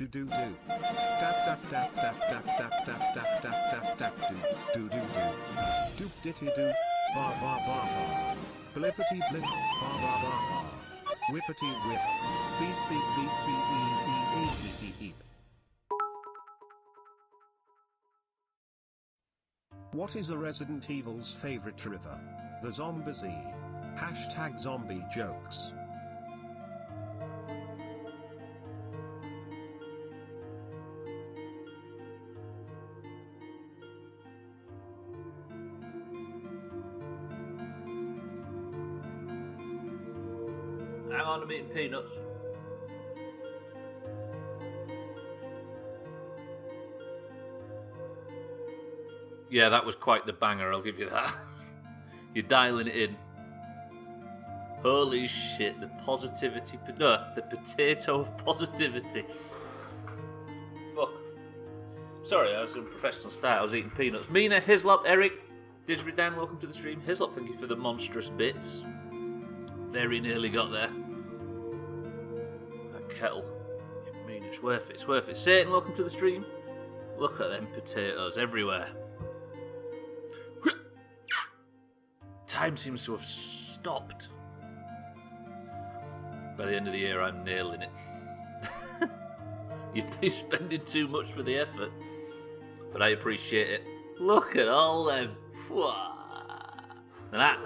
Do do do. Dap dap dap dap dap dap dap dap dap dap dap do do do do. Doop ditty do. Bar bar bar bar. Blippity blip. Bar bar bar bar. Whippity whip. Beep beep beep beep beep beep beep beep beep. What is a Resident Evil's favorite river? The Zombie. Hashtag zombie jokes. Hang on, I'm eating peanuts. Yeah, that was quite the banger, I'll give you that. You're dialing it in. Holy shit, the positivity... No, the potato of positivity. Fuck. Sorry, I was in a professional start, I was eating peanuts. Mina, Hislop, Eric, Disridan, welcome to the stream. Hislop, thank you for the monstrous bits. Very nearly got there. That kettle. I mean, it's worth it, it's worth it. Satan, welcome to the stream. Look at them potatoes everywhere. Time seems to have stopped. By the end of the year, I'm nailing it. You'd be spending too much for the effort, but I appreciate it. Look at all them. And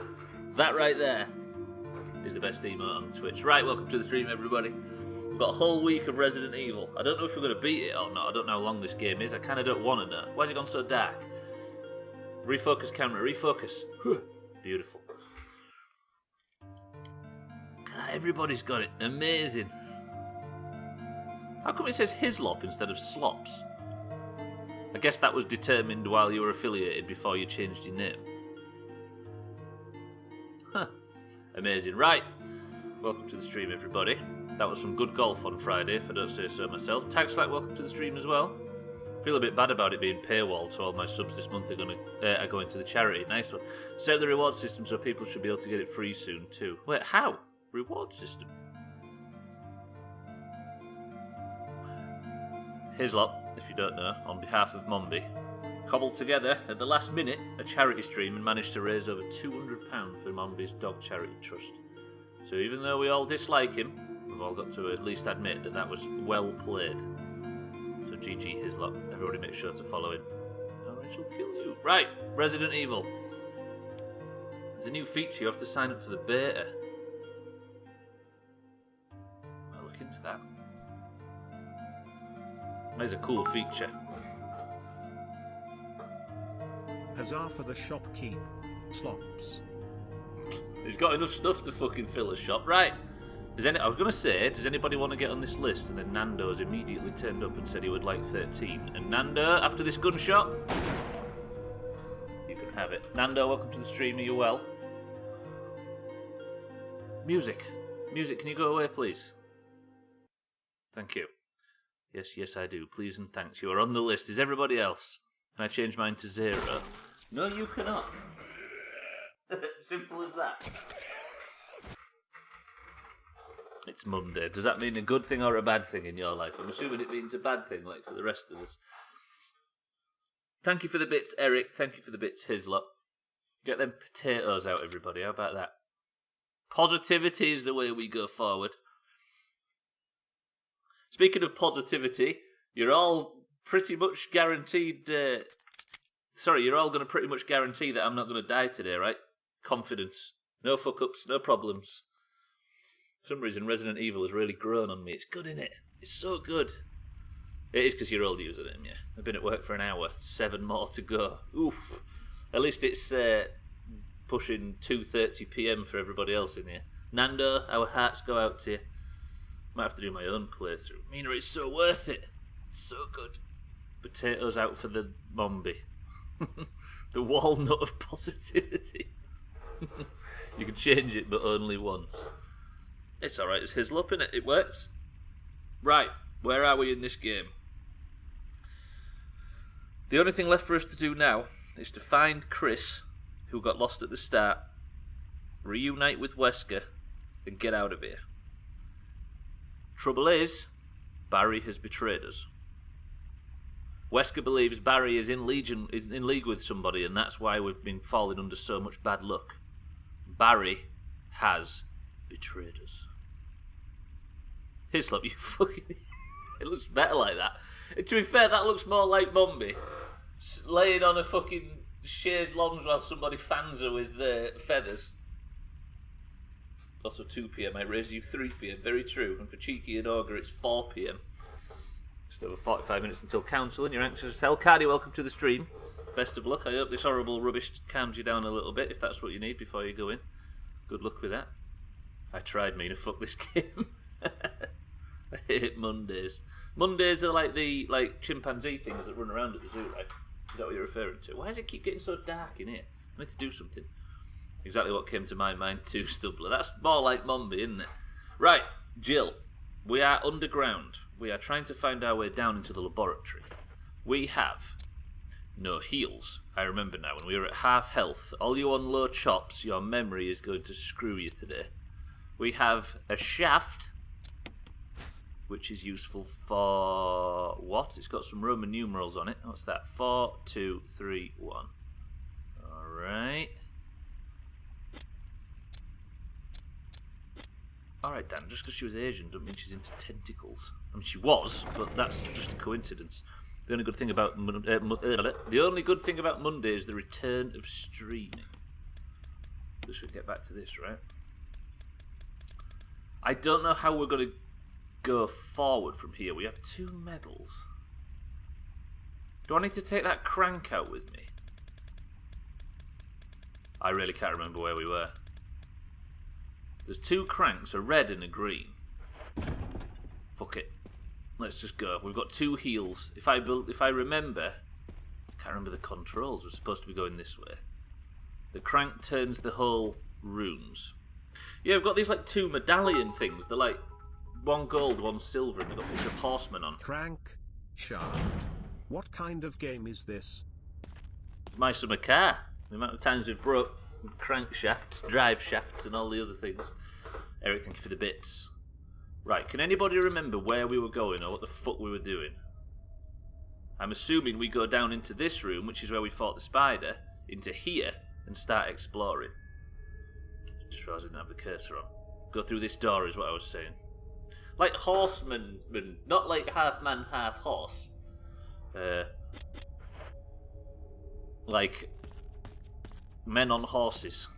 that right there is the best emote on Twitch. Right, welcome to the stream, everybody. We've got a whole week of Resident Evil. I don't know if we're going to beat it or not. I don't know how long this game is. I kind of don't want to know. Why has it gone so dark? Refocus camera, refocus. Beautiful. God, everybody's got it. Amazing. How come it says Hislop instead of Slops? I guess that was determined while you were affiliated before you changed your name. Huh. Amazing. Right. Welcome to the stream, everybody. That was some good golf on Friday, if I don't say so myself. Tag Slack, welcome to the stream as well. Feel a bit bad about it being paywalled, so all my subs this month are going to the charity. Nice one. Set up the reward system so people should be able to get it free soon too. Wait, how? Reward system? Hislop, if you don't know, on behalf of Mombi, cobbled together at the last minute a charity stream and managed to raise over £200 for Mombi's dog charity trust. So even though we all dislike him, we've all got to at least admit that that was well played. So GG Hislop, everybody make sure to follow him. Or I shall kill you. Right, Resident Evil. There's a new feature, you have to sign up for the beta. I'll look into that. That is a cool feature. Huzzah for the shopkeep. Slops. He's got enough stuff to fucking fill a shop. Right. I was going to say, does anybody want to get on this list? And then Nando's immediately turned up and said he would like 13. And Nando, after this gunshot, you can have it. Nando, welcome to the stream. Are you well? Music. Music, can you go away, please? Thank you. Yes, I do. Please and thanks. You are on the list. Is everybody else? Can I change mine to 0? No, you cannot. Simple as that. It's Monday. Does that mean a good thing or a bad thing in your life? I'm assuming it means a bad thing, like for the rest of us. Thank you for the bits, Eric. Thank you for the bits, Hislop. Get them potatoes out, everybody. How about that? Positivity is the way we go forward. Speaking of positivity, you're all pretty much guaranteed... you're all going to pretty much guarantee that I'm not going to die today, right? Confidence. No fuck-ups, no problems. For some reason, Resident Evil has really grown on me. It's good, innit? It's so good. It is because you're all using it, yeah. I've been at work for an hour. 7 more to go. Oof. At least it's pushing 2:30 PM for everybody else in here. Nando, our hearts go out to you. Might have to do my own playthrough. Mina, it's so worth it. It's so good. Potatoes out for the Mombi. The walnut of positivity. You can change it, but only once. It's alright, it's Hislop, innit? It works. Right, where are we in this game? The only thing left for us to do now is to find Chris, who got lost at the start, reunite with Wesker, and get out of here. Trouble is, Barry has betrayed us. Wesker believes Barry is in league with somebody, and that's why we've been falling under so much bad luck. Barry has betrayed us. Hislop, you fucking... It looks better like that. And to be fair, that looks more like Mumby. Laying on a fucking chaise lounge while somebody fans her with feathers. Also 2 PM, I raised you 3 PM, very true. And for Cheeky and Ogre, it's 4 PM. Just over 45 minutes until council, and you're anxious as hell. Cardi, welcome to the stream. Best of luck. I hope this horrible rubbish calms you down a little bit, if that's what you need before you go in. Good luck with that. I tried me to fuck this game. I hate Mondays. Mondays are like the chimpanzee things that run around at the zoo, right? Is that what you're referring to? Why does it keep getting so dark in here? I need to do something. Exactly what came to my mind too, Stubbler. That's more like Mumby, isn't it? Right, Jill. We are underground. We are trying to find our way down into the laboratory. We have no heals. I remember now, when we were at half health. All you on low chops, your memory is going to screw you today. We have a shaft, which is useful for what? It's got some Roman numerals on it. What's that? 4, 2, 3, 1. Alright. Alright, Dan, just because she was Asian doesn't mean she's into tentacles. I mean, she was, but that's just a coincidence. The only good thing about Monday is the return of streaming. We should get back to this, right? I don't know how we're going to go forward from here. We have 2 medals. Do I need to take that crank out with me? I really can't remember where we were. There's 2 cranks, a red and a green. Fuck it. Let's just go. We've got 2 heals. If I remember, I can't remember the controls. We're supposed to be going this way. The crank turns the whole rooms. Yeah, we've got these 2 medallion things. They're like 1 gold, 1 silver, and they've got a bunch of horsemen on. Crank shaft. What kind of game is this? My summer car. The amount of times we've broke crankshafts, drive shafts, and all the other things. Eric, thank you for the bits. Right, can anybody remember where we were going or what the fuck we were doing? I'm assuming we go down into this room, which is where we fought the spider, into here, and start exploring. Just realised I didn't have the cursor on. Go through this door is what I was saying. Like horsemen, not like half man, half horse. Like men on horses.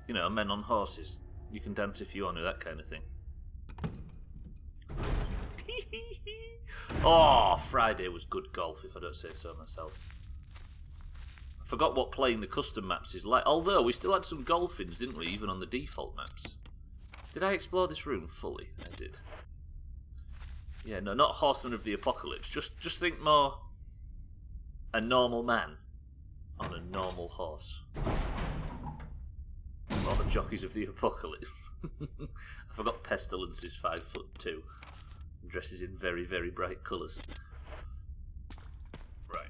You know, men on horses. You can dance if you want to, that kind of thing. Oh, Friday was good golf, if I don't say so myself. I forgot what playing the custom maps is like. Although, we still had some golfings, didn't we, even on the default maps? Did I explore this room fully? I did. Yeah, no, not Horsemen of the Apocalypse. Just think more a normal man on a normal horse. Or the jockeys of the apocalypse. I forgot Pestilence is 5'2". Dresses in very, very bright colours. Right.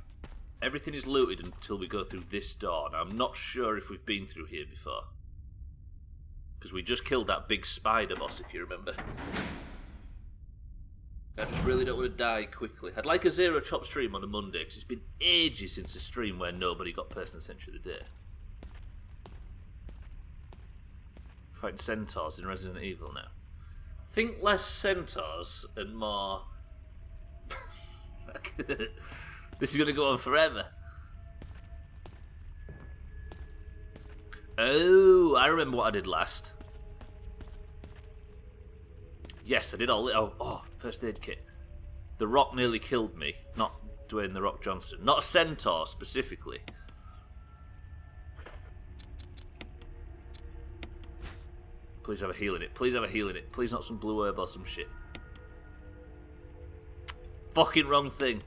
Everything is looted until we go through this door. Now, I'm not sure if we've been through here before. Because we just killed that big spider boss, if you remember. I just really don't want to die quickly. I'd like a zero chop stream on a Monday, because it's been ages since a stream where nobody got Person of the Century of the Day. Fighting centaurs in Resident Evil now. Think less centaurs and more... This is going to go on forever. Oh, I remember what I did last. Yes, I did all... Oh, first aid kit. The Rock nearly killed me. Not Dwayne The Rock Johnson. Not a centaur, specifically. Please have a heal in it. Please have a heal in it. Please not some blue herb or some shit. Fucking wrong thing.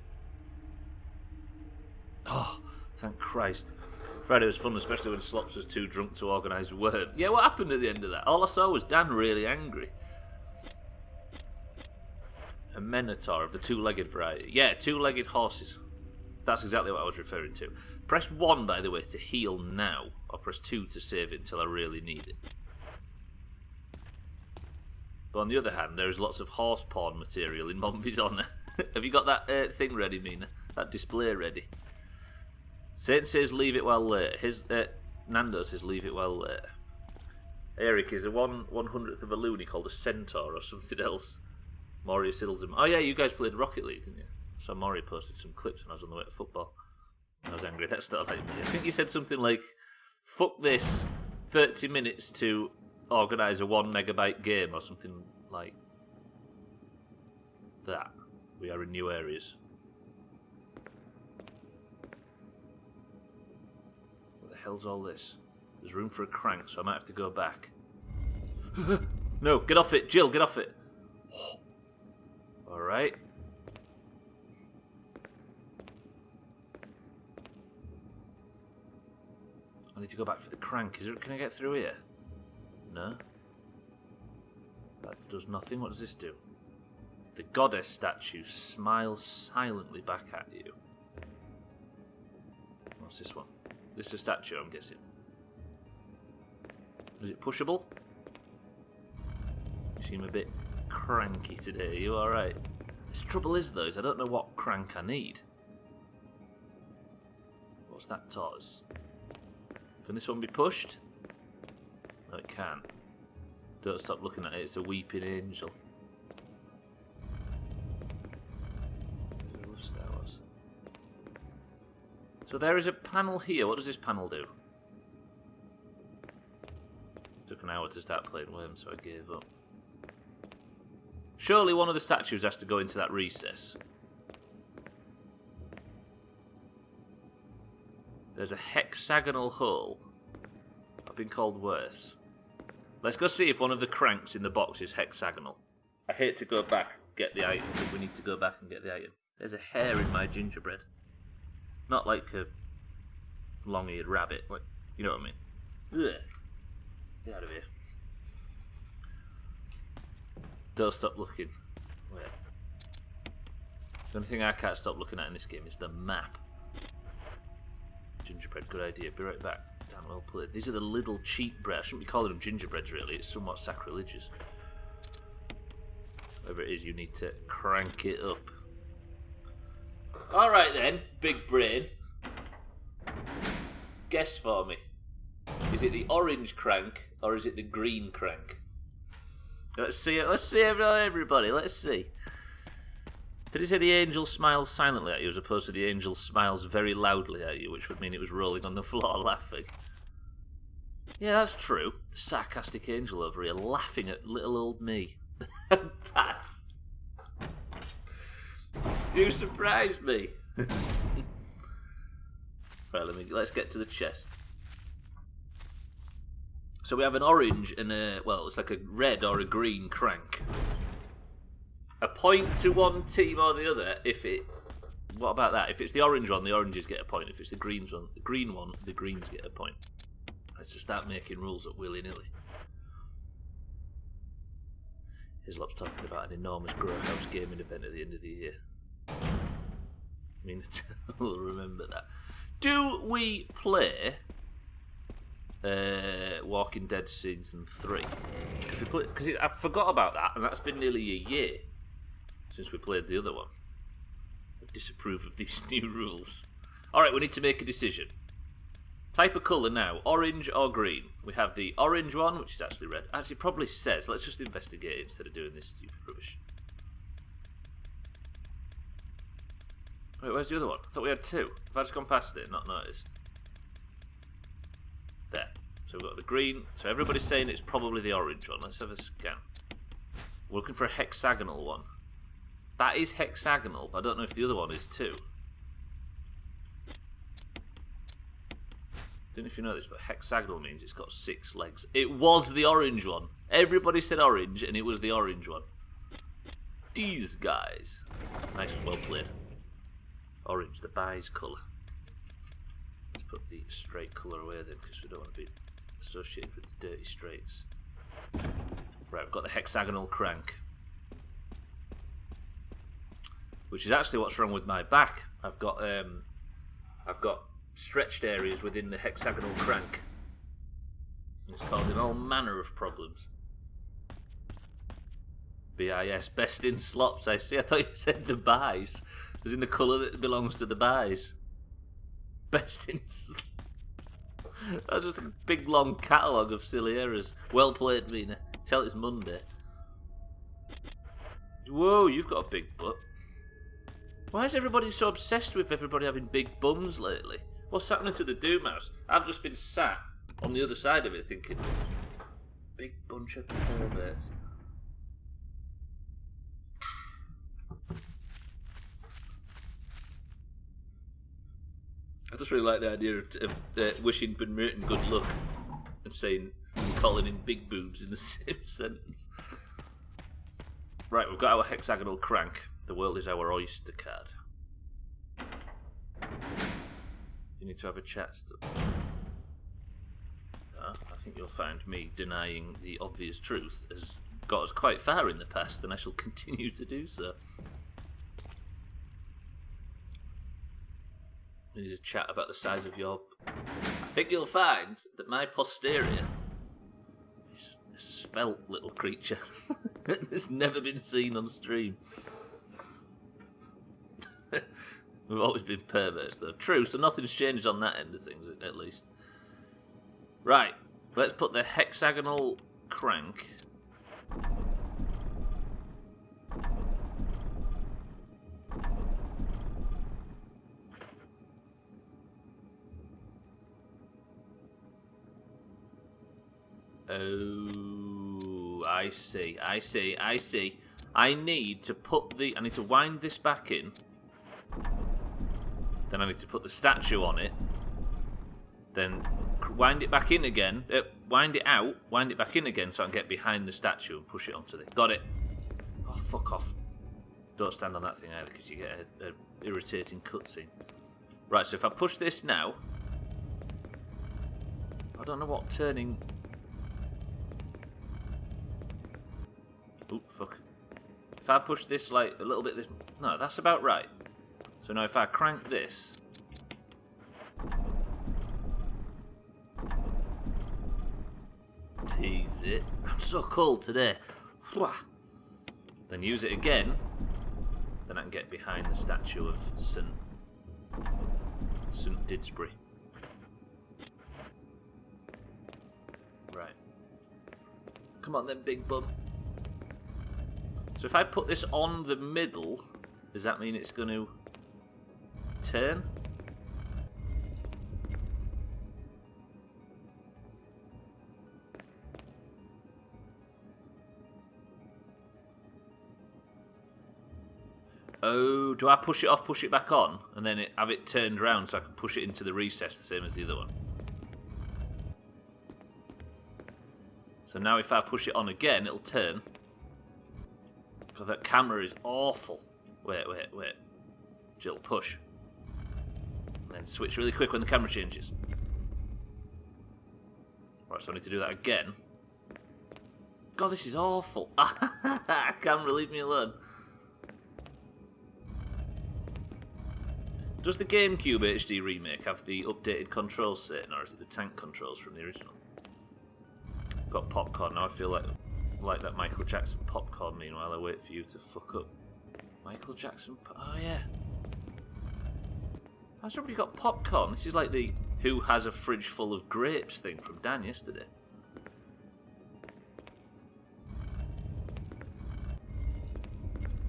Oh, thank Christ. Friday was fun, especially when Slops was too drunk to organise a word. Yeah, what happened at the end of that? All I saw was Dan really angry. A Minotaur of the 2-legged variety. Yeah, 2-legged horses. That's exactly what I was referring to. Press 1, by the way, to heal now. Or press 2 to save it until I really need it. But on the other hand, there is lots of horse porn material in Mombi's honour. Have you got that thing ready, Mina? That display ready? Saint says leave it while later. Nando says leave it while later. Eric is a 1/100th of a loony called a centaur or something else. Maury Siddles him. Oh yeah, you guys played Rocket League, didn't you? So Maury posted some clips when I was on the way to football. I was angry. That started like me. I think you said something like, fuck this, 30 minutes to organise a 1 megabyte game or something like that. We are in new areas. What the hell's all this? There's room for a crank, so I might have to go back. No, get off it, Jill, get off it. Alright. I need to go back for the crank. Can I get through here? No. That does nothing. What does this do? The goddess statue smiles silently back at you. What's this one? This is a statue, I'm guessing. Is it pushable? You seem a bit cranky today. Are you alright? The trouble is, though, is I don't know what crank I need. What's that taught us? Can this one be pushed? No, it can. Don't stop looking at it. It's a weeping angel. So there is a panel here. What does this panel do? Took an hour to start playing Worms, so I gave up. Surely one of the statues has to go into that recess. There's a hexagonal hole. I've been called worse. Let's go see if one of the cranks in the box is hexagonal. I hate to go back and get the item, but we need to go back and get the item. There's a hair in my gingerbread. Not like a long-eared rabbit, like, you know what I mean? Ugh. Get out of here. Don't stop looking. Wait. The only thing I can't stop looking at in this game is the map. Gingerbread, good idea. Be right back. Damn, well played. These are the little cheap bread. I shouldn't be calling them gingerbreads, really. It's somewhat sacrilegious. Whatever it is, you need to crank it up. Alright then, big brain. Guess for me. Is it the orange crank or is it the green crank? Let's see everybody, let's see. Did it say the angel smiles silently at you as opposed to the angel smiles very loudly at you, which would mean it was rolling on the floor laughing? Yeah, that's true. The sarcastic angel over here laughing at little old me. Pass. You surprised me. Right, let's get to the chest. So we have an orange and a, well, it's like a red or a green crank. A point to one team or the other if it... What about that? If it's the orange one, the oranges get a point. If it's the green one, the greens get a point. Let's just start making rules up willy-nilly. Hislop's talking about an enormous grow house gaming event at the end of the year. I mean, we'll remember that. Do we play Walking Dead Season 3? Because I forgot about that, and that's been nearly a year since we played the other one. I disapprove of these new rules. Alright, we need to make a decision. Type of colour now, orange or green. We have the orange one, which is actually red. Actually, it probably says, let's just investigate it instead of doing this stupid rubbish. Wait, where's the other one? I thought we had two. Have I just gone past it and not noticed? There. So we've got the green. So everybody's saying it's probably the orange one. Let's have a scan. We're looking for a hexagonal one. That is hexagonal, but I don't know if the other one is too. I don't know if you know this, but hexagonal means it's got 6 legs. It was the orange one. Everybody said orange, and it was the orange one. These guys. Nice, well played. Orange, the buy's colour. Let's put the straight colour away then, because we don't want to be associated with the dirty straights. Right, we've got the hexagonal crank. Which is actually what's wrong with my back. I've got stretched areas within the hexagonal crank. It's causing all manner of problems. BIS, best in slops, I see. I thought you said the buys. As in the colour that belongs to the buys. Best in slops. That's just a big long catalogue of silly errors. Well played, Vina. Tell it's Monday. Whoa, you've got a big butt. Why is everybody so obsessed with everybody having big bums lately? What's happening to the Doomhaus? I've just been sat on the other side of it thinking, big bunch of perverts. I just really like the idea of wishing Ben Merton good luck and saying and calling him big boobs in the same sentence. Right, we've got our hexagonal crank. The world is our oyster card. You need to have a chat stuff. I think you'll find me denying the obvious truth has got us quite far in the past, and I shall continue to do so. We need to chat about the size of your... I think you'll find that my posterior is a svelte little creature that's never been seen on stream. We've always been perverts, though. True, so nothing's changed on that end of things, at least. Right, let's put the hexagonal crank... Oh, I see. I need to wind this back in. Then I need to put the statue on it. Then wind it back in again. Wind it out, wind it back in again so I can get behind the statue and push it onto it. Got it. Oh, fuck off. Don't stand on that thing either because you get an irritating cutscene. Right, so if I push this now... I don't know what turning... Oh, fuck. If I push this like a little bit this... No, that's about right. So now if I crank this... Tease it. I'm so cold today. Then use it again. Then I can get behind the statue of St Didsbury. Right. Come on then, big bum. So if I put this on the middle, does that mean it's going to turn? Oh, do I push it off, push it back on, and then have it turned around so I can push it into the recess the same as the other one? So now if I push it on again, it'll turn. God, that camera is awful. Wait. Jill, push. And then switch really quick when the camera changes. Right, so I need to do that again. God, this is awful. Camera, leave me alone. Does the GameCube HD remake have the updated controls setting, or is it the tank controls from the original? Got popcorn now. I feel like that Michael Jackson popcorn. Meanwhile, I wait for you to fuck up. Michael Jackson. Oh yeah. How's everybody got popcorn? This is like the "Who has a fridge full of grapes" thing from Dan yesterday.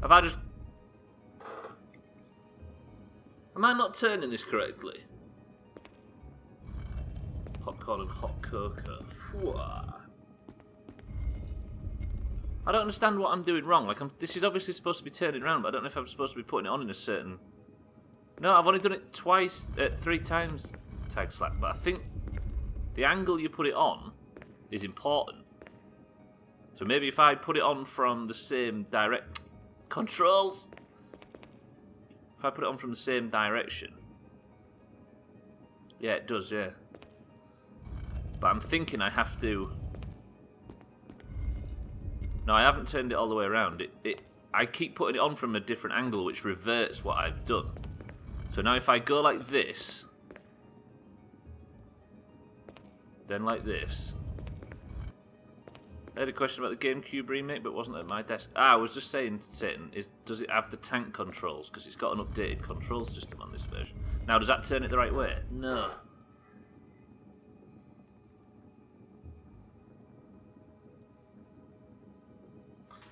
Have I just? Am I not turning this correctly? Popcorn and hot cocoa. I don't understand what I'm doing wrong. Like, this is obviously supposed to be turning around, but I don't know if I'm supposed to be putting it on in a certain... No, I've only done it twice, 3 times, Tag Slack, but I think the angle you put it on is important. So maybe if I put it on from the same direct... Controls! If I put it on from the same direction... Yeah, it does, yeah. But I'm thinking I have to... No, I haven't turned it all the way around. I keep putting it on from a different angle, which reverts what I've done. So now if I go like this, then like this, I had a question about the GameCube remake, but it wasn't at my desk. I was just saying, Satan, does it have the tank controls? Because it's got an updated control system on this version. Now, does that turn it the right way? No.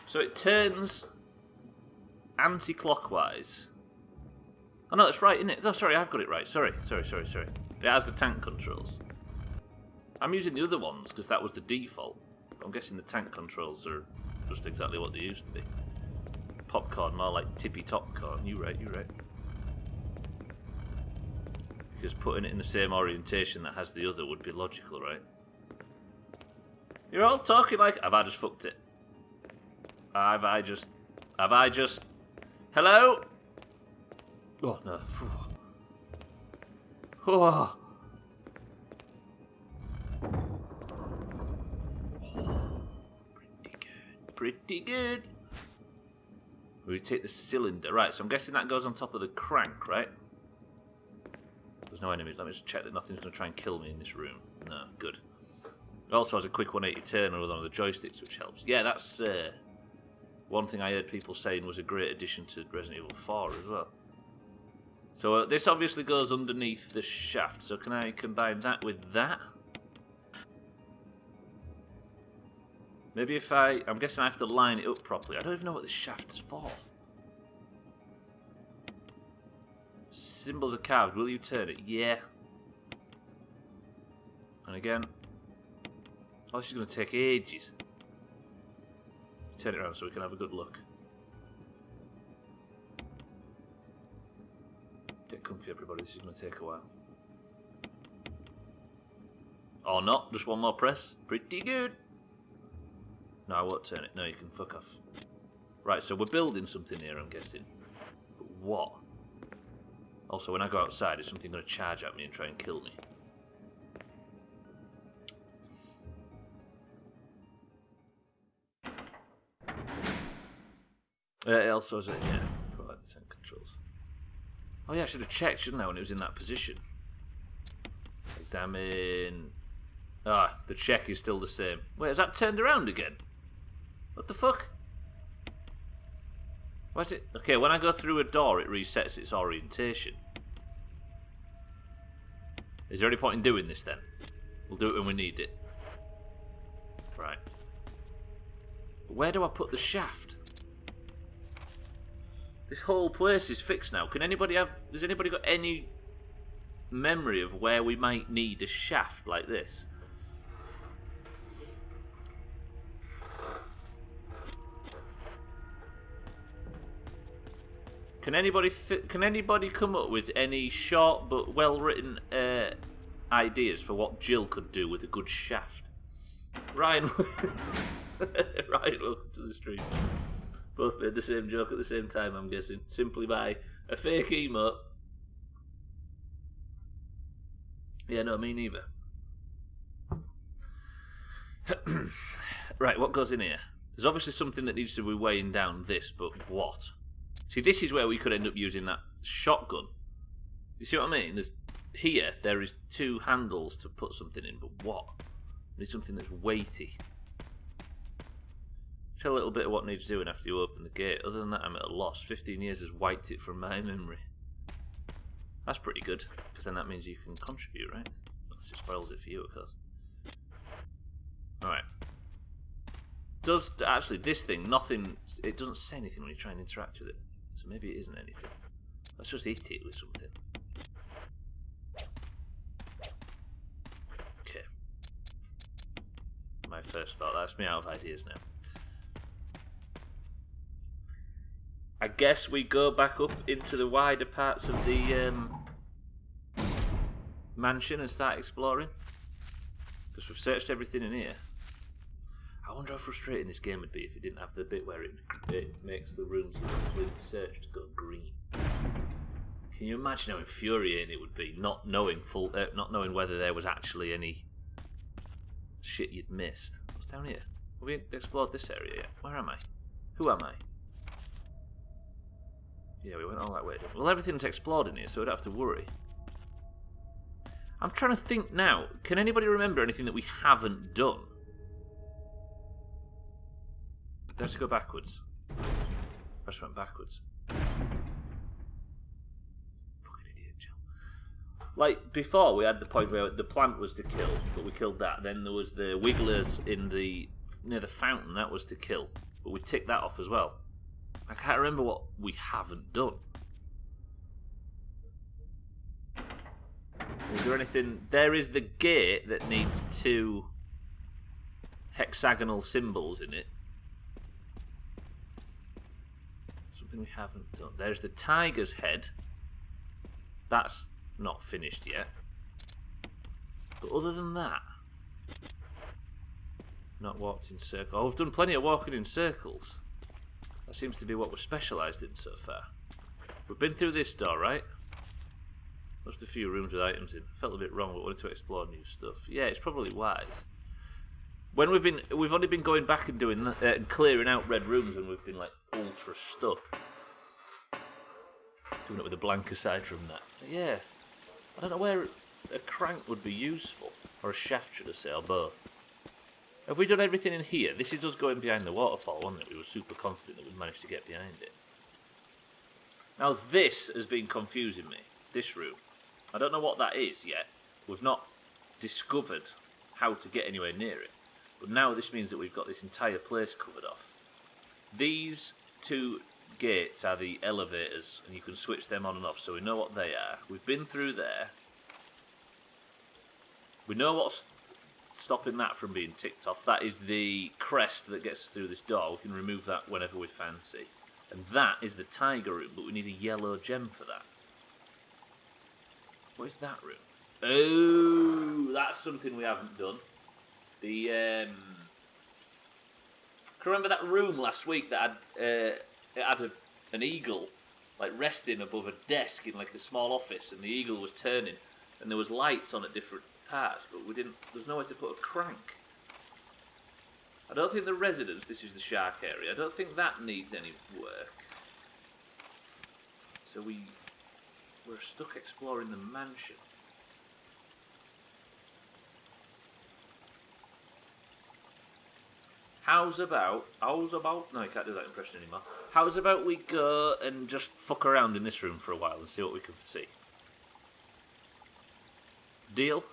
So it turns anti-clockwise. Oh no, that's right, isn't it? Oh, sorry, I've got it right. Sorry. It has the tank controls. I'm using the other ones because that was the default. I'm guessing the tank controls are just exactly what they used to be. Popcorn, more like tippy top corn. You're right. Because putting it in the same orientation that has the other would be logical, right? You're all talking like... Have I just fucked it? Have I just... Hello? Oh, no. Oh. Pretty good. We take the cylinder. Right, so I'm guessing that goes on top of the crank, right? There's no enemies. Let me just check that nothing's going to try and kill me in this room. No, good. It also has a quick 180 turn with one of the joysticks, which helps. Yeah, that's one thing I heard people saying was a great addition to Resident Evil 4 as well. So this obviously goes underneath the shaft. So can I combine that with that? Maybe if I'm guessing I have to line it up properly. I don't even know what this shaft is for. Symbols are carved. Will you turn it? Yeah. And again. Oh, this is going to take ages. Turn it around so we can have a good look. Get comfy, everybody. This is going to take a while. Or not. Just one more press. Pretty good. No, I won't turn it. No, you can fuck off. Right, so we're building something here, I'm guessing. But what? Also, when I go outside, is something going to charge at me and try and kill me? It also has a... Yeah, quite like the tank controls. Oh yeah, I should have checked, shouldn't I, when it was in that position? Examine... Ah, the check is still the same. Wait, has that turned around again? What the fuck? What's it? Okay, when I go through a door, it resets its orientation. Is there any point in doing this then? We'll do it when we need it. Right. But where do I put the shaft? This whole place is fixed now. Can anybody have... Has anybody got any memory of where we might need a shaft like this? Can anybody come up with any short but well-written ideas for what Jill could do with a good shaft? Ryan, Ryan, welcome to the stream. Both made the same joke at the same time, I'm guessing. Simply by a fake emote. Yeah, no, me neither. Right, what goes in here? There's obviously something that needs to be weighing down this, but what? See, this is where we could end up using that shotgun. You see what I mean? Here, there is two handles to put something in, but what? I need something that's weighty. Tell a little bit of what needs doing after you open the gate. Other than that, I'm at a loss. 15 years has wiped it from my memory. That's pretty good, because then that means you can contribute, right? Unless it spoils it for you, of course. Alright. Actually, this thing, nothing... It doesn't say anything when you try and interact with it. So maybe it isn't anything. Let's just hit it with something. Okay. My first thought. That's me out of ideas now. I guess we go back up into the wider parts of the mansion and start exploring. Because we've searched everything in here. I wonder how frustrating this game would be if it didn't have the bit where it makes the rooms completely searched go green. Can you imagine how infuriating it would be not knowing whether there was actually any shit you'd missed? What's down here? Have we explored this area yet? Where am I? Who am I? Yeah, we went all that way. Well, everything's explored in here, so we don't have to worry. I'm trying to think now. Can anybody remember anything that we haven't done? Let's go backwards. I just went backwards. Fucking idiot, Jill. Like, before we had the point where the plant was to kill, but we killed that. Then there was the wigglers near the fountain, that was to kill. But we ticked that off as well. I can't remember what we haven't done. Is there anything... There is the gate that needs 2 hexagonal symbols in it. Something we haven't done. There's the tiger's head. That's not finished yet. But other than that... Not walked in circles. Oh, we've done plenty of walking in circles. That seems to be what we're specialised in so far. We've been through this door, right? Just a few rooms with items in. Felt a bit wrong, but wanted to explore new stuff. Yeah, it's probably wise. When we've only been going back and doing and clearing out red rooms when we've been like ultra stuck. Doing it with a blank aside from that. But yeah, I don't know where a crank would be useful, or a shaft, should I say, or both. Have we done everything in here? This is us going behind the waterfall, wasn't it? We were super confident that we'd managed to get behind it. Now this has been confusing me. This room. I don't know what that is yet. We've not discovered how to get anywhere near it. But now this means that we've got this entire place covered off. These 2 gates are the elevators, and you can switch them on and off, so we know what they are. We've been through there. We know what's stopping that from being ticked off. That is the crest that gets us through this door. We can remove that whenever we fancy. And that is the tiger room, but we need a yellow gem for that. What is that room? Oh, that's something we haven't done. The can remember that room last week that had an eagle like resting above a desk in like a small office, and the eagle was turning, and there was lights on at different parts, but we didn't. There's nowhere to put a crank. I don't think the residence. This is the shark area. I don't think that needs any work. So we're stuck exploring the mansion. How's about, no, I can't do that impression anymore. How's about we go and just fuck around in this room for a while and see what we can see? Deal?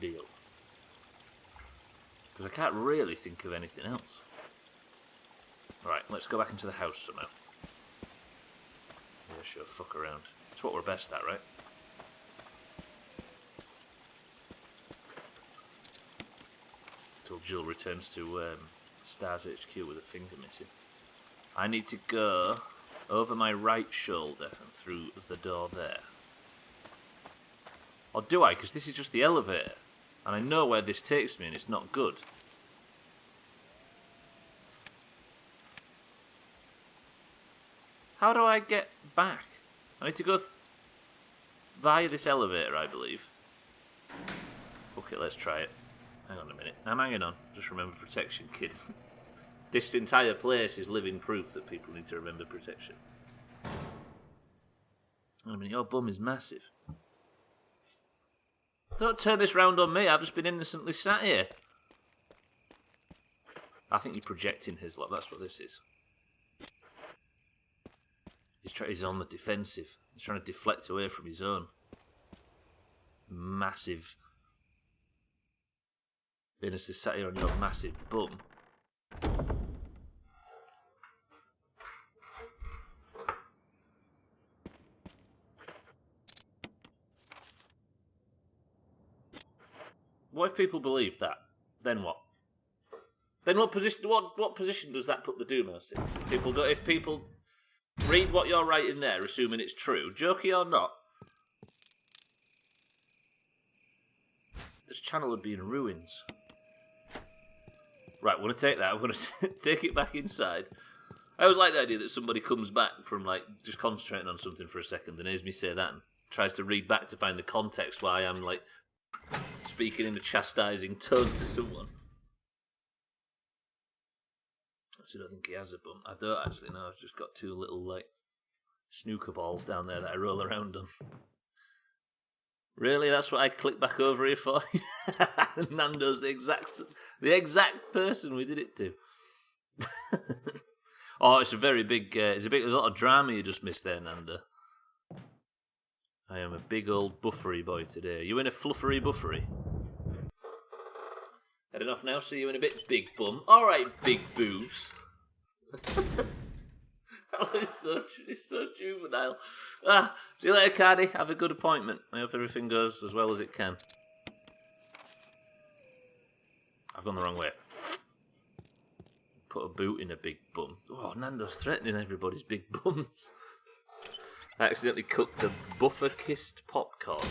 Deal. Because I can't really think of anything else. Alright, let's go back into the house somehow. Yeah, sure, fuck around. It's what we're best at, right? Until Jill returns to Stars HQ with a finger missing. I need to go over my right shoulder and through the door there. Or do I? Because this is just the elevator. And I know where this takes me and it's not good. How do I get back? I need to go via this elevator, I believe. Okay, let's try it. Hang on a minute. I'm hanging on. Just remember protection, kid. This entire place is living proof that people need to remember protection. I mean, your bum is massive. Don't turn this round on me. I've just been innocently sat here. I think you're projecting his lot. That's what this is. He's on the defensive. He's trying to deflect away from his own massive... Innocently sat here on your massive bum. What if people believe that? Then what? Then what position? What position does that put the Doomhaus in? If people read what you're writing there, assuming it's true, jokey or not, this channel would be in ruins. Right, I want to take that. I'm going to take it back inside. I always like the idea that somebody comes back from like just concentrating on something for a second and hears me say that and tries to read back to find the context why I'm like speaking in a chastising tone to someone. I don't think he has a bum. I don't actually know. I've just got 2 little like snooker balls down there that I roll around on. Really? That's what I click back over here for? Nando's the exact person we did it to. Oh, it's a very big. There's a lot of drama you just missed there, Nanda. I am a big old buffery boy today. Are you in a fluffery buffery? Heading off now. See you in a bit, big bum. All right, big boobs. It's so juvenile. See you later, Cardi. Have a good appointment. I hope everything goes as well as it can. I've gone the wrong way. Put a boot in a big bum. Oh, Nando's threatening everybody's big bums. I accidentally cooked a buffer-kissed popcorn.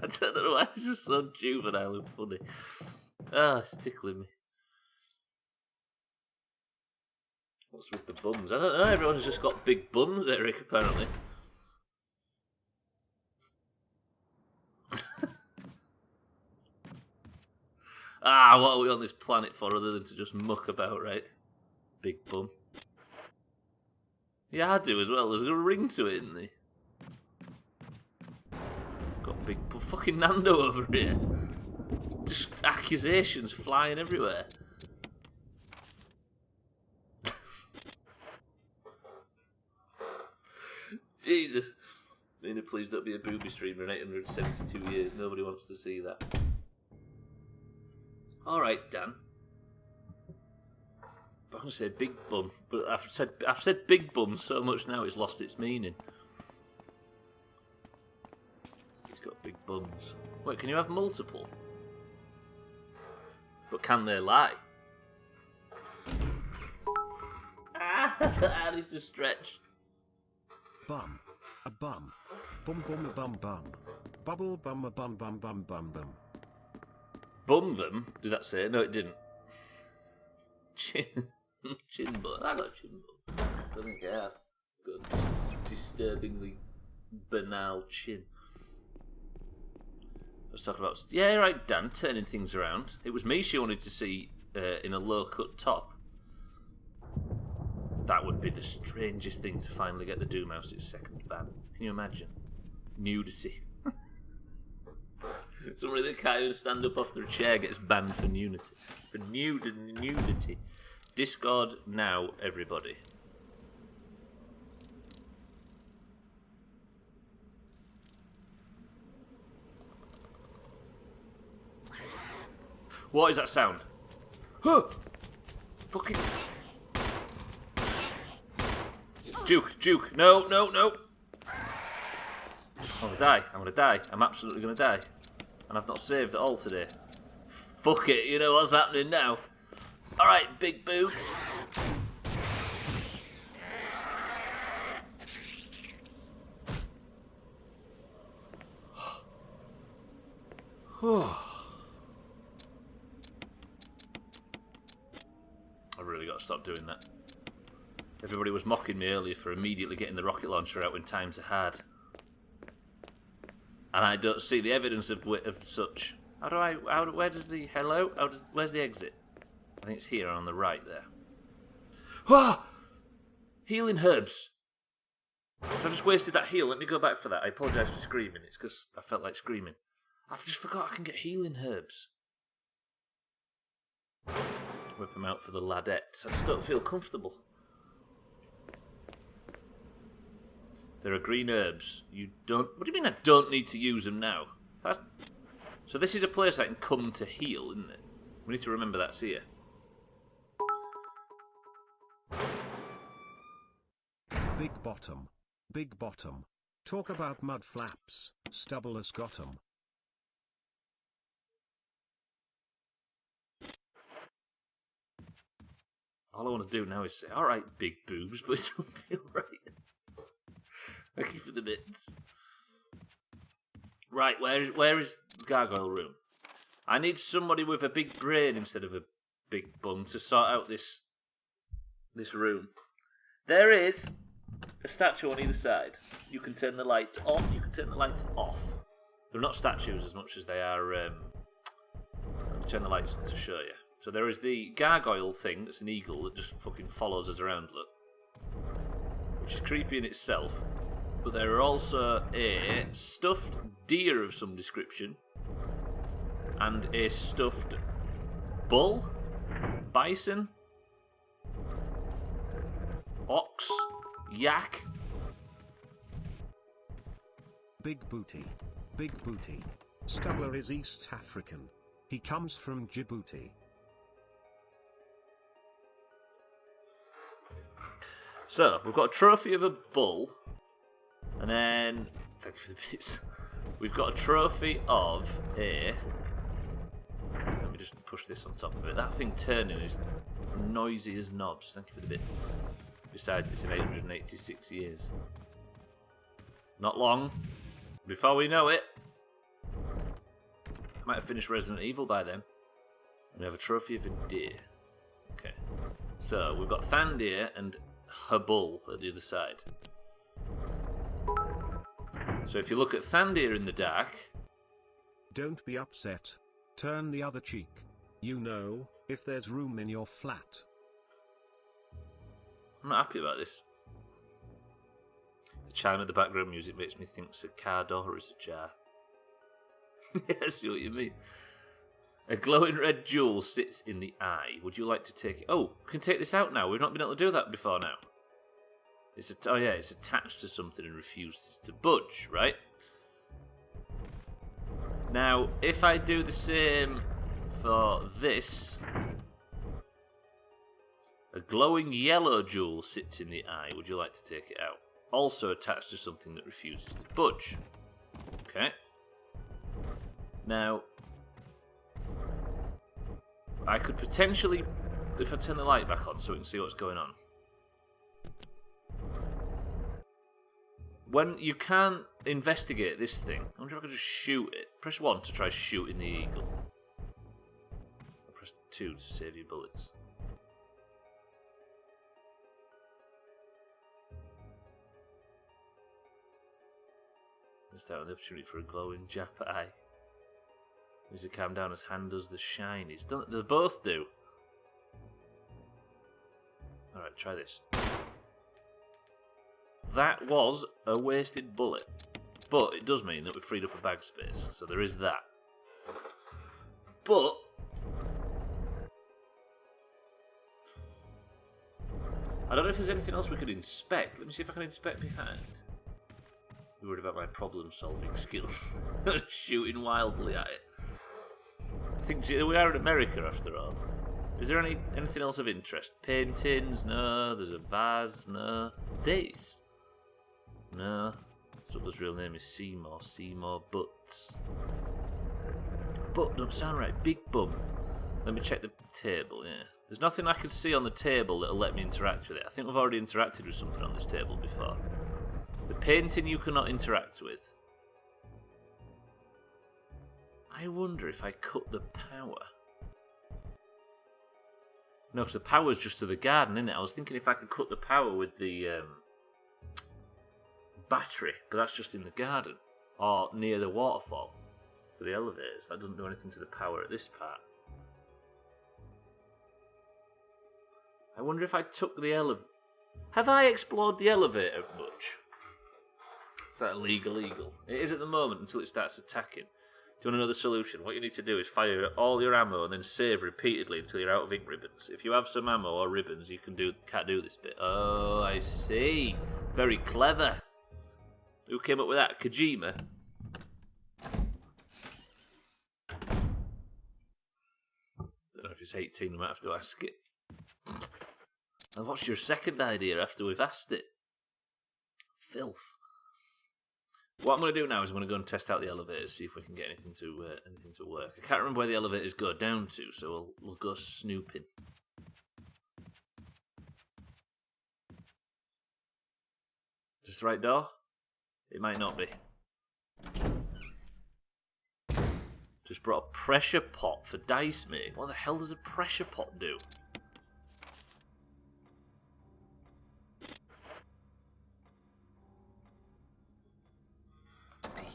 I don't know why it's just so juvenile and funny. It's tickling me. What's with the bums? I don't know, everyone's just got big bums, Eric, apparently. What are we on this planet for other than to just muck about, right? Big bum. Yeah, I do as well. There's a ring to it, isn't there? Got big fucking Nando over here. Just accusations flying everywhere. Jesus. Nina, please don't be a booby streamer in 872 years. Nobody wants to see that. Alright, Dan. I'm going to say big bum, but I've said big bum so much now it's lost its meaning. He's got big bums. Wait, can you have multiple? But can they lie? I need to stretch. Bum. A bum. Bum bum a bum bum. Bubble bum a bum bum bum bum bum. Bum them? Did that say it? No, it didn't. Chin bum. I got chin bum. I don't think I have. Got a disturbingly banal chin. Let's talk about... Yeah, right, Dan, turning things around. It was me she wanted to see in a low-cut top. That would be the strangest thing to finally get the Doomhaus its second ban. Can you imagine? Nudity. Somebody that can't even stand up off their chair gets banned for nudity. For nudity. Discord now, everybody. What is that sound? Huh! Fucking... Juke. No. I'm gonna die. I'm absolutely gonna die. And I've not saved at all today. Fuck it, you know what's happening now. Alright, big boobs. I've really got to stop doing that. Everybody was mocking me earlier for immediately getting the rocket launcher out when times are hard. And I don't see the evidence of such. Where does the... Hello? Where's the exit? I think it's here on the right there. Healing herbs. So I just wasted that heal. Let me go back for that. I apologise for screaming. It's because I felt like screaming. I've just forgot I can get healing herbs. Whip them out for the ladettes. I just don't feel comfortable. There are green herbs. You don't... What do you mean I don't need to use them now? So this is a place I can come to heal, isn't it? We need to remember that's here. Big bottom. Talk about mud flaps. Stubbler's got 'em. All I want to do now is say, alright, big boobs, but it don't feel right. Thank you for the bits. Right, where is Gargoyle Room? I need somebody with a big brain instead of a big bum to sort out this room. There is a statue on either side. You can turn the lights on, you can turn the lights off. They're not statues as much as they are... turn the lights on to show you. So there is the gargoyle thing, that's an eagle that just fucking follows us around, look. Which is creepy in itself. But there are also a stuffed deer of some description. And a stuffed bull, bison, ox, yak. Big booty. Big booty. Stubbler is East African. He comes from Djibouti. So, we've got a trophy of a bull. And then, thank you for the bits. We've got a trophy of a... Let me just push this on top of it. That thing turning is noisy as knobs. Thank you for the bits. Besides, it's in 886 years. Not long. Before we know it, I might have finished Resident Evil by then. And we have a trophy of a deer. Okay. So, we've got Thandir and her bull at the other side. So if you look at Thandir in the dark... Don't be upset. Turn the other cheek. You know, if there's room in your flat. I'm not happy about this. The chime of the background music makes me think a car door is ajar. Yeah, I see what you mean. A glowing red jewel sits in the eye. Would you like to take it? Oh, we can take this out now. We've not been able to do that before now. Oh yeah, it's attached to something and refuses to budge, right? Now, if I do the same for this, a glowing yellow jewel sits in the eye. Would you like to take it out? Also attached to something that refuses to budge. Okay. Now, I could potentially, if I turn the light back on so we can see what's going on. When you can't investigate this thing, I wonder if I could just shoot it. Press 1 to try shooting the eagle. Or press 2 to save your bullets. Missed out on the opportunity for a glowing Jap eye. Needs to calm down as hand does the shinies. They both do. Alright, try this. That was a wasted bullet. But it does mean that we've freed up a bag space. So there is that. But I don't know if there's anything else we could inspect. Let me see if I can inspect behind. I'm worried about my problem solving skills. Shooting wildly at it. I think we are in America after all. Is there anything else of interest? Paintings? No. There's a vase? No. This? No. Stubbler's real name is Seymour. Seymour Butts. Butt don't sound right. Big bum. Let me check the table, yeah. There's nothing I can see on the table that'll let me interact with it. I think we've already interacted with something on this table before. The painting you cannot interact with. I wonder if I cut the power. No, because the power's just to the garden, isn't it? I was thinking if I could cut the power with the battery, but that's just in the garden. Or near the waterfall for the elevators. That doesn't do anything to the power at this part. I wonder if I took the elevator. Have I explored the elevator much? Is that illegal? It is at the moment until it starts attacking. Do you want to know the solution? What you need to do is fire all your ammo and then save repeatedly until you're out of ink ribbons. If you have some ammo or ribbons, you can't do this bit. Oh, I see. Very clever. Who came up with that? Kojima? Don't know if it's 18, I might have to ask it. And what's your second idea after we've asked it? Filth. What I'm going to do now is I'm going to go and test out the elevators, see if we can get anything to work. I can't remember where the elevators go down to, so we'll go snooping. Is this the right door? It might not be. Just brought a pressure pot for dice making. What the hell does a pressure pot do?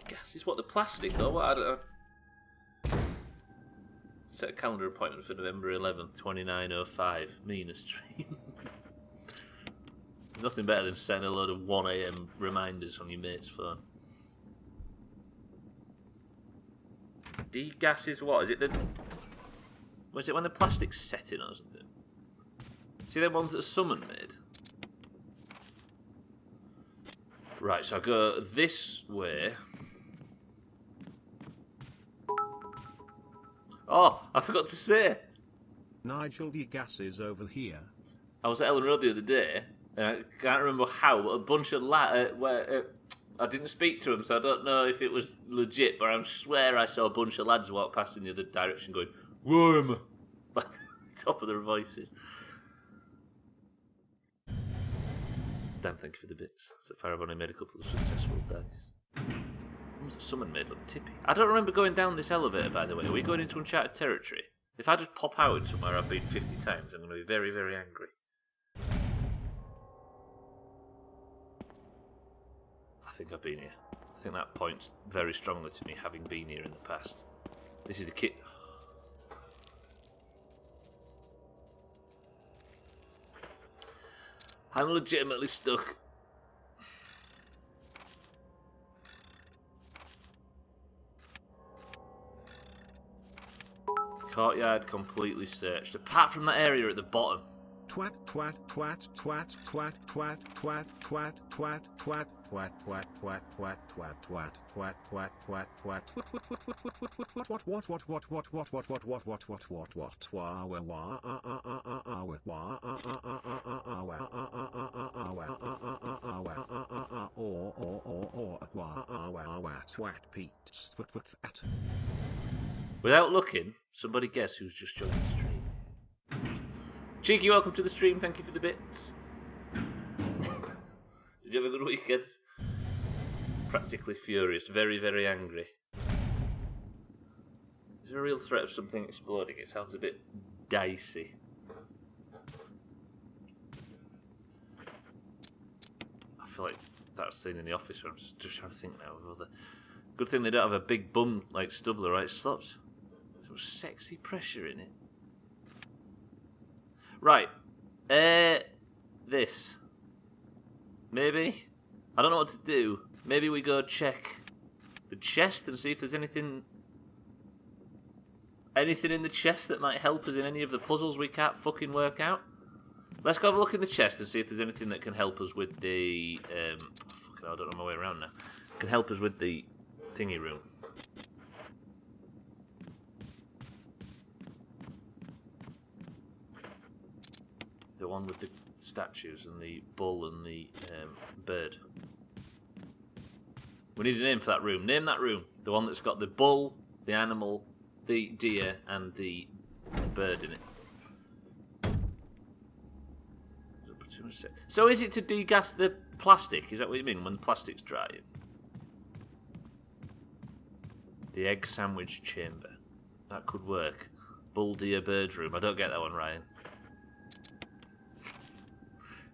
Gas is what, the plastic or what? I don't know. Set a calendar appointment for November 11th, 2905. Mina stream. Nothing better than setting a load of 1 AM reminders on your mate's phone. Degas is what? Is it the... Was it when the plastic's setting or something? See them ones that Summon made? Right, so I go this way. Oh, I forgot to say. Nigel D. Gas is over here. I was at Ellen Road the other day, and I can't remember how, but a bunch of I didn't speak to them, so I don't know if it was legit, but I swear I saw a bunch of lads walk past in the other direction going, "Worm!" Like, top of their voices. Dan, thank you for the bits. So far I've only made a couple of successful dice. Someone made look tippy. I don't remember going down this elevator, by the way. Are we going into uncharted territory? If I just pop out in somewhere I've been 50 times, I'm going to be very, very angry. I think I've been here. I think that points very strongly to me having been here in the past. This is the kit. I'm legitimately stuck. Courtyard completely searched, apart from that area at the bottom. Twat twat twat twat twat twat twat twat twat twat twat twat twat twat twat twat twat twat twat twat Without looking, somebody guess who's just joined the stream. Cheeky, welcome to the stream. Thank you for the bits. Did you have a good weekend? Practically furious. Very, very angry. Is there a real threat of something exploding? It sounds a bit dicey. I feel like that scene in The Office where I'm just trying to think now of other... Good thing they don't have a big bum like Stubbler, right? Slops. So much sexy pressure in it. Right. This. Maybe? I don't know what to do. Maybe we go check the chest and see if there's anything in the chest that might help us in any of the puzzles we can't fucking work out. Let's go have a look in the chest and see if there's anything that can help us with the... fucking hell, I don't know my way around now. Can help us with the thingy room. The one with the statues and the bull and the bird. We need a name for that room. Name that room. The one that's got the bull, the animal, the deer, and the bird in it. So is it to degas the plastic? Is that what you mean when the plastic's drying? The egg sandwich chamber. That could work. Bull, deer, bird room. I don't get that one, Ryan.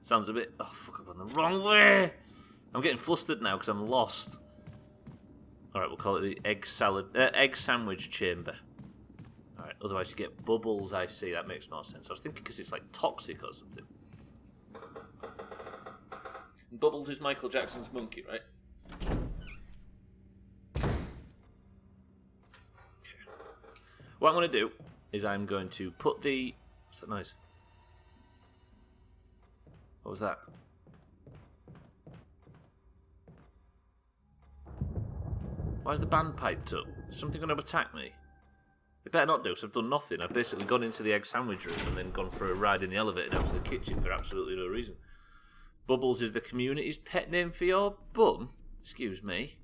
Sounds a bit... Oh, fuck, I've gone the wrong way! I'm getting flustered now because I'm lost. Alright, we'll call it the egg sandwich chamber. Alright, otherwise you get bubbles, I see. That makes more sense. I was thinking because it's like toxic or something. Bubbles is Michael Jackson's monkey, right? Okay. What I'm going to do is I'm going to put the... What's that noise? What was that? Why is the band piped up? Is something going to attack me? It better not do, because I've done nothing. I've basically gone into the egg sandwich room and then gone for a ride in the elevator down to the kitchen for absolutely no reason. Bubbles is the community's pet name for your bum? Excuse me.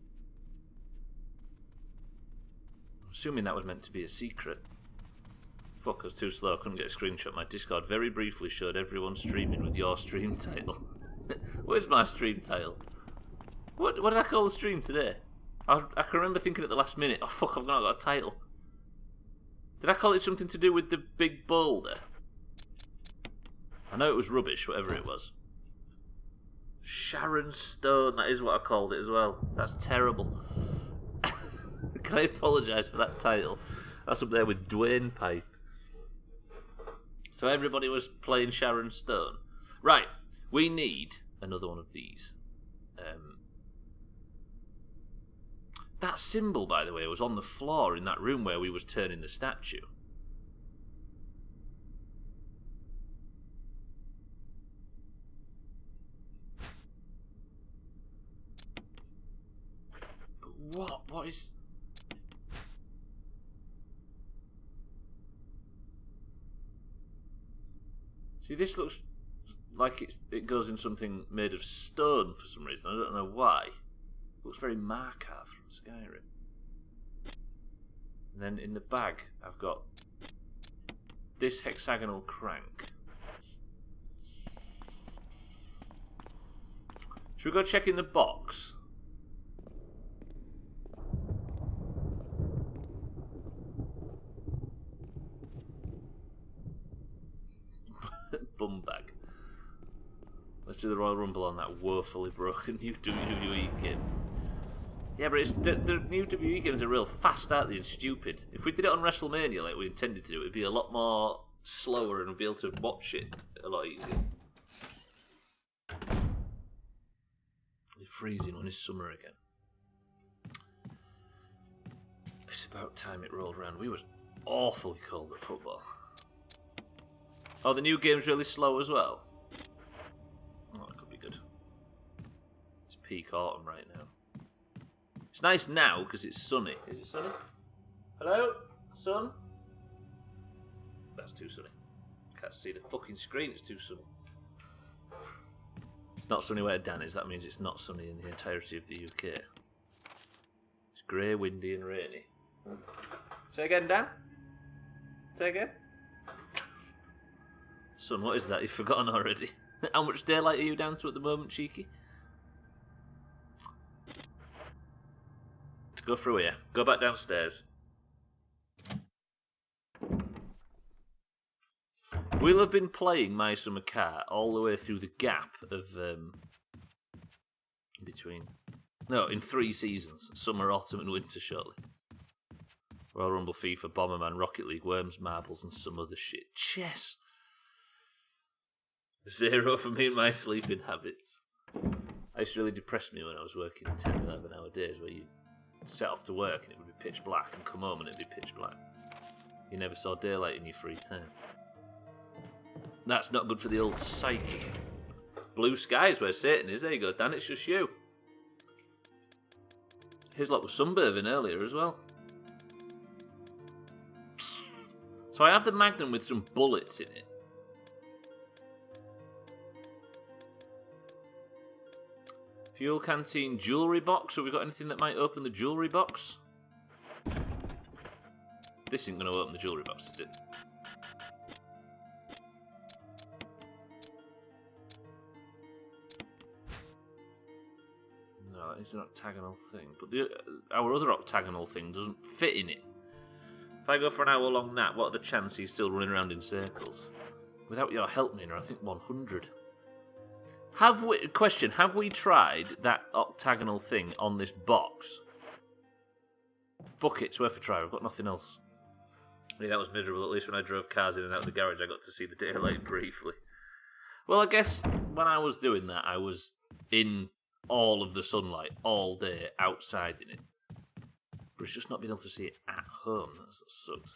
Assuming that was meant to be a secret. Fuck, I was too slow, I couldn't get a screenshot. My Discord very briefly showed everyone streaming with your stream title. Where's my stream title? What did I call the stream today? I can remember thinking at the last minute, oh fuck, I've not got a title. Did I call it something to do with the big boulder? I know it was rubbish, whatever it was. Sharon Stone, that is what I called it as well. That's terrible. Can I apologise for that title? That's up there with Dwayne Pipe. So everybody was playing Sharon Stone. Right, we need another one of these. That symbol, by the way, was on the floor in that room where we was turning the statue. What? What is... See, this looks like it goes in something made of stone for some reason. I don't know why. It looks very Markarth from Skyrim. And then in the bag, I've got this hexagonal crank. Should we go check in the box? Bum bag. Let's do the Royal Rumble on that woefully broken new WWE game. Yeah, but the new WWE games are real fast, aren't they, and stupid. If we did it on WrestleMania like we intended to do, it'd be a lot more slower and we'd be able to watch it a lot easier. It's freezing when it's summer again. It's about time it rolled around. We were awfully cold at football. Oh, the new game's really slow as well. Oh, it could be good. It's peak autumn right now. It's nice now because it's sunny. Is it sunny? Hello? Sun? That's too sunny. Can't see the fucking screen, it's too sunny. It's not sunny where Dan is, that means it's not sunny in the entirety of the UK. It's grey, windy and rainy. Say again, Dan? Say again? Son, what is that? You've forgotten already. How much daylight are you down to at the moment, cheeky? Let's go through here. Go back downstairs. We'll have been playing My Summer Car all the way through the gap of in 3 seasons: summer, autumn, and winter. Shortly. Royal Rumble, FIFA, Bomberman, Rocket League, Worms, Marbles, and some other shit. Chess. 0 for me and my sleeping habits. I used to really depress me when I was working 10, 11-hour days where you set off to work and it would be pitch black and come home and it'd be pitch black. You never saw daylight in your free time. That's not good for the old psyche. Blue skies where Satan is. There you go, Dan, it's just you. His lot was sunbathing earlier as well. So I have the Magnum with some bullets in it. Fuel canteen jewellery box. Have we got anything that might open the jewellery box? This isn't going to open the jewellery box, is it? No, it's an octagonal thing. But our other octagonal thing doesn't fit in it. If I go for an hour long nap, what are the chances he's still running around in circles? Without your help, Nina, I think 100. Have we tried that octagonal thing on this box? Fuck it, it's worth a try. I've got nothing else. I mean, that was miserable. At least when I drove cars in and out of the garage, I got to see the daylight briefly. Well, I guess when I was doing that, I was in all of the sunlight all day outside in it. But it's just not being able to see it at home. That's what sucks.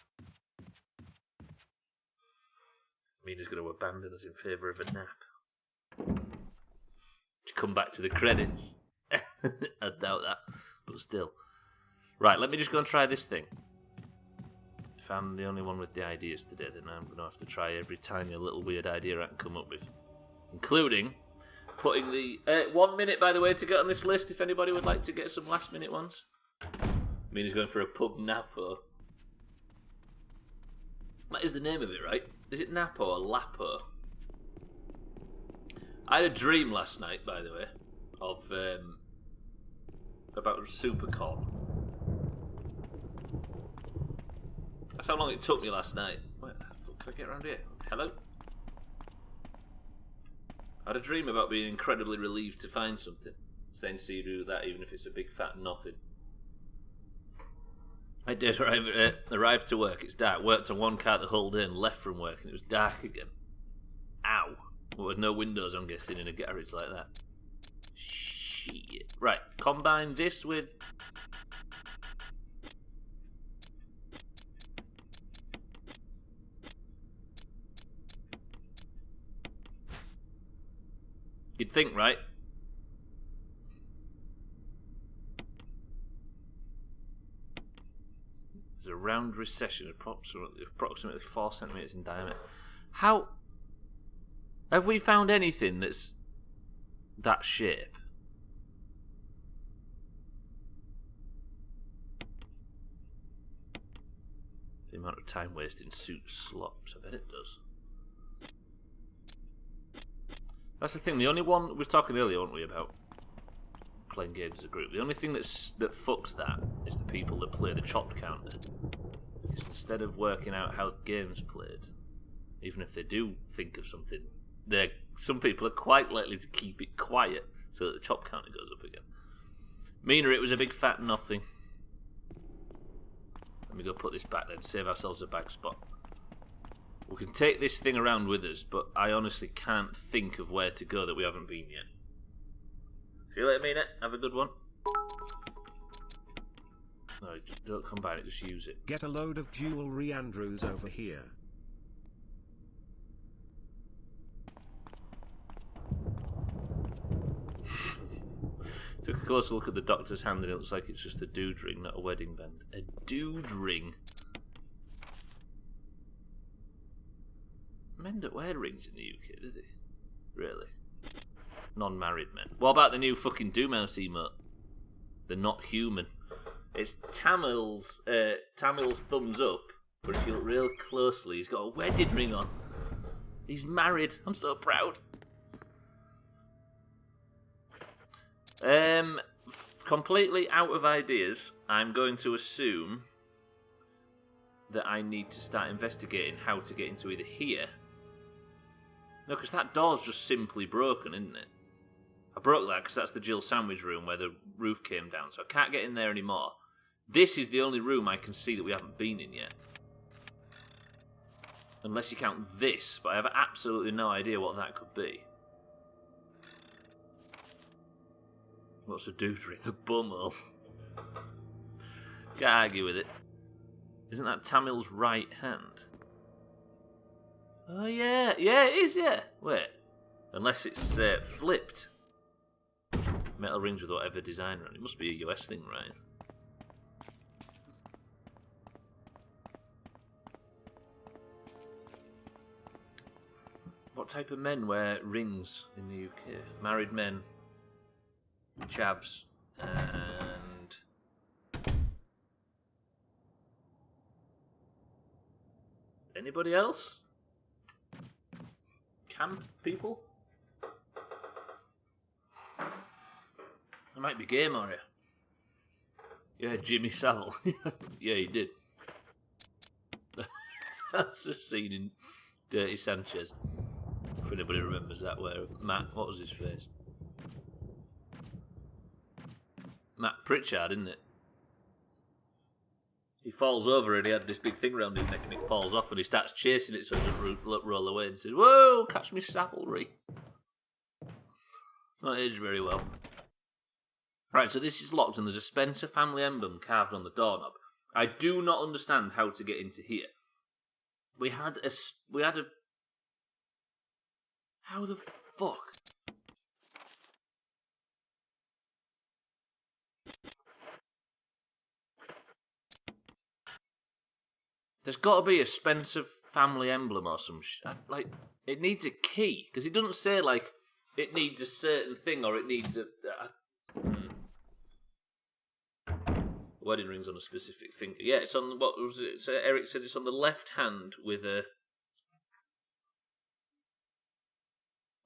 Mina's going to abandon us in favour of a nap. To come back to the credits. I doubt that, but still. Right, let me just go and try this thing. If I'm the only one with the ideas today, then I'm going to have to try every tiny little weird idea I can come up with. Including putting the... 1 minute, by the way, to get on this list, if anybody would like to get some last minute ones. Mina's going for a pub Napo. That is the name of it, right? Is it Napo or Lapo? I had a dream last night, by the way, of about Supercon. That's how long it took me last night. Wait, the fuck can I get around here? Hello? I had a dream about being incredibly relieved to find something. Saying see you do that, even if it's a big fat nothing. I did arrive to work, it's dark. Worked on one car the whole day and left from work and it was dark again. Ow. Well, with no windows, I'm guessing, in a garage like that. Shit. Right, combine this with... You'd think, right? There's a round recession approximately 4 centimeters in diameter. How have we found anything that's that shape? The amount of time wasted in suit slops, I bet it does. That's the thing. The only one we was talking earlier, weren't we, about playing games as a group? The only thing that fucks that is the people that play the chopped counter. Because instead of working out how the game's played, even if they do think of something, some people are quite likely to keep it quiet so that the chop counter goes up again. Mina, it was a big fat nothing. Let me go put this back then, save ourselves a bag spot. We can take this thing around with us, but I honestly can't think of where to go that we haven't been yet. See you later, Mina. Have a good one. No, don't combine it, just use it. Get a load of jewelry, Andrews, over here. Took a closer look at the doctor's hand and it looks like it's just a dude ring, not a wedding band. A dude ring? Men don't wear rings in the UK, do they? Really? Non-married men. What about the new fucking Doomhaus emote? They're not human. It's Tamil's thumbs up, but if you look real closely, he's got a wedding ring on. He's married. I'm so proud. Completely out of ideas, I'm going to assume that I need to start investigating how to get into either here. No, because that door's just simply broken, isn't it? I broke that because that's the Jill sandwich room where the roof came down, so I can't get in there anymore. This is the only room I can see that we haven't been in yet. Unless you count this, but I have absolutely no idea what that could be. What's a dude ring? A bumhole. Can't argue with it. Isn't that Tamil's right hand? Oh yeah, yeah it is, yeah. Wait, unless it's flipped. Metal rings with whatever design on it. It must be a US thing, right? What type of men wear rings in the UK? Married men, chavs, and anybody else? Camp people? I might be gay, Mario. Yeah, Jimmy Savile. Yeah, he did. That's a scene in Dirty Sanchez. If anybody remembers that, where Matt, what was his face? Matt Pritchard, isn't it? He falls over and he had this big thing around his neck and it falls off and he starts chasing it so it doesn't roll away and says, "Whoa, catch me Savilry." Not aged very well. Right, so this is locked and there's a Spencer family emblem carved on the doorknob. I do not understand how to get into here. We had a... How the fuck? There's got to be a Spencer family emblem or some shit. Like, it needs a key, because it doesn't say, like, it needs a certain thing or it needs a... Wedding ring's on a specific finger. Yeah, it's on... What was it? So Eric says it's on the left hand with a...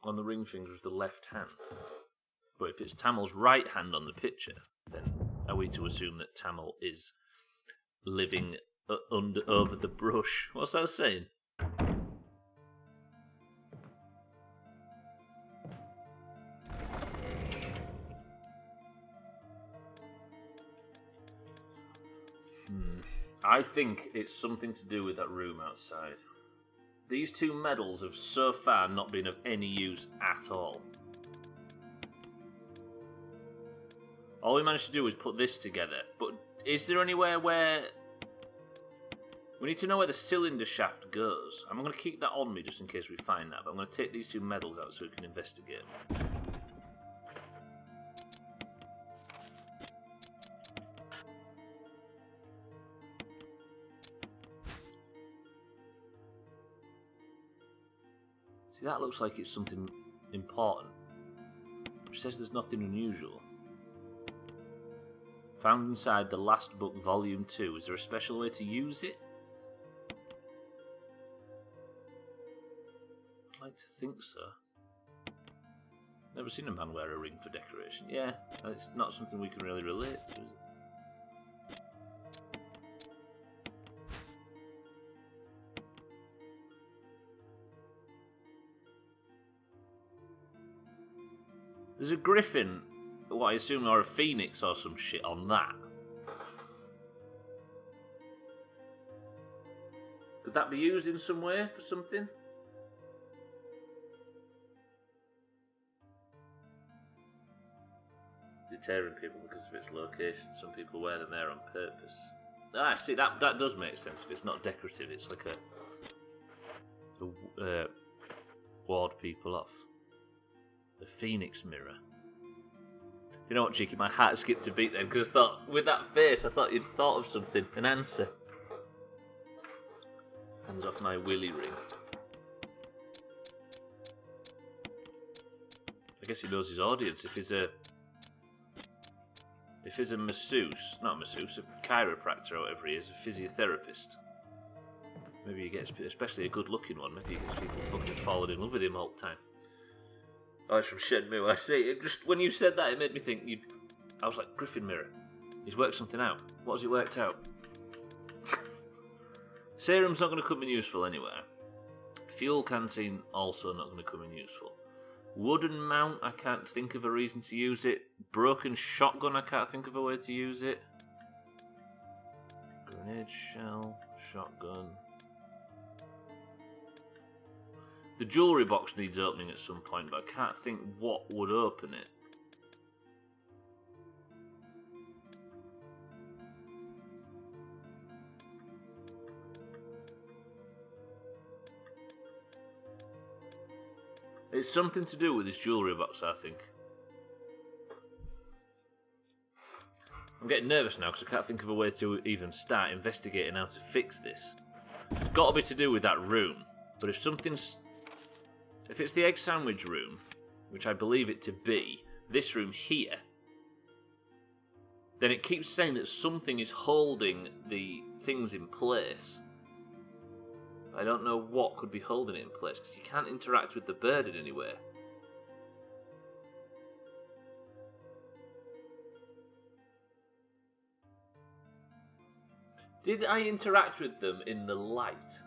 On the ring finger of the left hand. But if it's Tamil's right hand on the picture, then are we to assume that Tamil is living over the brush? What's that saying? I think it's something to do with that room outside. These two medals have so far not been of any use at all. All we managed to do was put this together. But is there anywhere where... We need to know where the cylinder shaft goes. I'm going to keep that on me just in case we find that. But I'm going to take these two medals out so we can investigate. See, that looks like it's something important. It says there's nothing unusual. Found inside the last book, volume 2. Is there a special way to use it? I'd like to think so. Never seen a man wear a ring for decoration. Yeah, it's not something we can really relate to, is it? There's a griffin, what I assume, or a phoenix or some shit on that. Could that be used in some way for something? Deterring people because of its location. Some people wear them there on purpose. Ah, see, that does make sense. If it's not decorative, it's like a ward people off. The Phoenix mirror. You know what, Cheeky? My heart skipped a beat then because I thought, with that face, I thought you'd thought of something, an answer. Hands off my willy ring. I guess he knows his audience. If he's a masseuse, not a masseuse, a chiropractor or whatever he is, a physiotherapist. Maybe he gets, especially a good-looking one, maybe he gets people fucking falling in love with him all the time. Oh, it's from Shenmue. I see. It just when you said that, it made me think. I was like, Griffin mirror. He's worked something out. What has he worked out? Serum's not going to come in useful anywhere. Fuel canteen also not going to come in useful. Wooden mount, I can't think of a reason to use it. Broken shotgun, I can't think of a way to use it. Grenade shell, shotgun. The jewellery box needs opening at some point, but I can't think what would open it. It's something to do with this jewellery box, I think. I'm getting nervous now because I can't think of a way to even start investigating how to fix this. It's got to be to do with that room, but if it's the egg sandwich room, which I believe it to be, this room here, then it keeps saying that something is holding the things in place. I don't know what could be holding it in place, because you can't interact with the bird in any way. Did I interact with them in the light?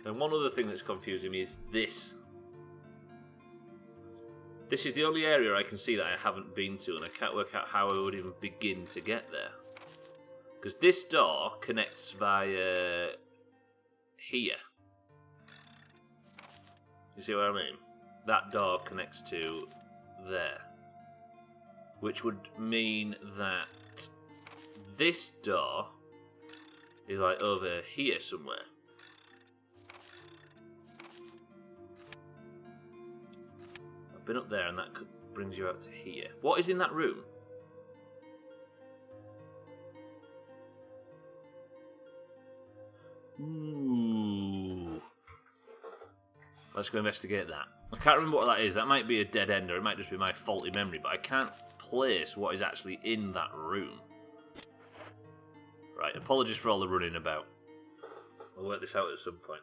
And one other thing that's confusing me is this. This is the only area I can see that I haven't been to, and I can't work out how I would even begin to get there. Because this door connects via here. You see what I mean? That door connects to there. Which would mean that this door is like over here somewhere. I've been up there and that brings you out to here. What is in that room? Ooh. Let's go investigate that. I can't remember what that is. That might be a dead end, or it might just be my faulty memory, but I can't place what is actually in that room. Right, apologies for all the running about. I'll work this out at some point.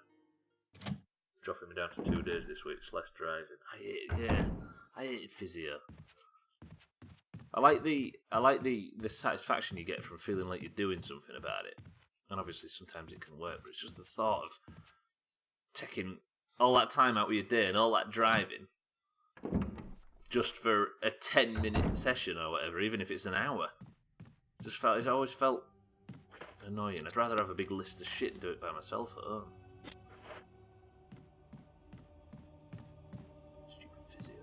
Dropping me down to 2 days this week, it's less driving. I hated physio. I like the satisfaction you get from feeling like you're doing something about it. And obviously sometimes it can work, but it's just the thought of taking all that time out of your day and all that driving just for a 10-minute session or whatever, even if it's an hour. It's always felt annoying. I'd rather have a big list of shit and do it by myself at home. Stupid physio.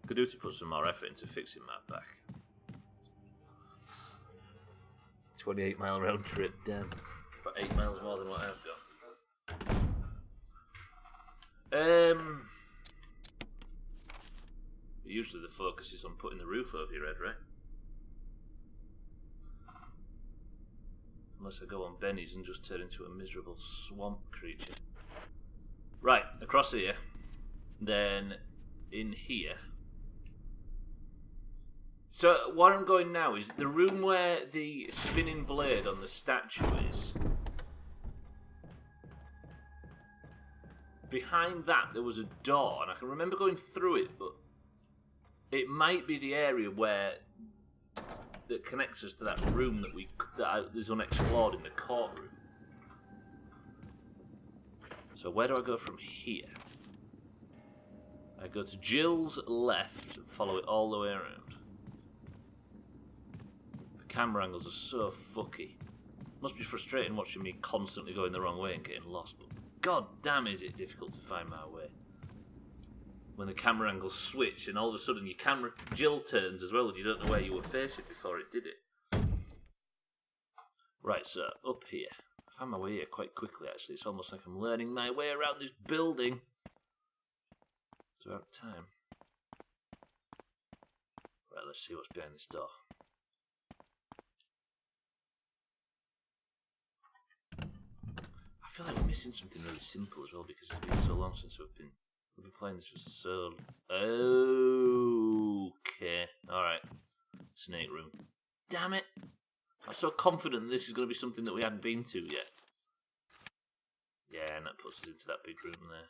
Could do to put some more effort into fixing my back. 28-mile round trip, damn. About 8 miles more than what I've got. Usually the focus is on putting the roof over your head, right? Unless I go on Benny's and just turn into a miserable swamp creature. Right, across here. Then in here. So what I'm going now is the room where the spinning blade on the statue is. Behind that there was a door, and I can remember going through it, but it might be the area where that connects us to that room that is unexplored in the courtroom. So where do I go from here? I go to Jill's left and follow it all the way around. The camera angles are so fucky. Must be frustrating watching me constantly going the wrong way and getting lost, but god damn is it difficult to find my way. When the camera angles switch and all of a sudden your Jill turns as well and you don't know where you were facing before it did it. Right, so up here. I found my way here quite quickly actually. It's almost like I'm learning my way around this building. It's about time. Right, let's see what's behind this door. I feel like we're missing something really simple as well because it's been so long since we've been playing this for so... Okay. Alright. Snake room. Damn it! I'm so confident this is going to be something that we hadn't been to yet. Yeah, and that puts us into that big room there.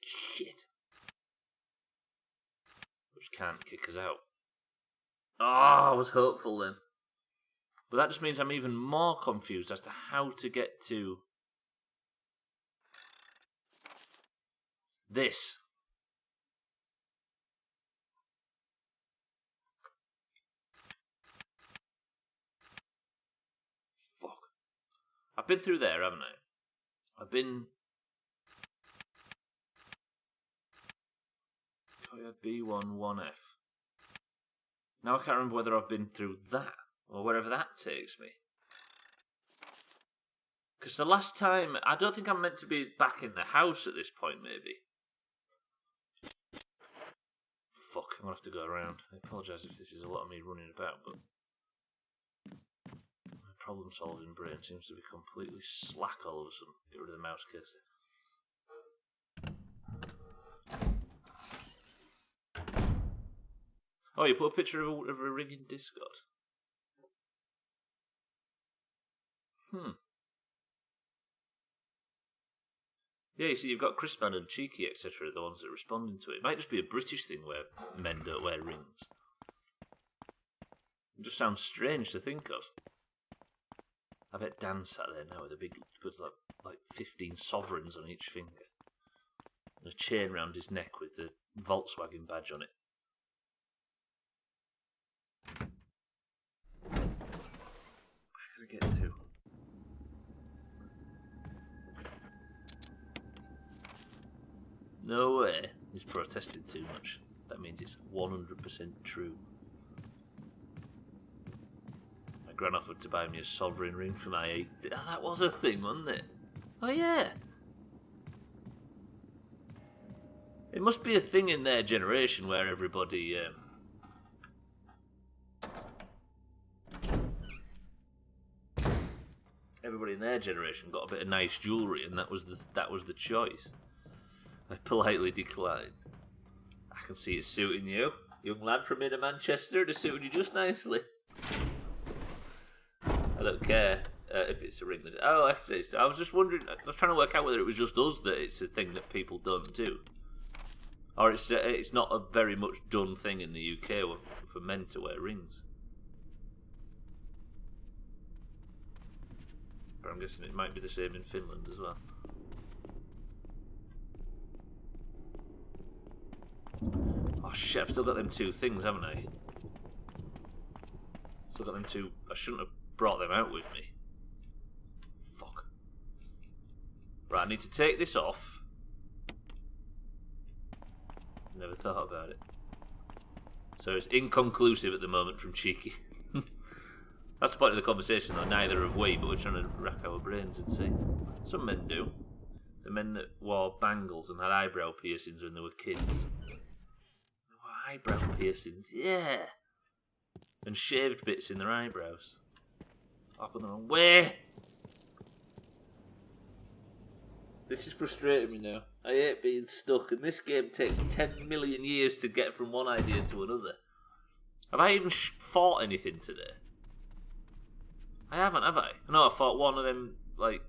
Shit! Which can't kick us out. Oh, I was hopeful then. But that just means I'm even more confused as to how to get to... this. Fuck. I've been through there, haven't I? I've been... B1 1F. Now I can't remember whether I've been through that or wherever that takes me. Because the last time, I don't think I'm meant to be back in the house at this point, maybe. Fuck, I'm going to have to go around. I apologise if this is a lot of me running about, but my problem-solving brain seems to be completely slack all of a sudden. Get rid of the mouse cursor. Oh, you put a picture of a ring in Discord? Yeah, you see, you've got Crispman and Cheeky, etc., the ones that are responding to it. It might just be a British thing where men don't wear rings. It just sounds strange to think of. I bet Dan sat there now with a big, with like 15 sovereigns on each finger. And a chain round his neck with the Volkswagen badge on it. Where can I get to? No way. He's protested too much. That means it's 100% true. My gran offered to buy me a sovereign ring for my 8th. Oh, that was a thing, wasn't it? Oh, yeah. It must be a thing in their generation where everybody... everybody in their generation got a bit of nice jewellery, and that was the choice. I politely declined. I can see it suiting you. Young lad from inner Manchester, it is suiting you just nicely. I don't care if it's a ring that... Oh, actually, I was just wondering... I was trying to work out whether it was just us that it's a thing that people don't do. Or it's not a very much done thing in the UK for men to wear rings. But I'm guessing it might be the same in Finland as well. Oh shit, I've still got them 2 things, haven't I? Still got them 2... I shouldn't have brought them out with me. Fuck. Right, I need to take this off. Never thought about it. So it's inconclusive at the moment from Cheeky. That's the point of the conversation though, neither have we, but we're trying to rack our brains and see. Some men do. The men that wore bangles and had eyebrow piercings when they were kids. They wore eyebrow piercings, yeah. And shaved bits in their eyebrows. I've gone the wrong way. This is frustrating me now. I hate being stuck, and this game takes 10 million years to get from one idea to another. Have I even fought anything today? I haven't, have I? No, I fought one of them, like,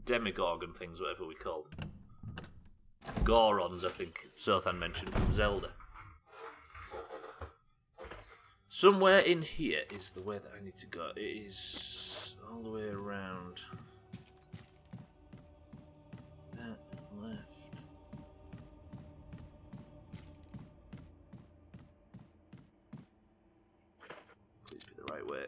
demigorgon things, whatever we call them. Gorons, I think Sothan mentioned from Zelda. Somewhere in here is the way that I need to go. It is all the way around. That left. Please be the right way.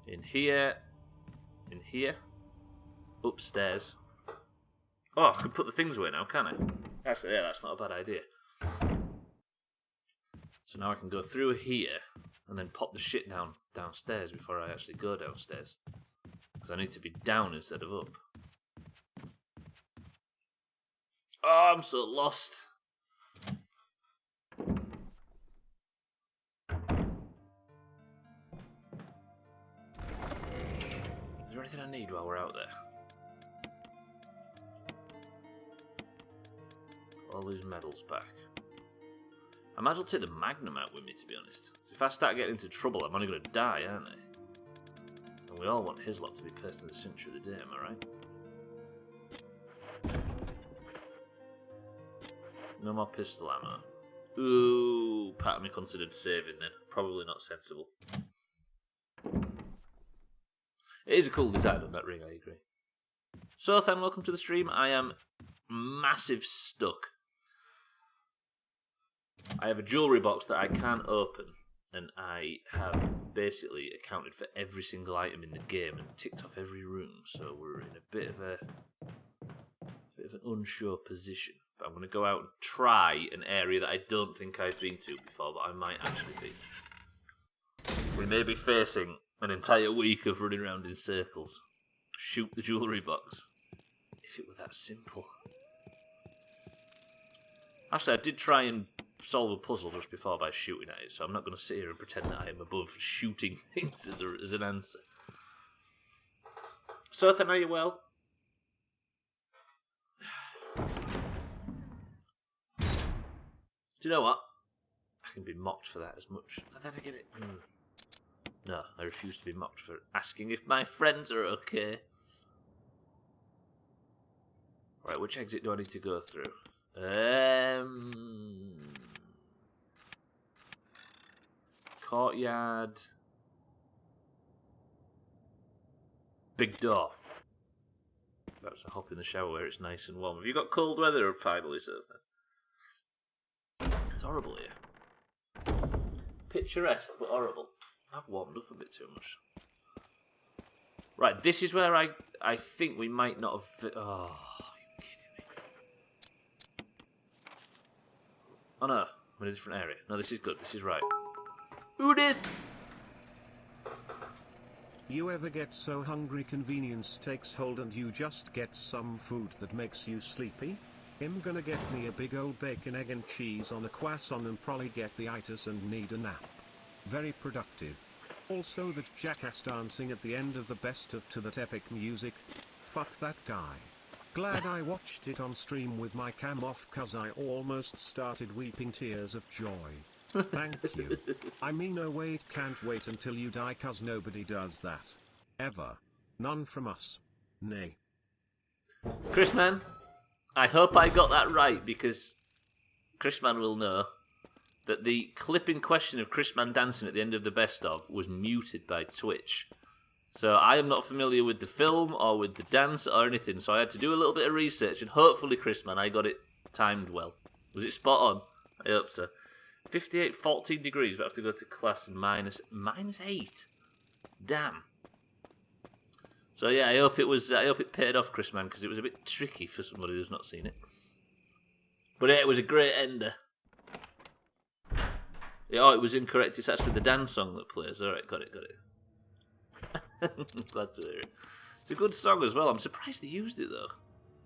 In here. In here. Upstairs. Oh, I can put the things away now, can I? Actually, yeah, that's not a bad idea. So now I can go through here and then pop the shit downstairs before I actually go downstairs. Because I need to be down instead of up. Oh, I'm so lost. Is there anything I need while we're out there? All these medals back. I might as well take the Magnum out with me, to be honest. If I start getting into trouble, I'm only going to die, aren't I? And we all want Hislop to be person of the century of the day, am I right? No more pistol ammo. Ooh, part of me considered saving then. Probably not sensible. It is a cool design on that ring, I agree. So, Than, welcome to the stream. I am massive stuck. I have a jewellery box that I can't open, and I have basically accounted for every single item in the game and ticked off every room, so we're in a bit of an unsure position. But I'm going to go out and try an area that I don't think I've been to before, but I might actually be. We may be facing an entire week of running around in circles. Shoot the jewellery box. If it were that simple. Actually, I did try and solve a puzzle just before by shooting at it, so I'm not going to sit here and pretend that I am above shooting things as an answer. So, Than, are you well? Do you know what? I can be mocked for that as much. And then I get it. No, I refuse to be mocked for asking if my friends are okay. Right, which exit do I need to go through? Courtyard. Big door. Perhaps a hop in the shower where it's nice and warm. Have you got cold weather finally, Sothan? It's horrible here. Picturesque, but horrible. I've warmed up a bit too much. Right, this is where I think we might not have... Oh, are you kidding me? Oh no, I'm in a different area. No, this is good, this is right. Who this? You ever get so hungry convenience takes hold and you just get some food that makes you sleepy? I'm gonna get me a big old bacon, egg and cheese on a croissant and probably get the itis and need a nap. Very productive. Also that jackass dancing at the end of the best of to that epic music. Fuck that guy. Glad I watched it on stream with my cam off cause I almost started weeping tears of joy. Thank you. I mean, no wait, can't wait until you die cause nobody does that. Ever. None from us. Nay. Chris Man, I hope I got that right because Chris Man will know that the clip in question of Chris Man dancing at the end of the best of was muted by Twitch. So I am not familiar with the film or with the dance or anything, so I had to do a little bit of research and hopefully, Chris Man, I got it timed well. Was it spot on? I hope so. 58, 14 degrees, but I have to go to class in minus 8. Damn. So yeah, I hope it paid off, Chris Man, because it was a bit tricky for somebody who's not seen it. But yeah, it was a great ender. Yeah, oh, it was incorrect. It's actually the dance song that plays. All right, got it. Glad to hear it. It's a good song as well. I'm surprised they used it though.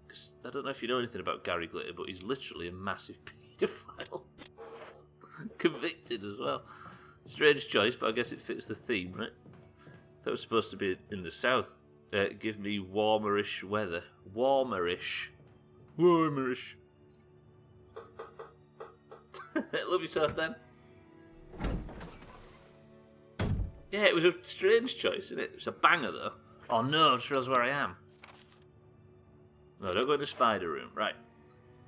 Because I don't know if you know anything about Gary Glitter, but he's literally a massive paedophile. Convicted as well. Strange choice, but I guess it fits the theme, right? That was supposed to be in the south. Give me warmerish weather. Warmerish. Warmerish. Love you, South then. Yeah, it was a strange choice, isn't it? It's a banger, though. Oh no, I just realised where I am. No, don't go in the spider room. Right.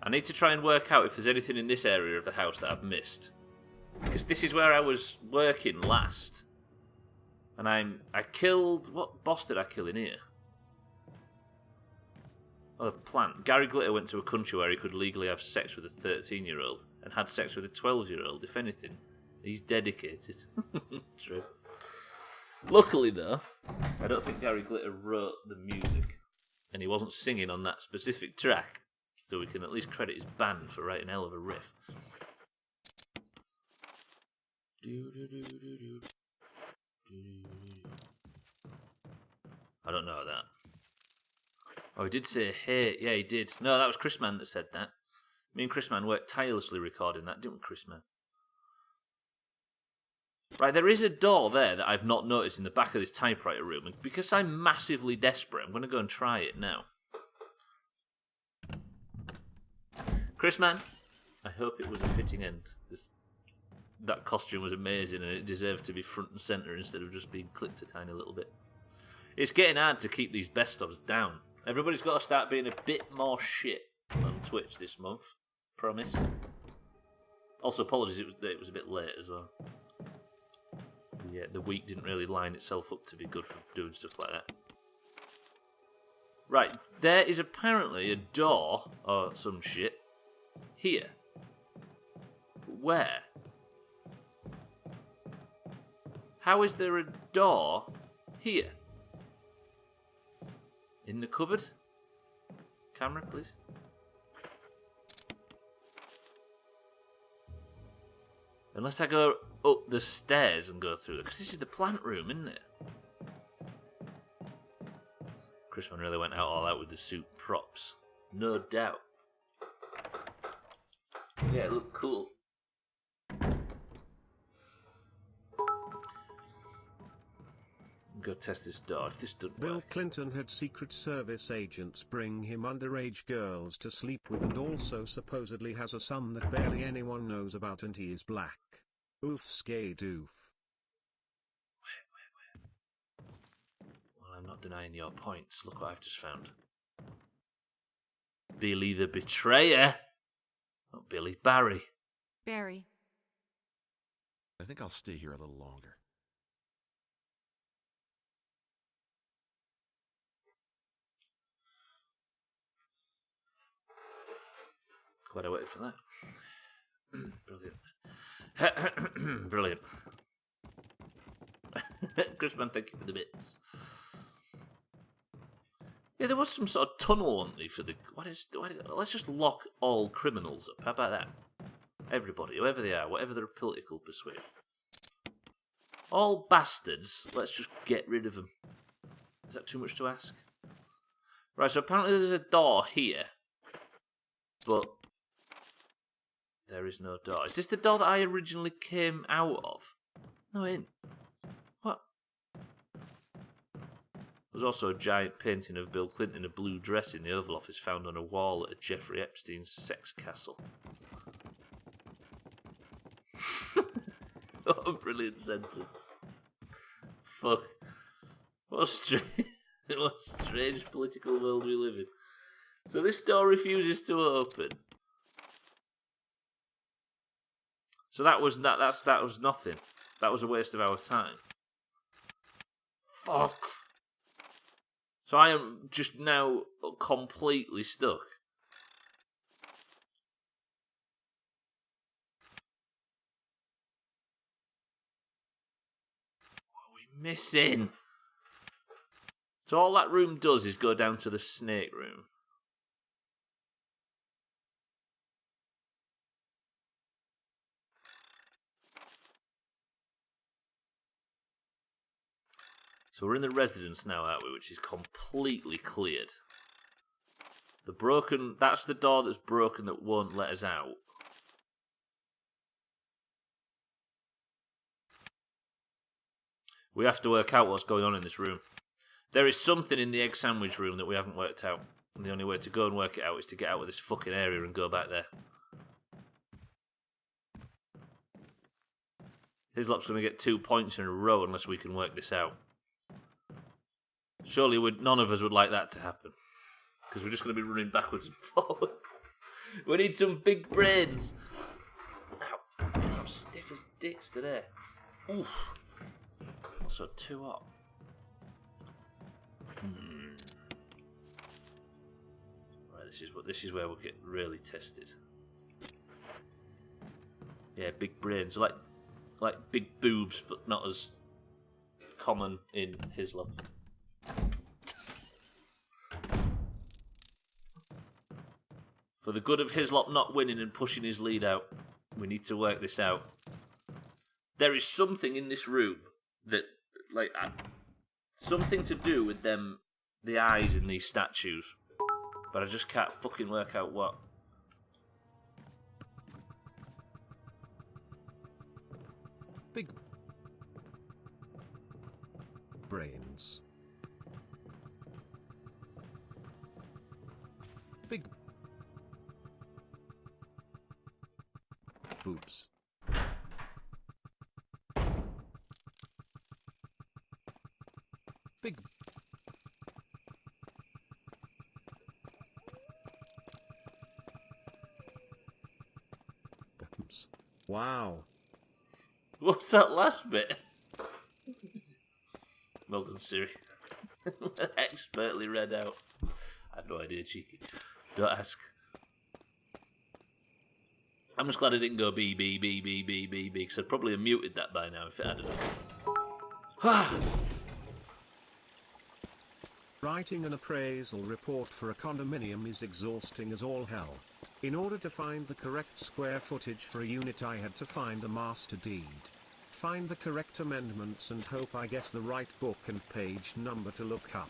I need to try and work out if there's anything in this area of the house that I've missed. Because this is where I was working last. And I killed... What boss did I kill in here? Oh, a plant. Gary Glitter went to a country where he could legally have sex with a 13-year-old. And had sex with a 12-year-old, if anything. He's dedicated. True. Luckily, though, I don't think Gary Glitter wrote the music. And he wasn't singing on that specific track. So we can at least credit his band for writing a hell of a riff. I don't know that. Oh, he did say, hey. Yeah, he did. No, that was Chris Man that said that. Me and Chris Man worked tirelessly recording that, didn't we, Chris Man? Right, there is a door there that I've not noticed in the back of this typewriter room. And because I'm massively desperate, I'm going to go and try it now. Chris Man, I hope it was a fitting end. That costume was amazing and it deserved to be front and centre instead of just being clipped a tiny little bit. It's getting hard to keep these best-ofs down. Everybody's got to start being a bit more shit on Twitch this month. Promise. Also, apologies, it was a bit late as well. Yeah, the week didn't really line itself up to be good for doing stuff like that. Right, there is apparently a door or some shit here. Where? How is there a door here? In the cupboard? Camera, please. Unless I go up the stairs and go through it. Because this is the plant room, isn't it? Chrisman really went all out with the suit props. No doubt. Yeah, it looked cool. Go test this door. If this doesn't Bill work. Clinton had Secret Service agents bring him underage girls to sleep with and also supposedly has a son that barely anyone knows about and he is black. Oof skay doof. Wait. Well, I'm not denying your points. Look what I've just found. Billy the Betrayer. Not Billy, Barry. Barry. I think I'll stay here a little longer. Glad I waited for that. Brilliant. Brilliant. Chrisman, thank you for the bits. Yeah, there was some sort of tunnel, wasn't there, for the... let's just lock all criminals up. How about that? Everybody, whoever they are, whatever their political persuasion. All bastards, let's just get rid of them. Is that too much to ask? Right, so apparently there's a door here. But there is no door. Is this the door that I originally came out of? No, in. What? There's also a giant painting of Bill Clinton in a blue dress in the Oval Office found on a wall at a Jeffrey Epstein sex castle. What a brilliant sentence. Fuck. What a strange political world we live in. So this door refuses to open. So that was that was nothing. That was a waste of our time. Fuck. So I am just now completely stuck. What are we missing? So all that room does is go down to the snake room. So we're in the residence now, aren't we? Which is completely cleared. The broken... That's the door that's broken that won't let us out. We have to work out what's going on in this room. There is something in the egg sandwich room that we haven't worked out. And the only way to go and work it out is to get out of this fucking area and go back there. Hislop's going to get 2 points in a row unless we can work this out. Surely none of us would like that to happen. Because we're just going to be running backwards and forwards. We need some big brains. Ow. I'm stiff as dicks today. Oof. Also too hot. Right, this is where we'll get really tested. Yeah, big brains. Like big boobs, but not as common in Hislop. For the good of Hislop not winning and pushing his lead out, we need to work this out. There is something in this room that, like, something to do with them, the eyes in these statues, but I just can't fucking work out what. Big brains. Big boobs. Big boobs. Wow. What's that last bit? Well done, Siri. Expertly read out. I have no idea, cheeky. Don't ask. I'm just glad I didn't go B, because I'd probably have muted that by now if it hadn't. Writing an appraisal report for a condominium is exhausting as all hell. In order to find the correct square footage for a unit, I had to find the master deed, find the correct amendments, and hope I guess the right book and page number to look up.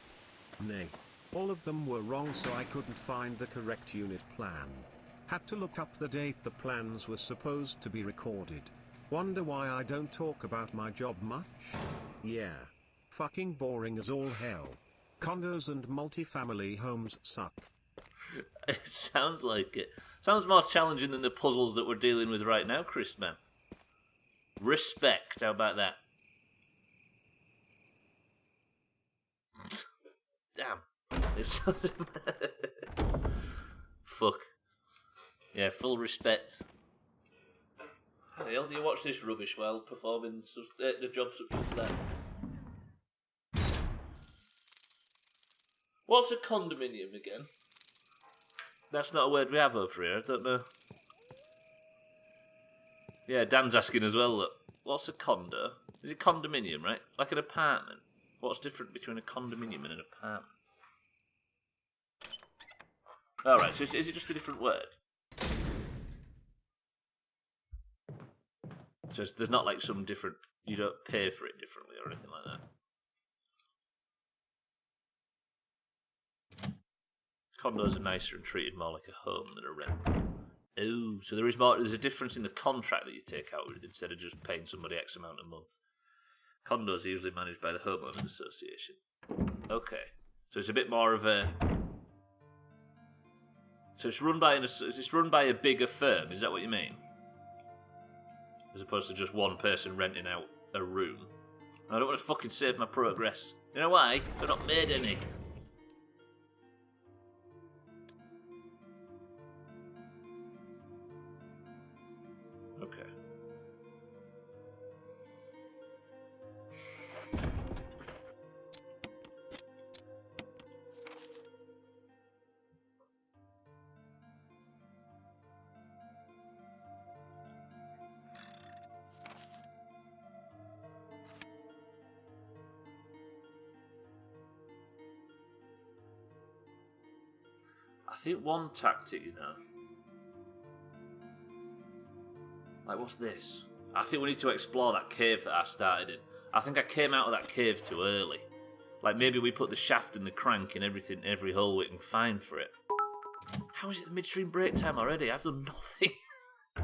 Nay, all of them were wrong, so I couldn't find the correct unit plan. Had to look up the date the plans were supposed to be recorded. Wonder why I don't talk about my job much? Yeah. Fucking boring as all hell. Condos and multifamily homes suck. It sounds like it. Sounds more challenging than the puzzles that we're dealing with right now, Chris, man. Respect, how about that? Damn. It's fuck. Yeah, full respect. How the hell do you watch this rubbish while performing the job such as that? What's a condominium again? That's not a word we have over here, I don't know. Yeah, Dan's asking as well, look. What's a condo? Is it condominium, right? Like an apartment. What's different between a condominium and an apartment? Alright, so is it just a different word? So there's not like some different... You don't pay for it differently or anything like that? Condos are nicer and treated more like a home than a rent. Oh, so there's a difference in the contract that you take out instead of just paying somebody X amount a month. Condos are usually managed by the Homeowners Association. Okay, so it's a bit more of a... So it's run by a bigger firm, is that what you mean? As opposed to just one person renting out a room. I don't want to fucking save my progress. You know why? I've not made any. Okay. I think one tactic, you know. Like, what's this? I think we need to explore that cave that I started in. I think I came out of that cave too early. Like maybe we put the shaft and the crank in everything, every hole we can find for it. How is it the midstream break time already? I've done nothing.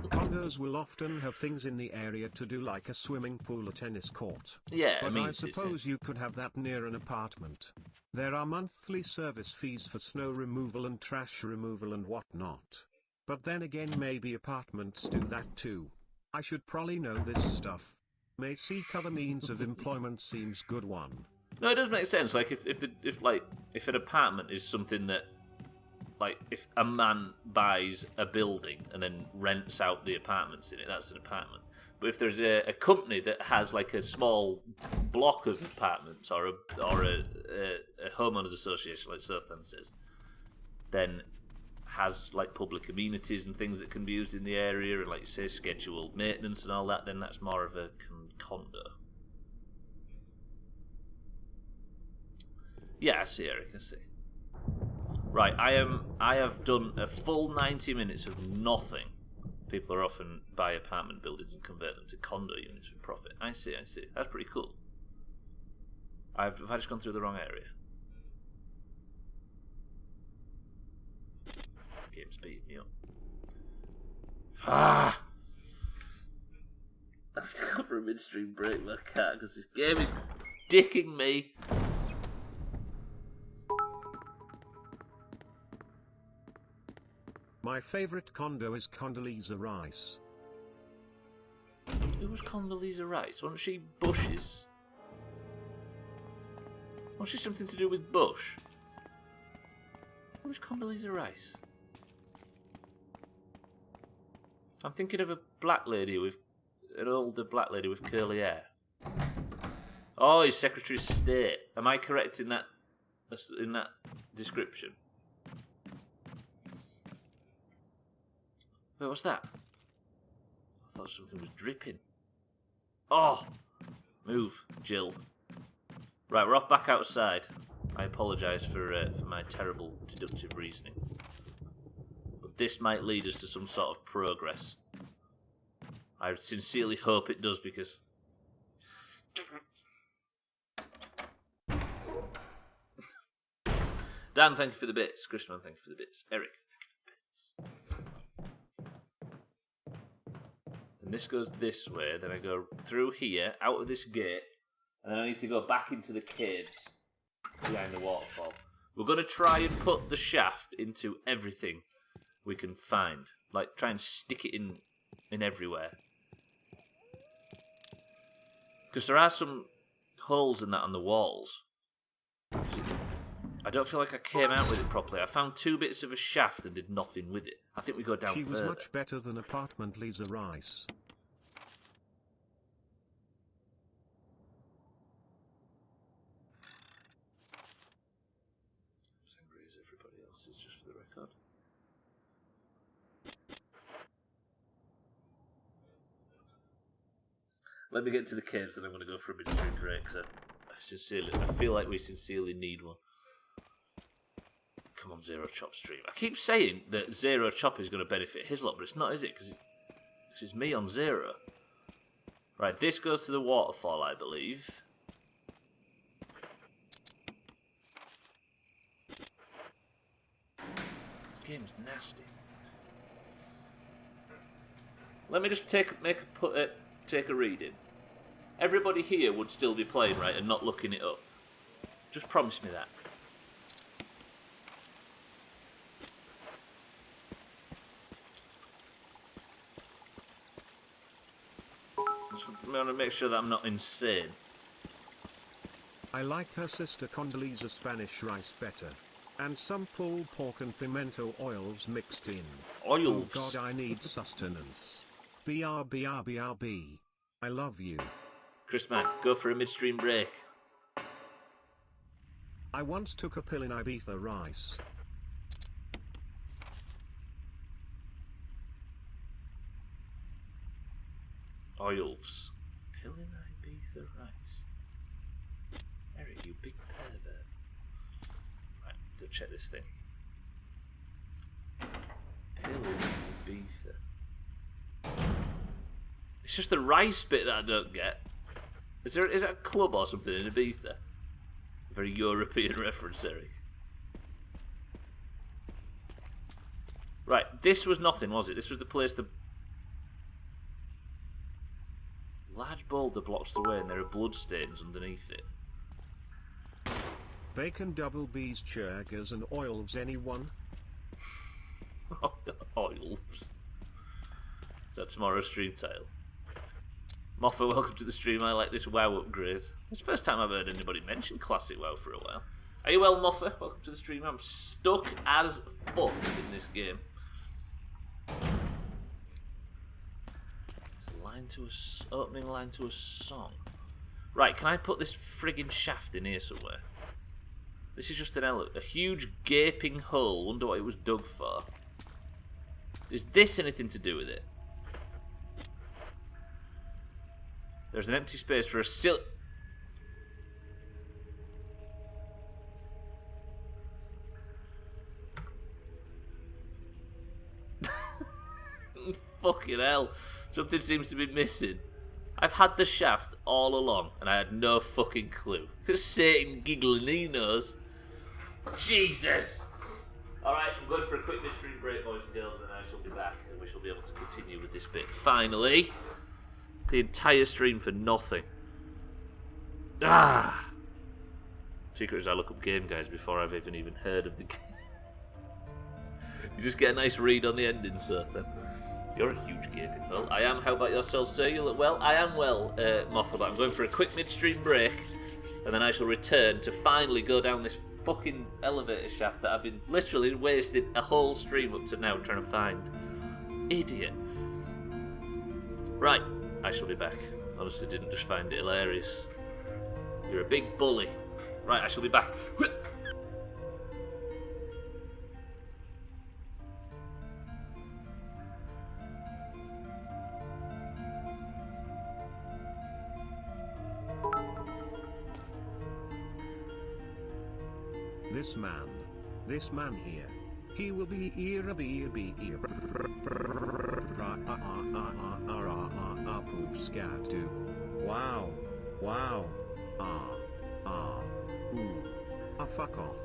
Condos will often have things in the area to do, like a swimming pool or tennis court. Yeah, But I amenities, suppose you could have that near an apartment. There are monthly service fees for snow removal and trash removal and whatnot. But then again, maybe apartments do that too. I should probably know this stuff. May seek other means of employment seems good one. No, it does make sense. Like if an apartment is something that, like, if a man buys a building and then rents out the apartments in it, that's an apartment. But if there's a company that has like a small block of apartments or a homeowners association, like Southampton says, then has like public amenities and things that can be used in the area, and like you say, scheduled maintenance and all that, then that's more of a condo. Yeah, I see, Eric, I see. Right, I have done a full 90 minutes of nothing. People are often buy apartment buildings and convert them to condo units for profit. I see. That's pretty cool. Have I just gone through the wrong area? This game's beating me up. Ah! I have to go for a midstream break, but I can't because this game is dicking me. My favorite condo is Condoleezza Rice. Who was Condoleezza Rice? Wasn't she Bush's? Wasn't she something to do with Bush? Who was Condoleezza Rice? I'm thinking of a black lady with an older black lady with curly hair. Oh, he's Secretary of State. Am I correct in that description? Wait, what's that? I thought something was dripping. Oh! Move, Jill. Right, we're off back outside. I apologise for my terrible deductive reasoning. But this might lead us to some sort of progress. I sincerely hope it does, because... Dan, thank you for the bits. Chrisman, thank you for the bits. Eric, thank you for the bits. And this goes this way, then I go through here, out of this gate, and then I need to go back into the caves behind the waterfall. We're going to try and put the shaft into everything we can find. Like, try and stick it in everywhere. Because there are some holes in that on the walls. I don't feel like I came out with it properly. I found 2 bits of a shaft and did nothing with it. I think we go down She was further. much better than apartment Lisa Rice. As angry as everybody else is, just for the record. Let me get to the caves, then I'm going to go for a midstream break, because I feel like we sincerely need one. Come on, Zero Chop stream. I keep saying that Zero Chop is going to benefit his lot, but it's not, is it? Because it's me on Zero. Right, this goes to the waterfall, I believe. This game is nasty. Let me just take a reading. Everybody here would still be playing, right, and not looking it up. Just promise me that. I want to make sure that I'm not insane. I like her sister Condoleezza Spanish rice better. And some pulled pork and pimento oils mixed in. Oils? Oh God, I need sustenance. BRB. I love you. Chris man, go for a midstream break. I once took a pill in Ibiza rice. Oils. Pill in Ibiza rice. Eric, you big pervert. Right, go check this thing. Pill in Ibiza. It's just the rice bit that I don't get. Is that a club or something in Ibiza? Very European reference, Eric. Right, this was nothing, was it? This was the place the large boulder blocks the way and there are bloodstains underneath it. Bacon double B's churgers and oils anyone? Oils. That's tomorrow's stream title. Moffat, welcome to the stream. I like this WoW upgrade. It's the first time I've heard anybody mention classic WoW for a while. Are you well, Moffat? Welcome to the stream. I'm stuck as fuck in this game. It's a line to opening line to a song. Right, can I put this friggin' shaft in here somewhere? This is just a huge gaping hole. Wonder what it was dug for. Is this anything to do with it? There's an empty space for a Fucking hell. Something seems to be missing. I've had the shaft all along, and I had no fucking clue. Because Satan giggling, he knows. Jesus! Alright, I'm going for a quick midstream break, boys and girls, and then I shall be back, and we shall be able to continue with this bit. Finally! The entire stream for nothing. Ah! Secret is I look up game guys before I've even heard of the game. You just get a nice read on the ending, sir. Then. You're a huge gaming well. I am. How about yourself, sir? You look well. I am well, Moffat. I'm going for a quick midstream break, and then I shall return to finally go down this fucking elevator shaft that I've been literally wasting a whole stream up to now trying to find. Idiot. Right. I shall be back. Honestly, didn't just find it hilarious. You're a big bully. Right, I shall be back. This man here. He will be poop scat too. Wow. Fuck off.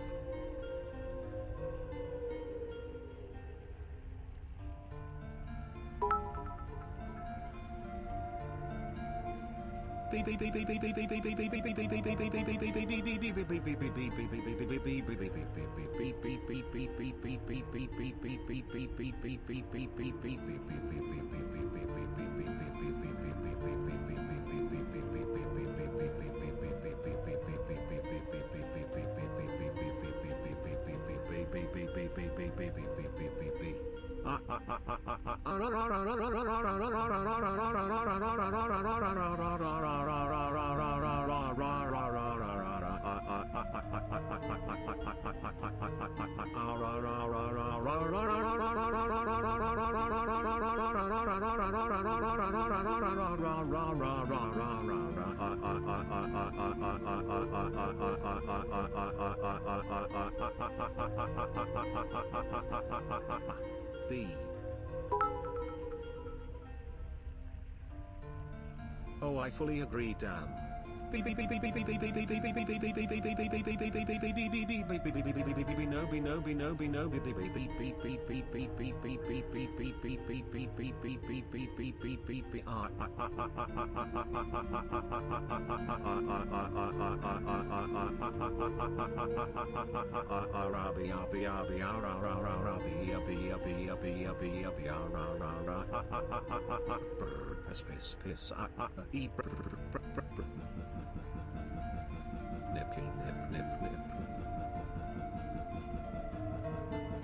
Oh, I fully agree, Dan.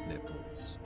Nipples.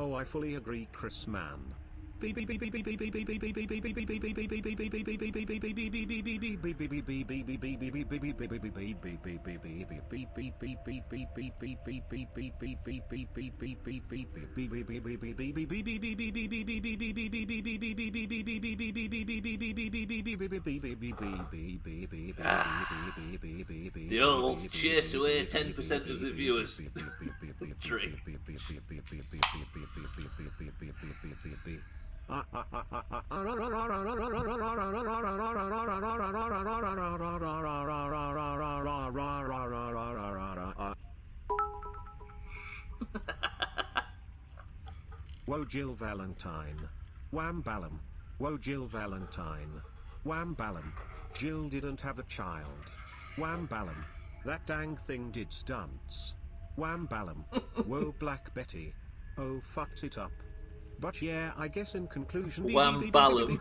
Oh, I fully agree, Chris man. The old chase away 10% of the viewers. Trick. Whoa, Jill Valentine. Wham ballum. Whoa, Jill Valentine. Wham ballum. Jill didn't have a child. Wham ballum. That dang thing did stunts. Wham ballum. Whoa, Black Betty. Oh, fucked it up. But yeah, I guess in conclusion, Wham ballum.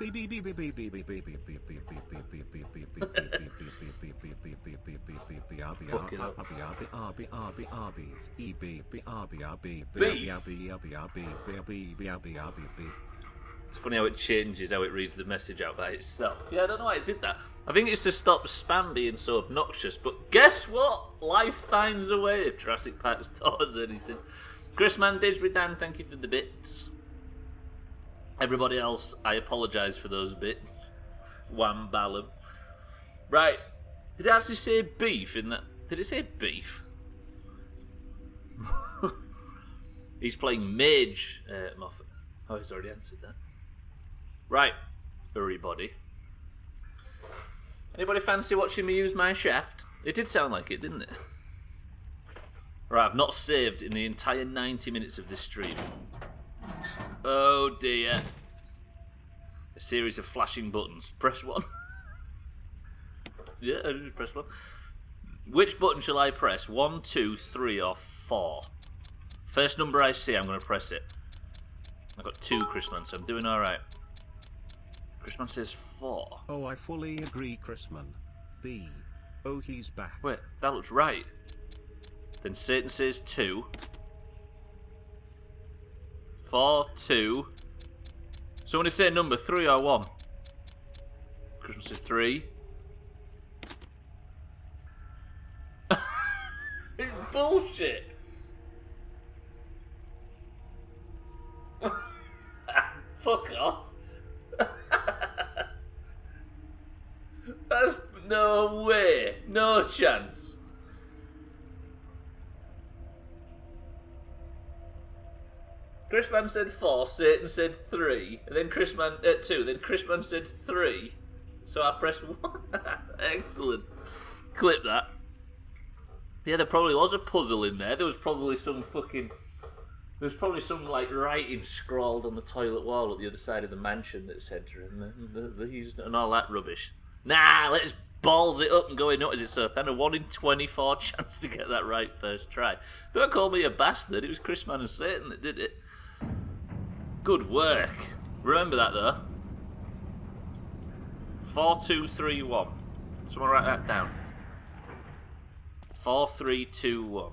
It's funny how it changes, how it reads the message out by itself. Yeah, I don't know why it did that. I think it's to stop spam being so obnoxious, but guess what? Life finds a way if Jurassic Park's taught us anything. Chrisman, Disbury Dan, thank you for the bits. Everybody else, I apologise for those bits. Wham ballum. Right. Did it actually say beef in that? Did it say beef? He's playing Mage Moffat. Oh, he's already answered that. Right, everybody. Anybody fancy watching me use my shaft? It did sound like it, didn't it? Right, I've not saved in the entire 90 minutes of this stream. Oh dear. A series of flashing buttons. Press 1. Yeah, I just press 1. Which button shall I press? 1, 2, 3, or 4? First number I see, I'm going to press it. I've got 2, Chrisman, so I'm doing alright. Chrisman says 4. Oh, I fully agree, Chrisman. B. Oh, he's back. Wait, that looks right. Then Satan says 2. 4, 2. Somebody say number 3 or 1. Chrisman says 3. It's bullshit. Fuck off. That's no way. No chance. Chrisman said 4, Satan said 3, and then Chrisman 2, then Chrisman said 3. So I pressed 1. Excellent. Clip that. Yeah, there probably was a puzzle in there. There was probably some like writing scrawled on the toilet wall at the other side of the mansion that said and all that rubbish. Nah, let's balls it up and go in. What is it, so then a 1 in 24 chance to get that right first try. Don't call me a bastard. It was Chrisman and Satan that did it. Good work. Remember that though. 4, 2, 3, 1. Someone write that down. 4, 3, 2, 1.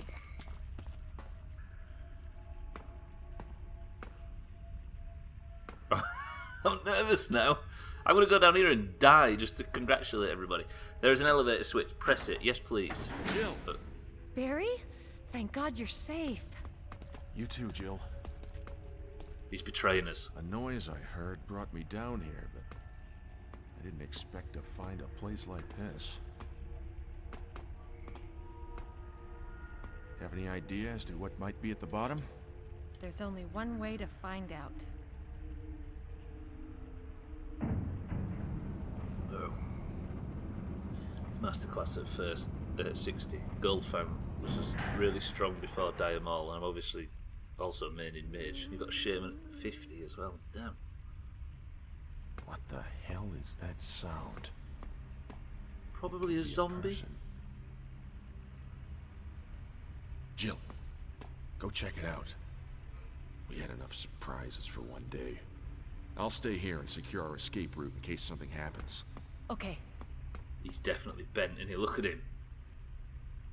I'm nervous now. I'm going to go down here and die just to congratulate everybody. There is an elevator switch. Press it. Yes, please. Jill! Barry? Thank God you're safe. You too, Jill. He's betraying us. A noise I heard brought me down here, but I didn't expect to find a place like this. Have any idea as to what might be at the bottom? There's only one way to find out. Oh. Masterclass at first, 60. Goldfang was just really strong before Diamol, and I'm obviously also main in Mage. You've got Sharon at 50 as well. Damn. What the hell is that sound? Probably a zombie. Jill, go check it out. We had enough surprises for one day. I'll stay here and secure our escape route in case something happens. Okay. He's definitely bent in here. Look at him.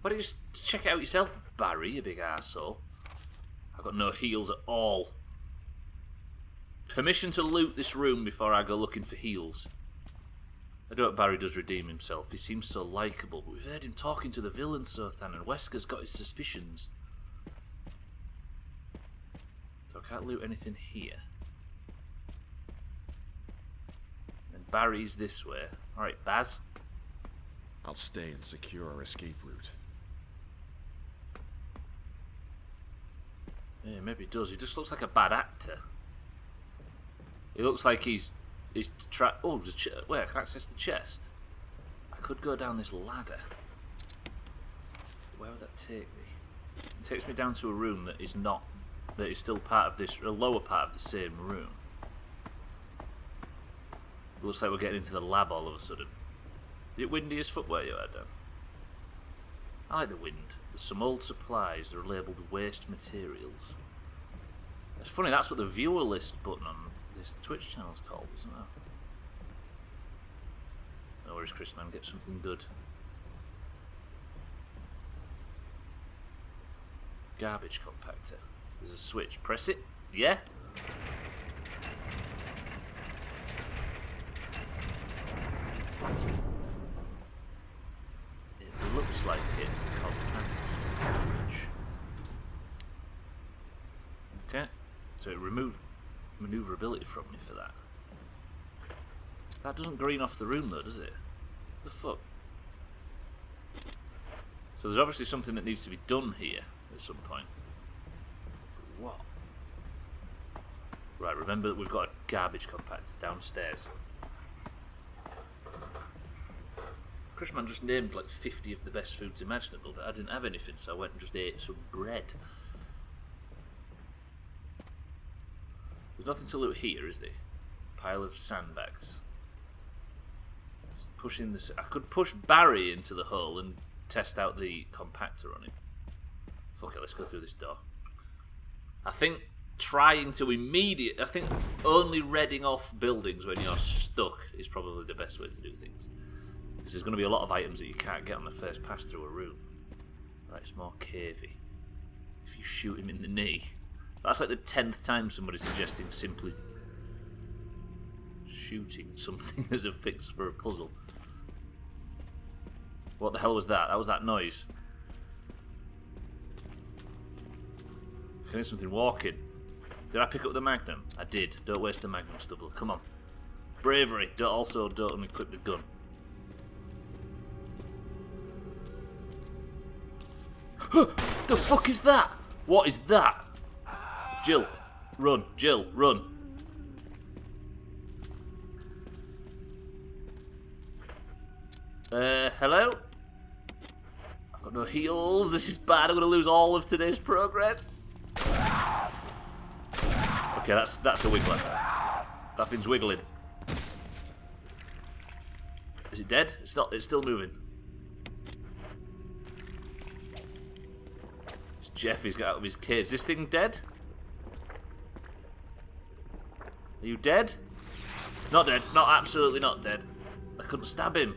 Why don't you just check it out yourself, Barry, you big arsehole? I've got no heals at all. Permission to loot this room before I go looking for heals. I don't know if Barry does redeem himself. He seems so likeable, but we've heard him talking to the villain Sothan, and Wesker's got his suspicions. So I can't loot anything here. And Barry's this way. Alright, Baz. I'll stay and secure our escape route. Yeah, maybe he does. He just looks like a bad actor. He looks like he's oh, there's a wait, I can access the chest. I could go down this ladder. Where would that take me? It takes me down to a room that is not, that is still part of this, a lower part of the same room. It looks like we're getting into the lab all of a sudden. Is it windy as fuck where you are, Dan? I like the wind. There's some old supplies that are labelled waste materials. It's funny, that's what the viewer list button on this Twitch channel's called, isn't it? No worries, Chris, man, get something good. Garbage compactor. There's a switch. Press it. Yeah? It looks like it compacts the garbage. Okay. So it removed maneuverability from me for that. That doesn't green off the room though, does it? The fuck? So there's obviously something that needs to be done here at some point. But what? Right, remember that we've got a garbage compactor downstairs. Chrisman just named like 50 of the best foods imaginable, but I didn't have anything, so I went and just ate some bread. There's nothing to loot here, is there? Pile of sandbags. It's pushing this. I could push Barry into the hole and test out the compactor on him. Fuck it, let's go through this door. I think trying to I think only reading off buildings when you're stuck is probably the best way to do things. Because there's going to be a lot of items that you can't get on the first pass through a room. Right, it's more cavey. If you shoot him in the knee. That's like the 10th time somebody's suggesting simply shooting something as a fix for a puzzle. What the hell was that? That was that noise. I can hear something walking. Did I pick up the Magnum? I did. Don't waste the Magnum, Stubbler. Come on. Bravery. Don't unequip the gun. The fuck is that? What is that? Jill, run. Jill, run. Hello? I've got no heals. This is bad. I'm going to lose all of today's progress. Okay, that's a wiggler. That thing's wiggling. Is it dead? It's not. It's still moving. Jeffy's got out of his cage. Is this thing dead? Are you dead? Not dead. Not absolutely not dead. I couldn't stab him.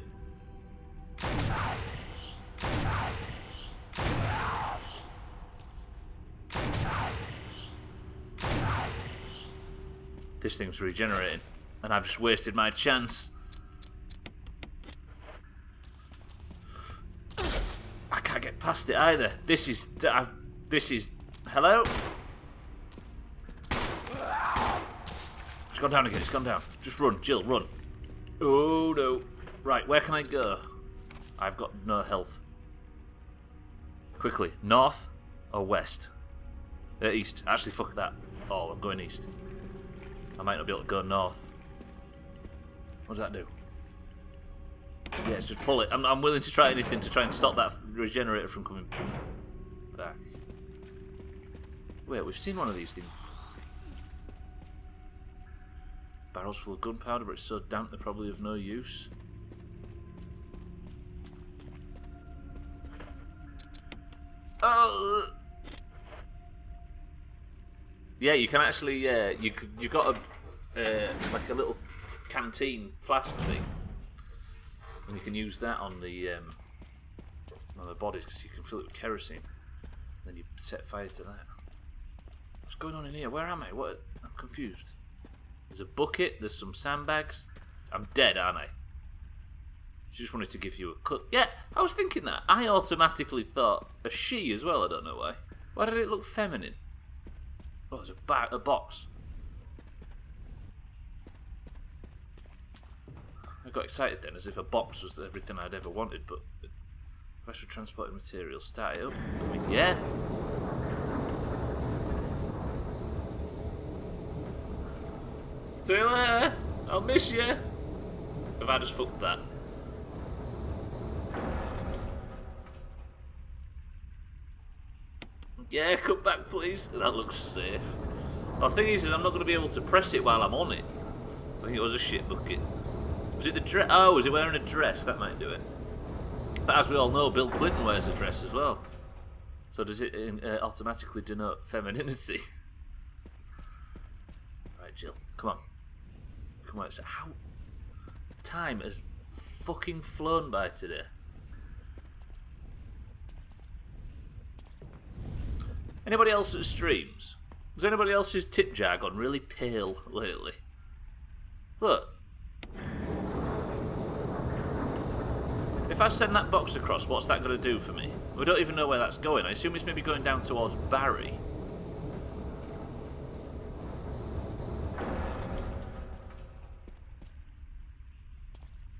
This thing's regenerating, and I've just wasted my chance. I can't get past it either. This is. Hello? It's gone down again. It's gone down. Just run, Jill, run. Oh no. Right, where can I go? I've got no health. Quickly, north or west? East. Actually, fuck that. Oh, I'm going east. I might not be able to go north. What does that do? Yes, just pull it. I'm willing to try anything to try and stop that regenerator from coming back. Wait, we've seen one of these things. Barrels full of gunpowder, but it's so damp they're probably of no use. Oh! Yeah, you can actually. You've got a like a little canteen flask thing, and you can use that on the bodies because you can fill it with kerosene. Then you set fire to that. What's going on in here? Where am I? What? I'm confused. There's a bucket, there's some sandbags. I'm dead, aren't I? She just wanted to give you a cut. Yeah, I was thinking that. I automatically thought a she as well, I don't know why. Why did it look feminine? Oh, there's a box. I got excited then, as if a box was everything I'd ever wanted, but if I should transport materials, start it up. I mean, yeah. See you later. I'll miss you. Have I just fucked that? Yeah, come back, please. That looks safe. The thing is I'm not going to be able to press it while I'm on it. I think it was a shit bucket. Was it the dress? Oh, was he wearing a dress? That might do it. But as we all know, Bill Clinton wears a dress as well. So does it automatically denote femininity? Right, Jill, come on. Come on. How time has fucking flown by today. Anybody else that streams? Has anybody else's tip jar gone really pale lately? Look. If I send that box across, what's that going to do for me? We don't even know where that's going. I assume it's maybe going down towards Barry.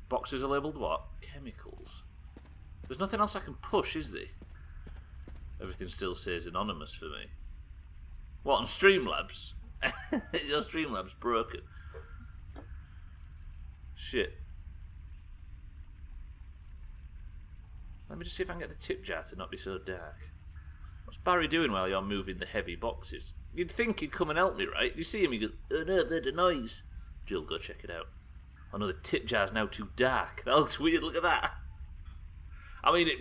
Boxes are labelled what? Chemicals. There's nothing else I can push, is there? Everything still says anonymous for me. What, on Streamlabs? Your Streamlabs broken. Shit. Let me just see if I can get the tip jar to not be so dark. What's Barry doing while you're moving the heavy boxes? You'd think he'd come and help me, right? You see him, he goes, oh no, I've heard a noise. Jill, go check it out. Oh no, the tip jar's now too dark. That looks weird, look at that. I mean, it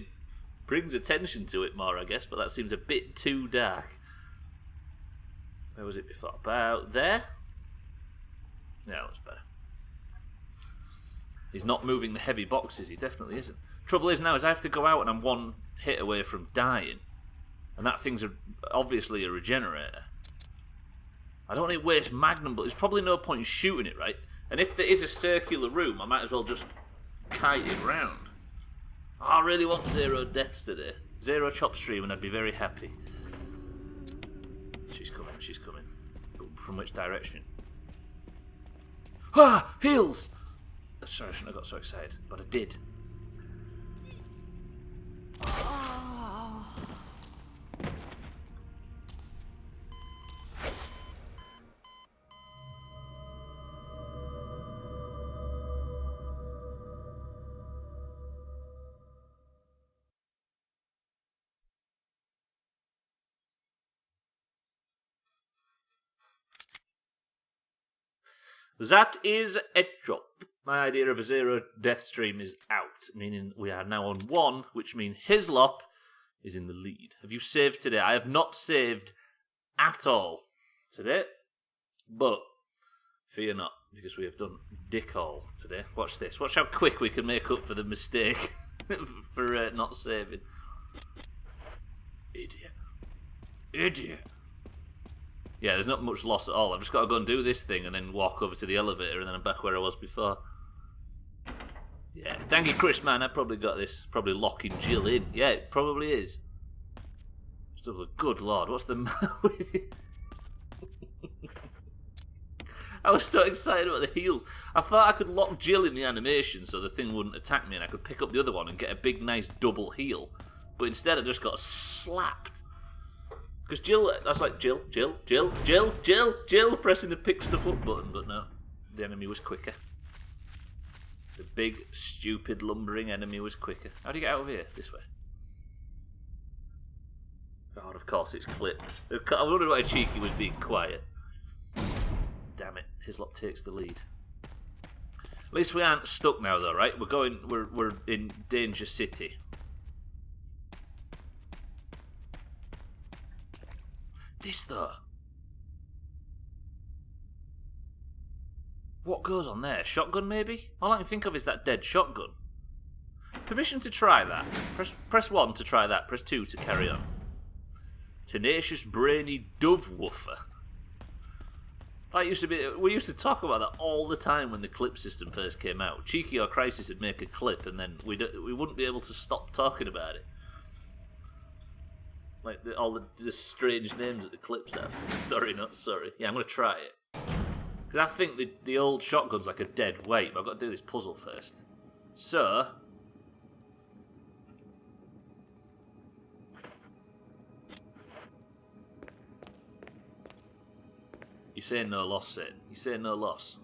brings attention to it more, I guess, but that seems a bit too dark. Where was it before? About there? Yeah, that looks better. He's not moving the heavy boxes, he definitely isn't. Trouble is now is I have to go out and I'm one hit away from dying. And that thing's obviously a regenerator. I don't want to waste Magnum, but there's probably no point in shooting it, right? And if there is a circular room, I might as well just kite it round. I really want 0 deaths today. 0 chop stream and I'd be very happy. She's coming, she's coming. But from which direction? Ah! Heals! Sorry, I shouldn't have got so excited, but I did. That is a chop. My idea of a 0 death stream is out, meaning we are now on 1, which means Hislop is in the lead. Have you saved today? I have not saved at all today, but fear not, because we have done dick all today. Watch this. Watch how quick we can make up for the mistake for not saving. Idiot. Idiot. Yeah, there's not much loss at all. I've just got to go and do this thing and then walk over to the elevator and then I'm back where I was before. Yeah, thank you, Chris, man. I probably got this. Probably locking Jill in. Yeah, it probably is. Stubbler, good lord, what's the matter with you? I was so excited about the heals. I thought I could lock Jill in the animation so the thing wouldn't attack me and I could pick up the other one and get a big, nice double heal. But instead I just got slapped. Because Jill, I was like, Jill, pressing the pick stuff up button, but no, the enemy was quicker. The big, stupid, lumbering enemy was quicker. How do you get out of here? This way. God, of course it's clipped. I wondered why Cheeky was being quiet. Damn it, Hislop takes the lead. At least we aren't stuck now, though, right? We're in Danger City. This, though. What goes on there? Shotgun, maybe? All I can think of is that dead shotgun. Permission to try that. Press 1 to try that. Press 2 to carry on. Tenacious, brainy dove woofer. That used to be. We used to talk about that all the time when the clip system first came out. Cheeky or Crisis would make a clip, and then we wouldn't be able to stop talking about it. Like all the strange names that the clips have. Sorry, not sorry. Yeah, I'm gonna try it. Because I think the old shotgun's like a dead weight, but I've got to do this puzzle first. So. You say no loss, Sid. You say no loss.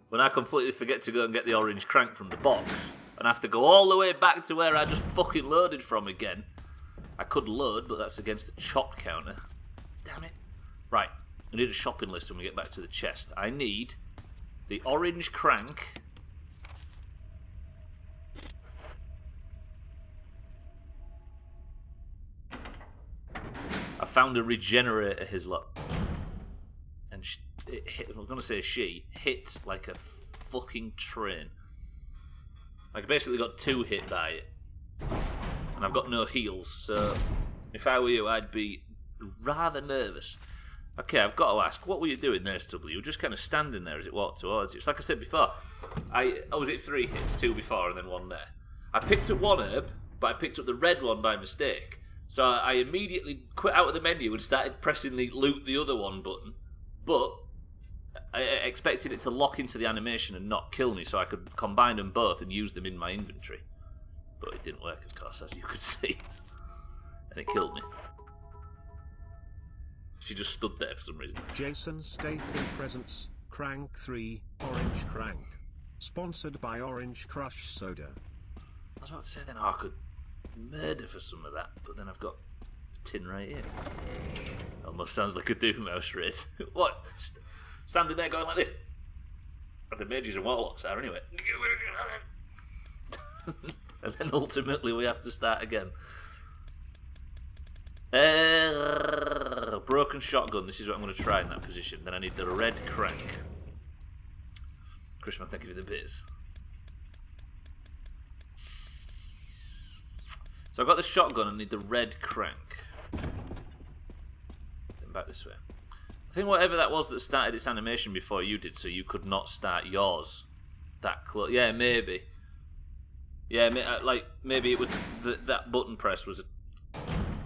When I completely forget to go and get the orange crank from the box, and I have to go all the way back to where I just fucking loaded from again. I could load, but that's against the chop counter. Damn it. Right, I need a shopping list when we get back to the chest. I need the orange crank. I found a regenerator, Hislop. And it hit, I'm going to say she, hit like a fucking train. I basically got 2 hit by it. And I've got no heals, so if I were you, I'd be rather nervous. Okay, I've got to ask, what were you doing there, Stubbler? You were just kind of standing there as it walked towards you. It's like I said before, I was at 3 hits, 2 before and then 1 there. I picked up 1 herb, but I picked up the red one by mistake. So I immediately quit out of the menu and started pressing the loot the other one button. But I expected it to lock into the animation and not kill me, so I could combine them both and use them in my inventory. But it didn't work, of course, as you could see. And it killed me. She just stood there for some reason. Jason Statham presents Crank 3 Orange Crank. Sponsored by Orange Crush Soda. I was about to say then, I could murder for some of that, but then I've got a tin right here. Almost sounds like a Doomhaus raid. What? Standing there going like this. And the mages and warlocks are anyway. And then ultimately we have to start again. Broken shotgun. This is what I'm going to try in that position. Then I need the red crank. Chrisman, thank you for the bits. So I've got the shotgun and need the red crank. Then back this way. I think whatever that was that started its animation before you did, so you could not start yours that close. Yeah, maybe. Yeah, like maybe it was that button press was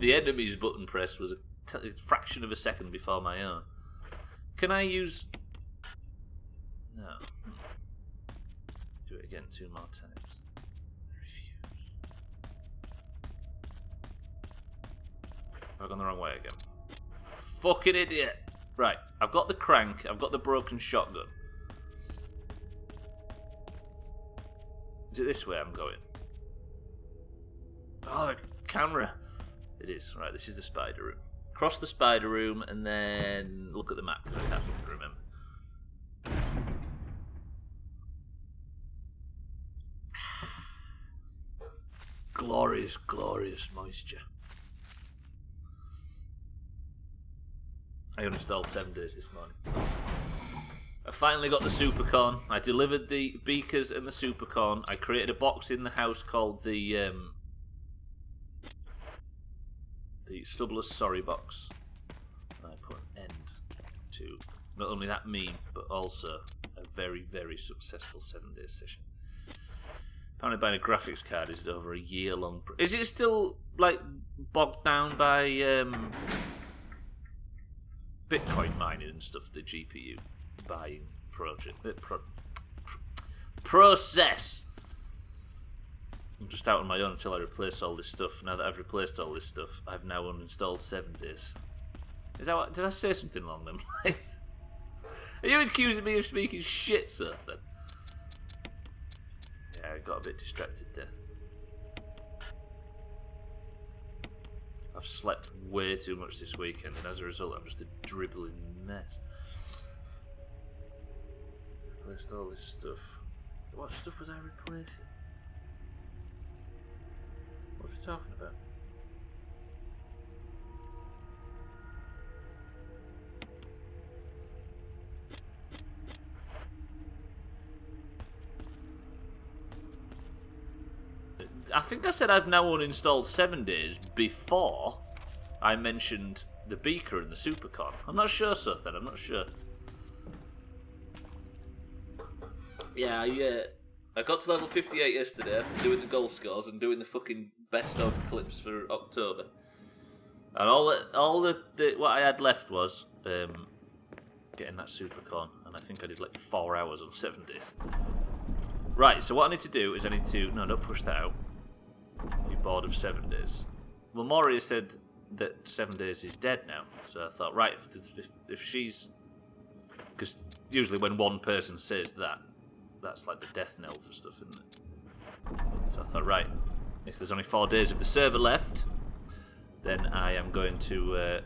the enemy's button press was a fraction of a second before my own. Can I use? No. Do it again 2 more times. Refuse. I've gone the wrong way again. Fucking idiot. Right, I've got the crank. I've got the broken shotgun. Is it this way I'm going? Oh, the camera. It is. Right, this is the spider room. Cross the spider room and then look at the map because I can't fucking remember. Glorious, glorious moisture. I uninstalled 7 days this morning. I finally got the supercorn. I delivered the beakers and the supercorn. I created a box in the house called the Stubbler's Sorry box. And I put an end to not only that meme, but also a very, very successful 7-day session. Apparently buying a graphics card is over a year long. Is it still like bogged down by Bitcoin mining and stuff, the GPU buying process? I'm just out on my own until I replace all this stuff. Now that I've replaced all this stuff, I've now uninstalled 7 days. Is that what, did I say something along them lines? Are you accusing me of speaking shit, sir? Then? Yeah, I got a bit distracted there. I've slept way too much this weekend, and as a result, I'm just a dribbling mess. Replaced all this stuff. What stuff was I replacing? What are you talking about? I think I said I've now uninstalled 7 days before I mentioned the beaker and the supercon. I'm not sure, Sothan. I'm not sure. Yeah, I got to level 58 yesterday after doing the goal scores and doing the fucking best of clips for October. And all the what I had left was getting that supercon, and I think I did like 4 hours on 7 days. Right, so what I need to do is no, don't push that out. You're bored of 7 days. Well, Moria said that 7 days is dead now, so I thought, right, if she's, because usually when one person says that, that's like the death knell for stuff, isn't it? So I thought, right, if there's only 4 days of the server left, then I am going to...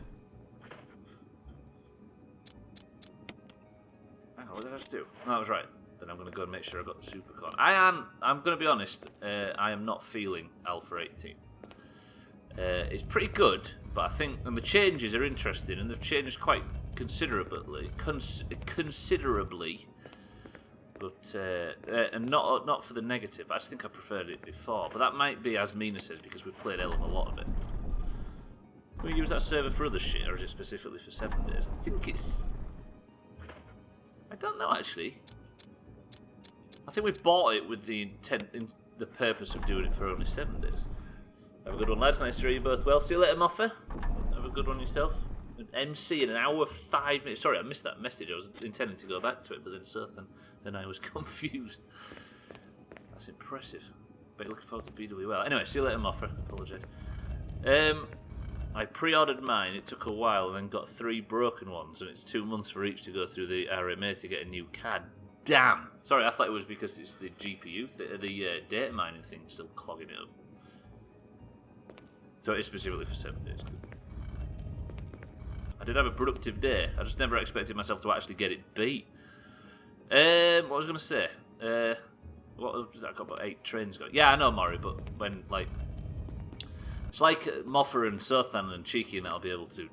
hang on, what did I just do? No, I was right. Then I'm going to go and make sure I got the supercon. I'm going to be honest, I am not feeling Alpha 18. It's pretty good, but I think, and the changes are interesting, and they've changed quite considerably. But and not for the negative. I just think I preferred it before. But that might be, as Mina says, because we played a lot of it. Can we use that server for other shit, or is it specifically for 7 days? I think it's... I don't know, actually. I think we bought it with the intent, the purpose of doing it for only 7 days. Have a good one, lads. Nice to hear you both well. See you later, Moffa. Have a good one yourself. An MC in an hour 5 minutes. Sorry, I missed that message. I was intending to go back to it, but then I was confused. That's impressive. But you're looking forward to BWL. Anyway, see you later, Moffa. Apologise. I pre-ordered mine. It took a while, and then got 3 broken ones, and it's 2 months for each to go through the RMA to get a new CAD. Damn. Sorry, I thought it was because it's the GPU, the data mining thing still clogging it up. So it is specifically for 7 days. I did have a productive day. I just never expected myself to actually get it beat. What was I going to say? What was that? I got about 8 trains going. Yeah, I know, Maury, but when, like... It's like Moffa and Sothan and Cheeky, and I'll be able to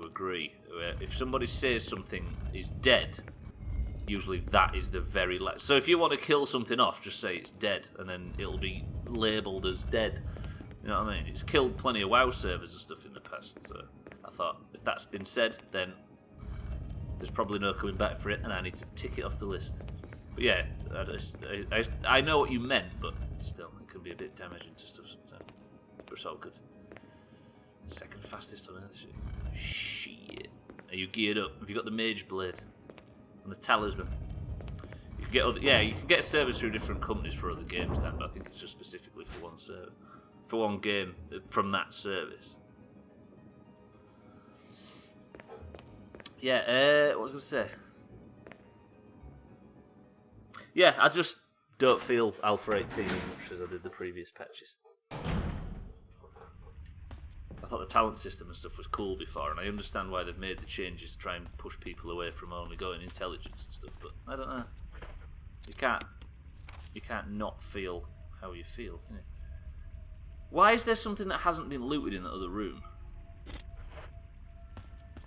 agree. If somebody says something is dead, usually that is the very last. So if you want to kill something off, just say it's dead, and then it'll be labelled as dead. You know what I mean? It's killed plenty of WoW servers and stuff in the past, so I thought if that's been said, then there's probably no coming back for it, and I need to tick it off the list. But yeah, I know what you meant, but still, it can be a bit damaging to stuff sometimes. But it's all good. Second fastest on Earth, shit. Are you geared up? Have you got the Mage Blade and the Talisman? You can get other, you can get servers through different companies for other games, Dan, but I think it's just specifically for one server, for one game from that service. Yeah, what was I going to say? Yeah, I just don't feel Alpha 18 as much as I did the previous patches. I thought the talent system and stuff was cool before, and I understand why they've made the changes to try and push people away from only going intelligence and stuff, but I don't know. You can't not feel how you feel, can you? Why is there something that hasn't been looted in the other room?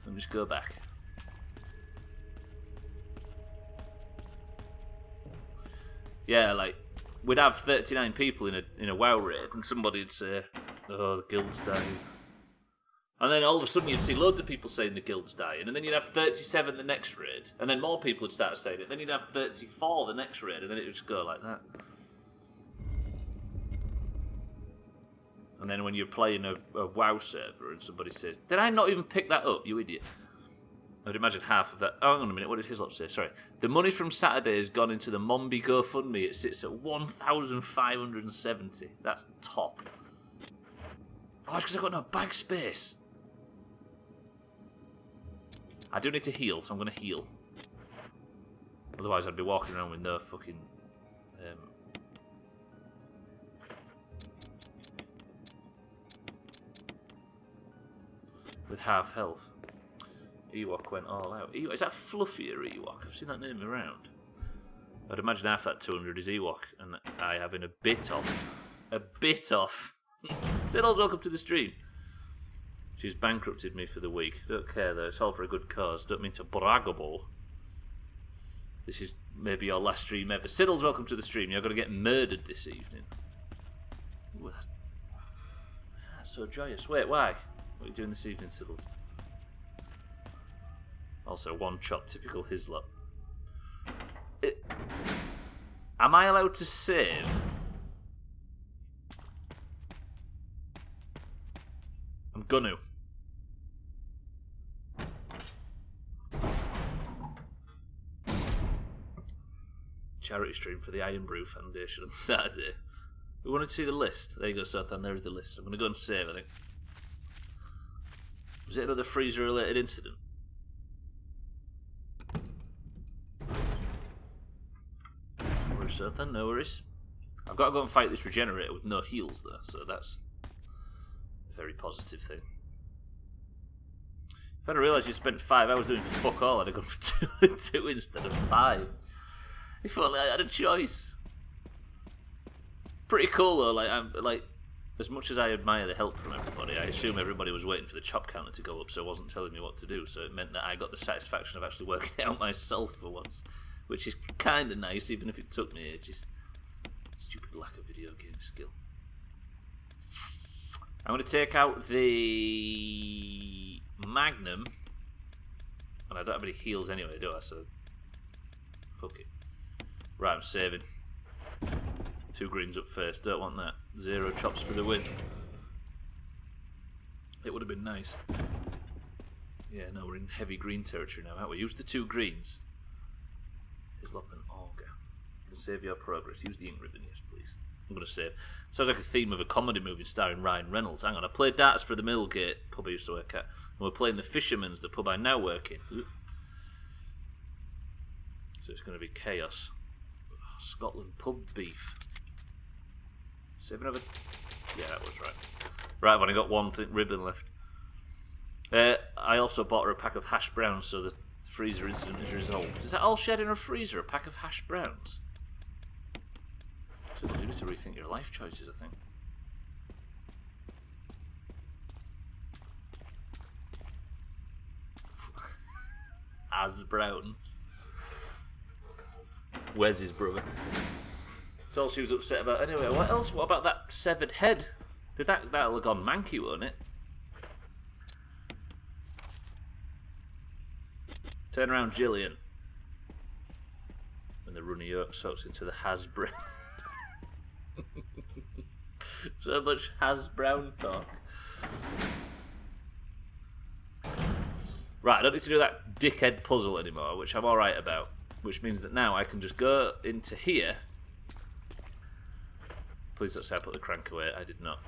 Let me just go back. Yeah, like, we'd have 39 people in a WoW raid, and somebody'd say, oh, the guild's dying. And then all of a sudden you'd see loads of people saying the guild's dying, and then you'd have 37 the next raid, and then more people would start saying it, then you'd have 34 the next raid, and then it would just go like that. And then when you're playing a WoW server and somebody says, did I not even pick that up, you idiot? I'd imagine half of that. Oh, hang on a minute, what did Hislop say? Sorry. The money from Saturday has gone into the Mombi GoFundMe. It sits at 1,570. That's top. Oh, it's because I've got no bag space. I do need to heal, so I'm going to heal. Otherwise, I'd be walking around with no fucking... with half health. Ewok went all out. Is that fluffier Ewok? I've seen that name around. I'd imagine half that 200 is Ewok, and I having a bit off. A bit off. Fiddles, welcome to the stream. She's bankrupted me for the week. Don't care though, it's all for a good cause. Don't mean to braggable. This is maybe your last stream ever. Siddles, welcome to the stream. You're going to get murdered this evening. Ooh, So joyous. Wait, why? What are you doing this evening, Sybil? Also, one chop, typical his lot. Am I allowed to save? I'm gonna. Charity stream for the Iron Brew Foundation on Saturday. We wanted to see the list. There you go, Sothan. There is the list. I'm going to go and save, I think. Was it another freezer-related incident? No worries, Sothan. No worries. I've got to go and fight this regenerator with no heals, though, so that's a very positive thing. If I'd realised you spent 5 hours doing fuck all, I'd have gone for 2 instead of 5. If only I had a choice. Pretty cool though. Like, as much as I admire the help from everybody, I assume everybody was waiting for the chop counter to go up, so it wasn't telling me what to do. So it meant that I got the satisfaction of actually working it out myself for once, which is kind of nice, even if it took me ages. Stupid lack of video game skill. I'm going to take out the Magnum, and I don't have any heals anyway, do I? So fuck it. Right, I'm saving. 2 greens up first, don't want that. 0 chops for the win. It would have been nice. Yeah, no, we're in heavy green territory now, aren't we? Use the 2 greens. Hislop and Olga. Save your progress. Use the ink ribbon, yes, please. I'm going to save. Sounds like a theme of a comedy movie starring Ryan Reynolds. Hang on, I played darts for the Millgate pub I used to work at. And we're playing the Fisherman's, the pub I now work in. So it's going to be chaos. Scotland pub beef. 7 of it. Yeah, that was right. Right, I've only got 1 ribbon left. I also bought her a pack of hash browns, so the freezer incident is resolved. Is that all she had in her freezer? A pack of hash browns? So you need to rethink your life choices, I think. As browns. Where's his brother? That's all she was upset about. Anyway, what else? What about that severed head? That'll have gone manky, won't it? Turn around, Gillian. And the runny yolk soaks into the hash brown. So much hash brown talk. Right, I don't need to do that dickhead puzzle anymore, which I'm alright about. Which means that now I can just go into here. Please don't say I put the crank away. I did not.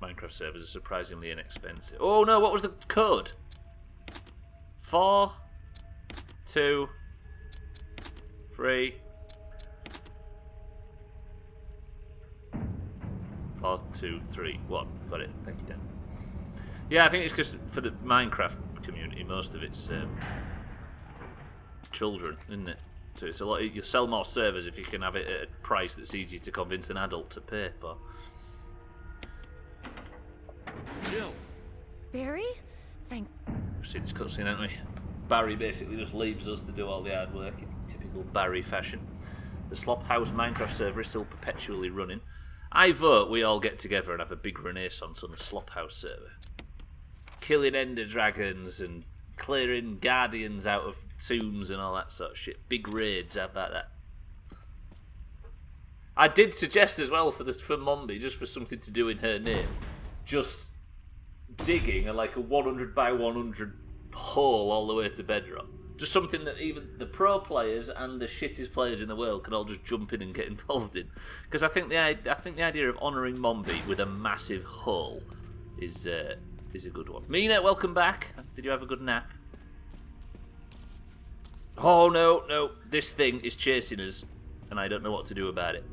Minecraft servers are surprisingly inexpensive. Oh no, what was the code? 4, 2, 3, 4, 2, 3, 1. Got it. Thank you, Dan. Yeah, I think it's because for the Minecraft community, most of it's children, isn't it? So it's a lot. You sell more servers if you can have it at a price that's easy to convince an adult to pay for. Jill. Barry? Thank... We've seen this cutscene, haven't we? Barry basically just leaves us to do all the hard work in typical Barry fashion. The Slophouse Minecraft server is still perpetually running. I vote we all get together and have a big renaissance on the Slophouse server. Killing ender dragons and clearing guardians out of tombs and all that sort of shit. Big raids, how about that? I did suggest as well for Mombi, just for something to do in her name, just digging a 100 by 100 hole all the way to bedrock. Just something that even the pro players and the shittest players in the world can all just jump in and get involved in. Because I think the idea of honouring Mombi with a massive hole is a good one. Mina, welcome back. Did you have a good nap? Oh no, this thing is chasing us, and I don't know what to do about it.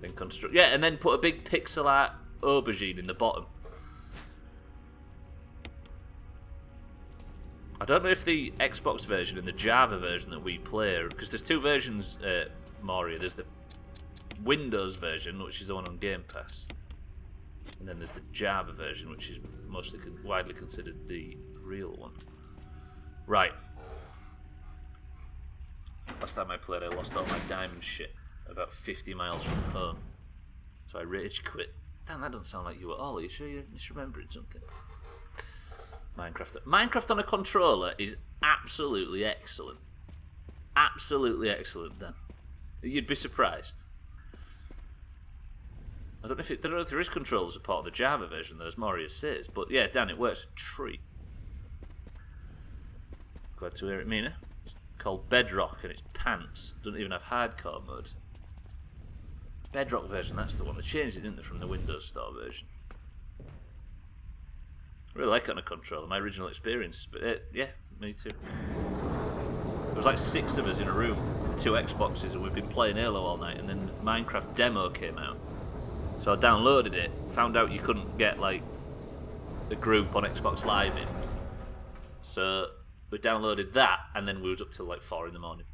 Then construct, yeah, and then put a big pixel art aubergine in the bottom. I don't know if the Xbox version and the Java version that we play, because there's 2 versions, Moria. There's the Windows version, which is the one on Game Pass, and then there's the Java version, which is mostly widely considered the real one. Right. Last time I played, I lost all my diamond shit about 50 miles from home. So So I rage quit. Damn, that doesn't sound like you at all. Are you sure you're misremembering something? Minecraft on a controller is absolutely excellent. Absolutely excellent, Dan. You'd be surprised. I don't know if there is controller support of the Java version, though, as Moria says. But yeah, Dan, it works a treat. Glad to hear it, Mina. It's called Bedrock and it's pants. Doesn't even have hardcore mode. Bedrock version, that's the one. They changed it, didn't they, from the Windows Store version. I really like it on a controller, my original experience. But yeah, me too. There was like 6 of us in a room with 2 Xboxes and we've been playing Halo all night, and then the Minecraft demo came out. So I downloaded it, found out you couldn't get like a group on Xbox Live in. So we downloaded that and then we was up till like 4 in the morning.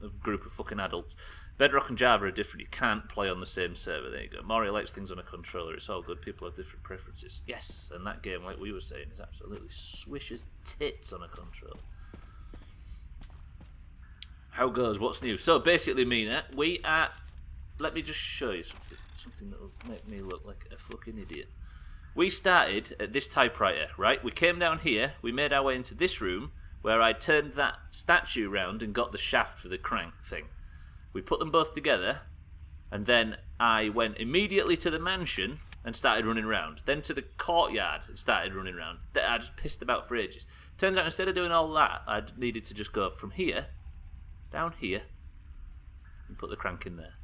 A group of fucking adults. Bedrock and Java are different. You can't play on the same server. There you go. Mario likes things on a controller. It's all good. People have different preferences. Yes, and that game, like we were saying, is absolutely swish as tits on a controller. How goes? What's new? So basically, Mina, we are... Let me just show you something. Something that will make me look like a fucking idiot. We started at this typewriter, right? We came down here. We made our way into this room where I turned that statue round and got the shaft for the crank thing. We put them both together, and then I went immediately to the mansion and started running around. Then to the courtyard and started running around. I just pissed about for ages. Turns out instead of doing all that, I needed to just go from here, down here, and put the crank in there.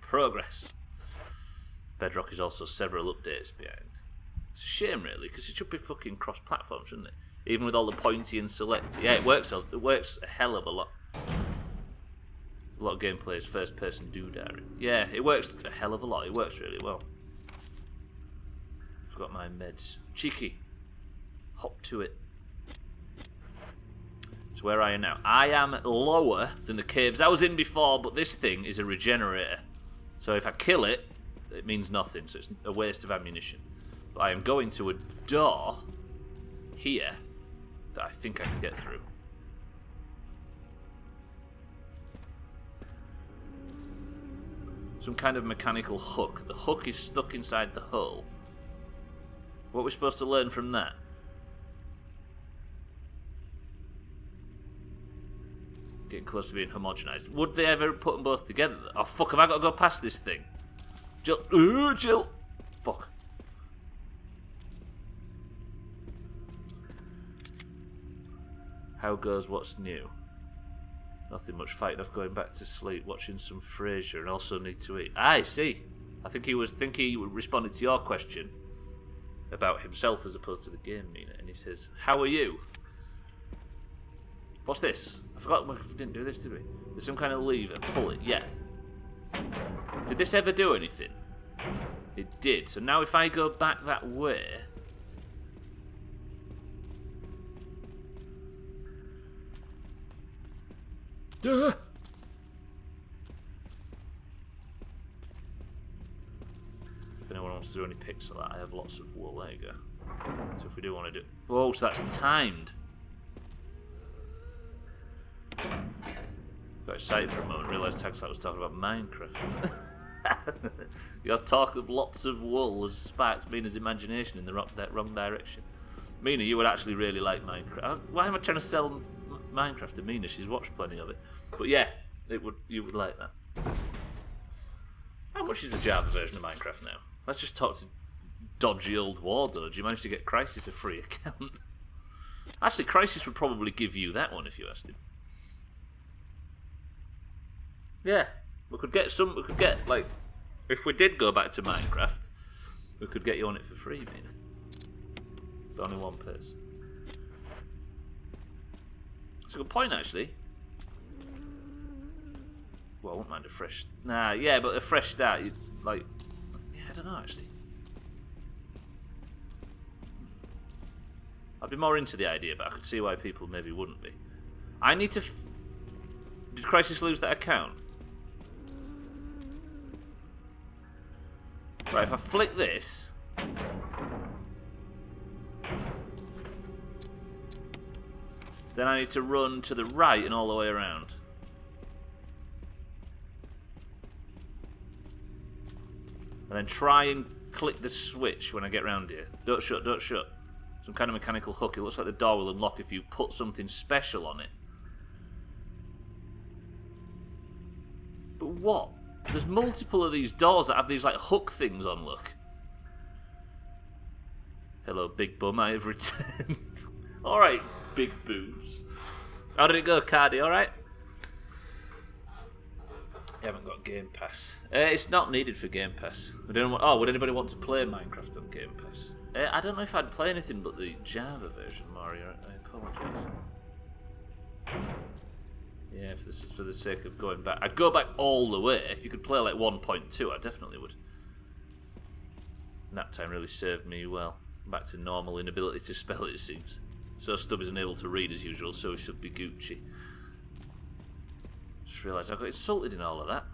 Progress. Bedrock is also several updates behind. It's a shame, really, because it should be fucking cross-platform, shouldn't it? Even with all the pointy and select. Yeah, it works a hell of a lot. A lot of gameplay is first-person doodah. Yeah, it works a hell of a lot. It works really well. Forgot my meds. Cheeky. Hop to it. So where are you now? I am lower than the caves I was in before, but this thing is a regenerator. So if I kill it, it means nothing. So it's a waste of ammunition. But I am going to a door here that I think I can get through. Some kind of mechanical hook. The hook is stuck inside the hull. What are we supposed to learn from that? Getting close to being homogenized. Would they ever put them both together? Oh fuck, have I got to go past this thing? Jill. Jill. Fuck. How goes? What's new? Nothing much. Fighting off, going back to sleep, watching some Frasier, and also need to eat. I see. I think he responded to your question about himself as opposed to the game, Mina, and he says, "How are you?" What's this? I forgot we didn't do this, did we? There's some kind of lever. Pull it. Yeah. Did this ever do anything? It did. So now if I go back that way. Duh! If anyone wants to do any picks of that, I have lots of wool. There you go. So if we do want to do... Oh, so that's timed. Got excited for a moment, realised Taxlight was talking about Minecraft. Your talk of lots of wool has sparked Mina's imagination in the wrong direction. Mina, you would actually really like Minecraft. Why am I trying to sell Minecraft to Mina? She's watched plenty of it. But yeah, you would like that. How much is the Java version of Minecraft now? Let's just talk to dodgy old Wardo. You managed to get Crisis a free account. Actually, Crisis would probably give you that one if you asked him. Yeah, we could get, like, if we did go back to Minecraft, we could get you on it for free, Mina. But only one person. That's a good point, actually. Well, I wouldn't mind a fresh... Nah, yeah, but a fresh start, you'd, like... Yeah, I don't know, actually. I'd be more into the idea, but I could see why people maybe wouldn't be. I need to... Did Crisis lose that account? Right, if I flick this... Then I need to run to the right and all the way around. And then try and click the switch when I get round here. Don't shut, don't shut. Some kind of mechanical hook. It looks like the door will unlock if you put something special on it. But what? There's multiple of these doors that have these like hook things on, look. Hello, big bum, I have returned. Alright, big boobs. How did it go, Cardi? Alright? You haven't got Game Pass. It's not needed for Game Pass. I don't know what, would anybody want to play Minecraft on Game Pass? I don't know if I'd play anything but the Java version, Mario. I apologise. Yeah, for the sake of going back. I'd go back all the way. If you could play like 1.2, I definitely would. Nap time really served me well. Back to normal inability to spell, it seems. So Stubb isn't able to read as usual, so he should be Gucci. Just realised I got insulted in all of that.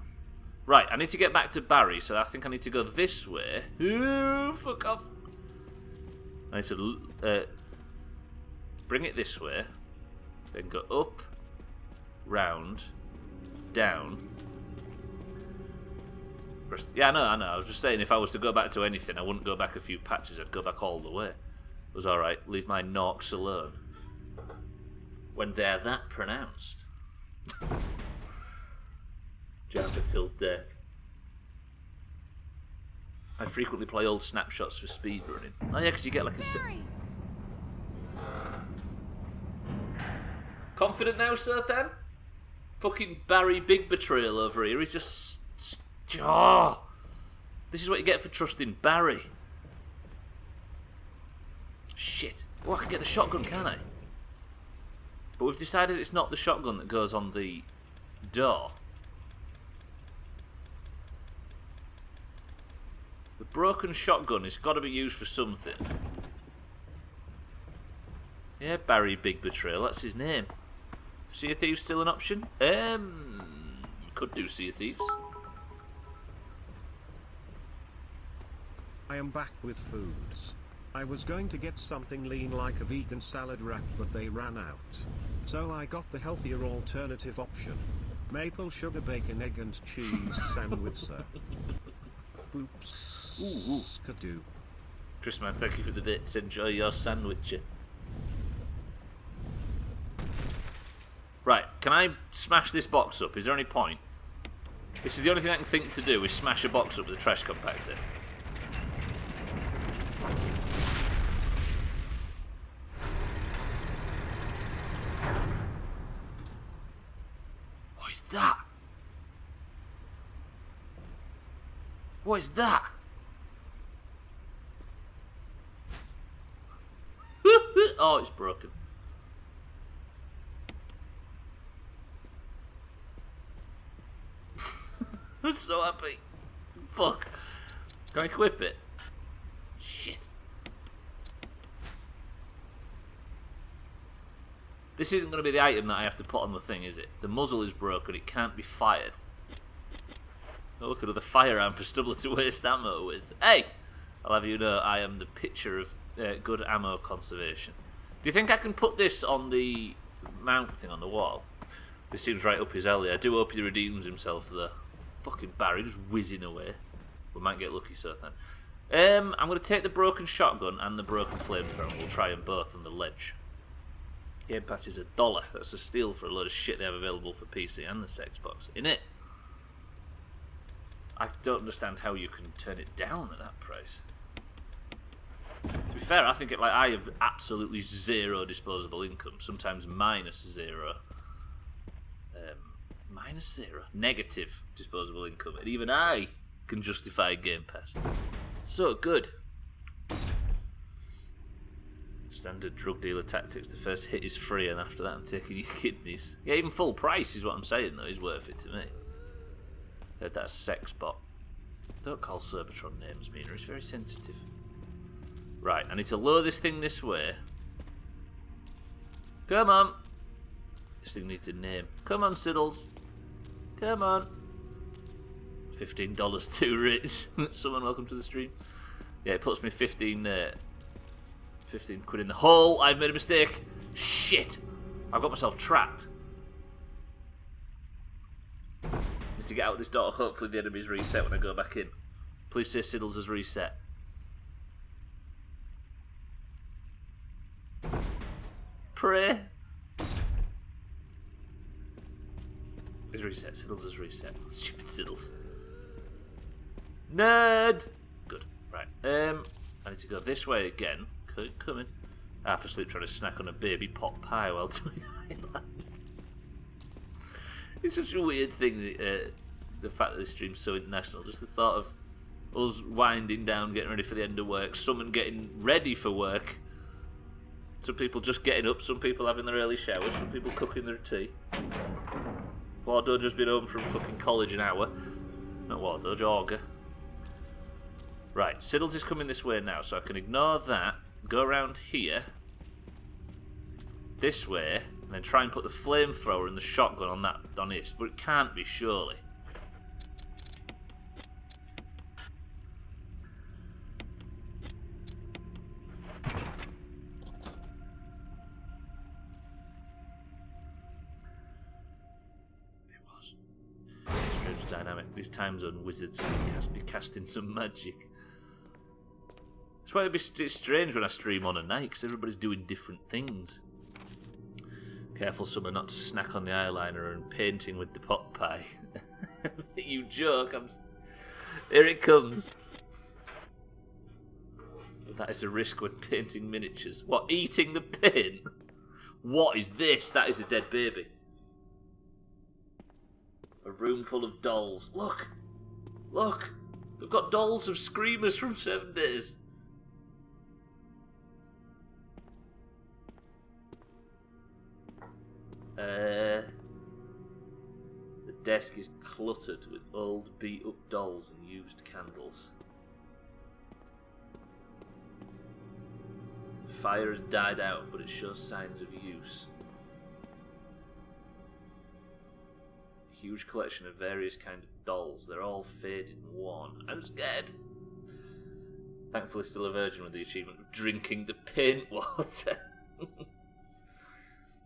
Right, I need to get back to Barry, so I think I need to go this way. Ooh, fuck off. I need to bring it this way, then go up, round, down. Yeah, I know. I was just saying if I was to go back to anything, I wouldn't go back a few patches, I'd go back all the way. It was alright, leave my Norks alone. When they're that pronounced. Java till death. I frequently play old snapshots for speedrunning. Oh yeah, because you get like a... Confident now, Sir Then? Fucking Barry Big Betrayal over here. He's just... Oh, this is what you get for trusting Barry. Shit. Oh, I can get the shotgun, can't I? But we've decided it's not the shotgun that goes on the door. The broken shotgun has got to be used for something. Yeah, Barry Big Betrayal, that's his name. Sea of Thieves still an option? Could do Sea of Thieves. I am back with foods. I was going to get something lean like a vegan salad wrap, but they ran out. So I got the healthier alternative option. Maple sugar bacon egg and cheese sandwich, sir. Oops. Ooh. Skadoo. Chris, man, thank you for the bits. Enjoy your sandwich. Right, can I smash this box up? Is there any point? This is the only thing I can think to do, is smash a box up with a trash compactor. What is that? What is that? Oh, it's broken. I'm so happy. Fuck. Can I equip it? Shit. This isn't going to be the item that I have to put on the thing, is it? The muzzle is broken. It can't be fired. Oh, look at the firearm for Stubbler to waste ammo with. Hey! I'll have you know I am the picture of good ammo conservation. Do you think I can put this on the mount thing on the wall? This seems right up his alley. I do hope he redeems himself though. Fucking Barry just whizzing away. We might get lucky, so then. I'm going to take the broken shotgun and the broken flamethrower and we'll try them both on the ledge. Game Pass is $1. That's a steal for a load of shit they have available for PC and the Xbox. Innit? I don't understand how you can turn it down at that price. To be fair, I think I have absolutely zero disposable income, sometimes minus zero. Minus zero. Negative disposable income. And even I can justify Game Pass. So good. Standard drug dealer tactics. The first hit is free and after that I'm taking your kidneys. Yeah, even full price is what I'm saying though. Is worth it to me. Heard that a sex bot. Don't call Cybertron names, Mina. It's very sensitive. Right, I need to lower this thing this way. Come on. This thing needs a name. Come on, Siddles. Come on. $15 too rich. Someone welcome to the stream. Yeah, it puts me 15 quid in the hole. I've made a mistake. Shit. I've got myself trapped. Need to get out this door. Hopefully the enemy's reset when I go back in. Please say Siddles has reset. Pray. He's reset. Siddles has reset. Stupid Siddles. Nerd! Good. Right. I need to go this way again. Coming. Half asleep trying to snack on a baby pot pie while doing Highland. It's such a weird thing, the fact that this stream's so international. Just the thought of us winding down, getting ready for the end of work, someone getting ready for work, some people just getting up, some people having their early showers, some people cooking their tea. Wardo just been home from fucking college an hour. Not Wardo, Jorga. Right, Siddles is coming this way now, so I can ignore that, go around here, this way, and then try and put the flamethrower and the shotgun on that on this, but it can't be, surely. It was. Strange dynamic. These time zone wizards can be casting some magic. That's why it's strange when I stream on a night, because everybody's doing different things. Careful, Summer, not to snack on the eyeliner and painting with the pot pie. You joke. Here it comes. But that is a risk when painting miniatures. What, eating the paint? What is this? That is a dead baby. A room full of dolls. Look! Look! They've got dolls of screamers from 7 Days. The desk is cluttered with old beat-up dolls and used candles. The fire has died out, but it shows signs of use. A huge collection of various kinds of dolls. They're all faded and worn. I'm scared. Thankfully still a virgin with the achievement of drinking the paint water.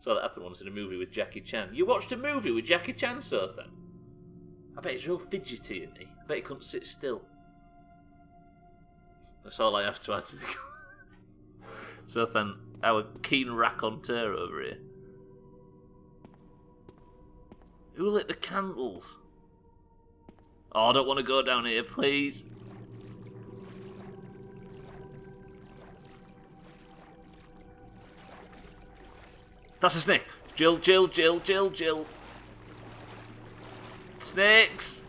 Saw that happen once in a movie with Jackie Chan. You watched a movie with Jackie Chan, Sothan? I bet he's real fidgety, isn't he? I bet he couldn't sit still. That's all I have to add to the... Sothan, our keen raconteur over here. Who lit the candles? Oh, I don't want to go down here, please. That's a snake. Jill. Snakes.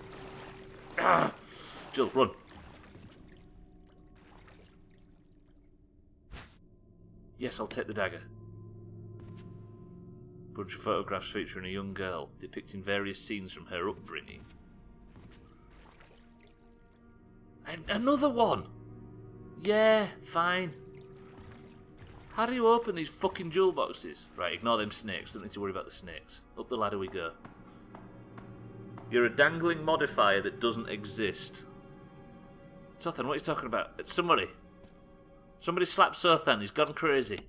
Ah. Jill, run. Yes, I'll take the dagger. Bunch of photographs featuring a young girl, depicting various scenes from her upbringing. And another one. Yeah, fine. How do you open these fucking jewel boxes? Right, ignore them snakes. Don't need to worry about the snakes. Up the ladder we go. You're a dangling modifier that doesn't exist. Sothan, what are you talking about? Somebody slap Sothan. He's gone crazy.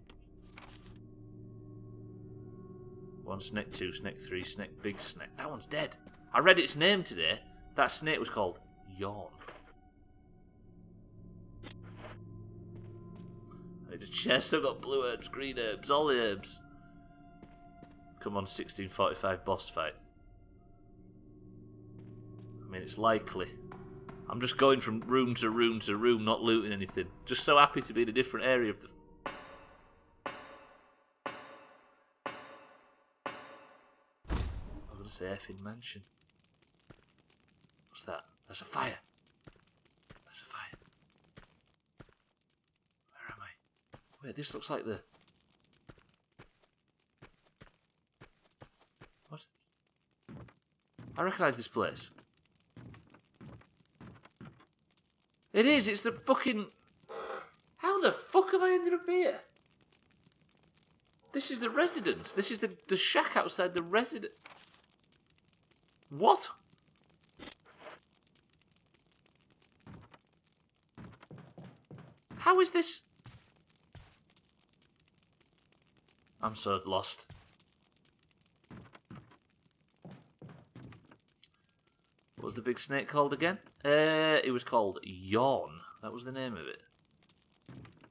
1 snake, 2 snake, 3 snake, big snake. That one's dead. I read its name today. That snake was called Yawn. I need a chest. I've got blue herbs, green herbs, all the herbs. Come on, 1645 boss fight. I mean, it's likely. I'm just going from room to room to room, not looting anything. Just so happy to be in a different area of the... I'm going to say effing mansion. What's that? That's a fire. That's a fire. Where am I? Wait, this looks like the... What? I recognise this place. It is, it's the fucking... How the fuck have I ended up here? This is the residence. This is the shack outside the residence. What? How is this? I'm so lost. What was the big snake called again? It was called Yawn. That was the name of it.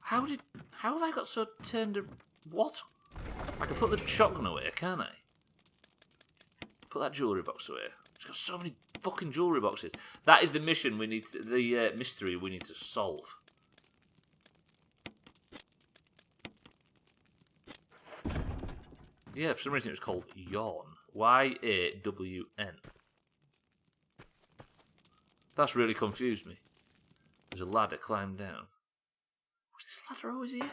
How have I got so turned... What? I can put the shotgun away, can't I? Put that jewellery box away. It's got so many fucking jewellery boxes. That is the mission we need to... The mystery we need to solve. Yeah, for some reason it was called Yawn. Y-A-W-N. That's really confused me. There's a ladder, climb down. Was this ladder always here?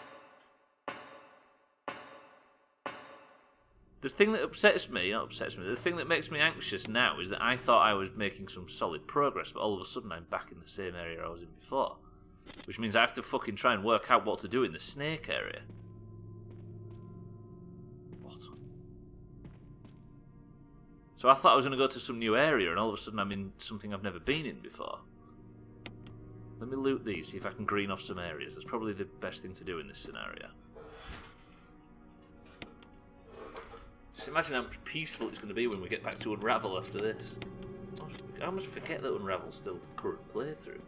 The thing that the thing that makes me anxious now is that I thought I was making some solid progress, but all of a sudden I'm back in the same area I was in before. Which means I have to fucking try and work out what to do in the snake area. What? So I thought I was going to go to some new area, and all of a sudden I'm in something I've never been in before. Let me loot these, see if I can green off some areas. That's probably the best thing to do in this scenario. Just imagine how much peaceful it's going to be when we get back to Unravel after this. I almost forget that Unravel's still the current playthrough.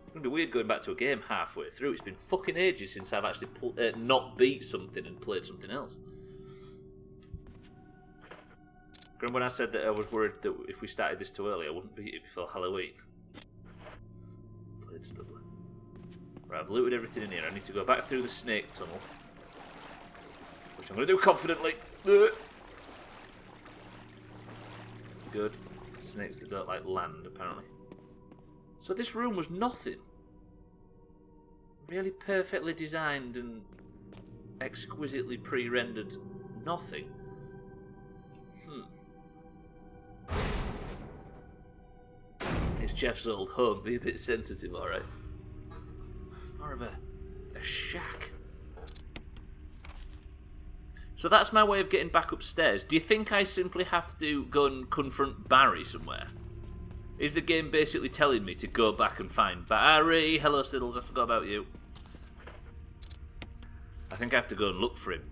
It's going to be weird going back to a game halfway through. It's been fucking ages since I've actually not beat something and played something else. Remember when I said that I was worried that if we started this too early, I wouldn't beat it before Halloween? Played Stubbler. Right, I've looted everything in here. I need to go back through the snake tunnel. Which I'm going to do confidently. Good. Snakes that don't like land, apparently. So this room was nothing. Really perfectly designed and exquisitely pre-rendered nothing. It's Jeff's old home. Be a bit sensitive, alright. More of a shack. So that's my way of getting back upstairs. Do you think I simply have to go and confront Barry somewhere? Is the game basically telling me to go back and find Barry? Hello, Siddles, I forgot about you. I think I have to go and look for him.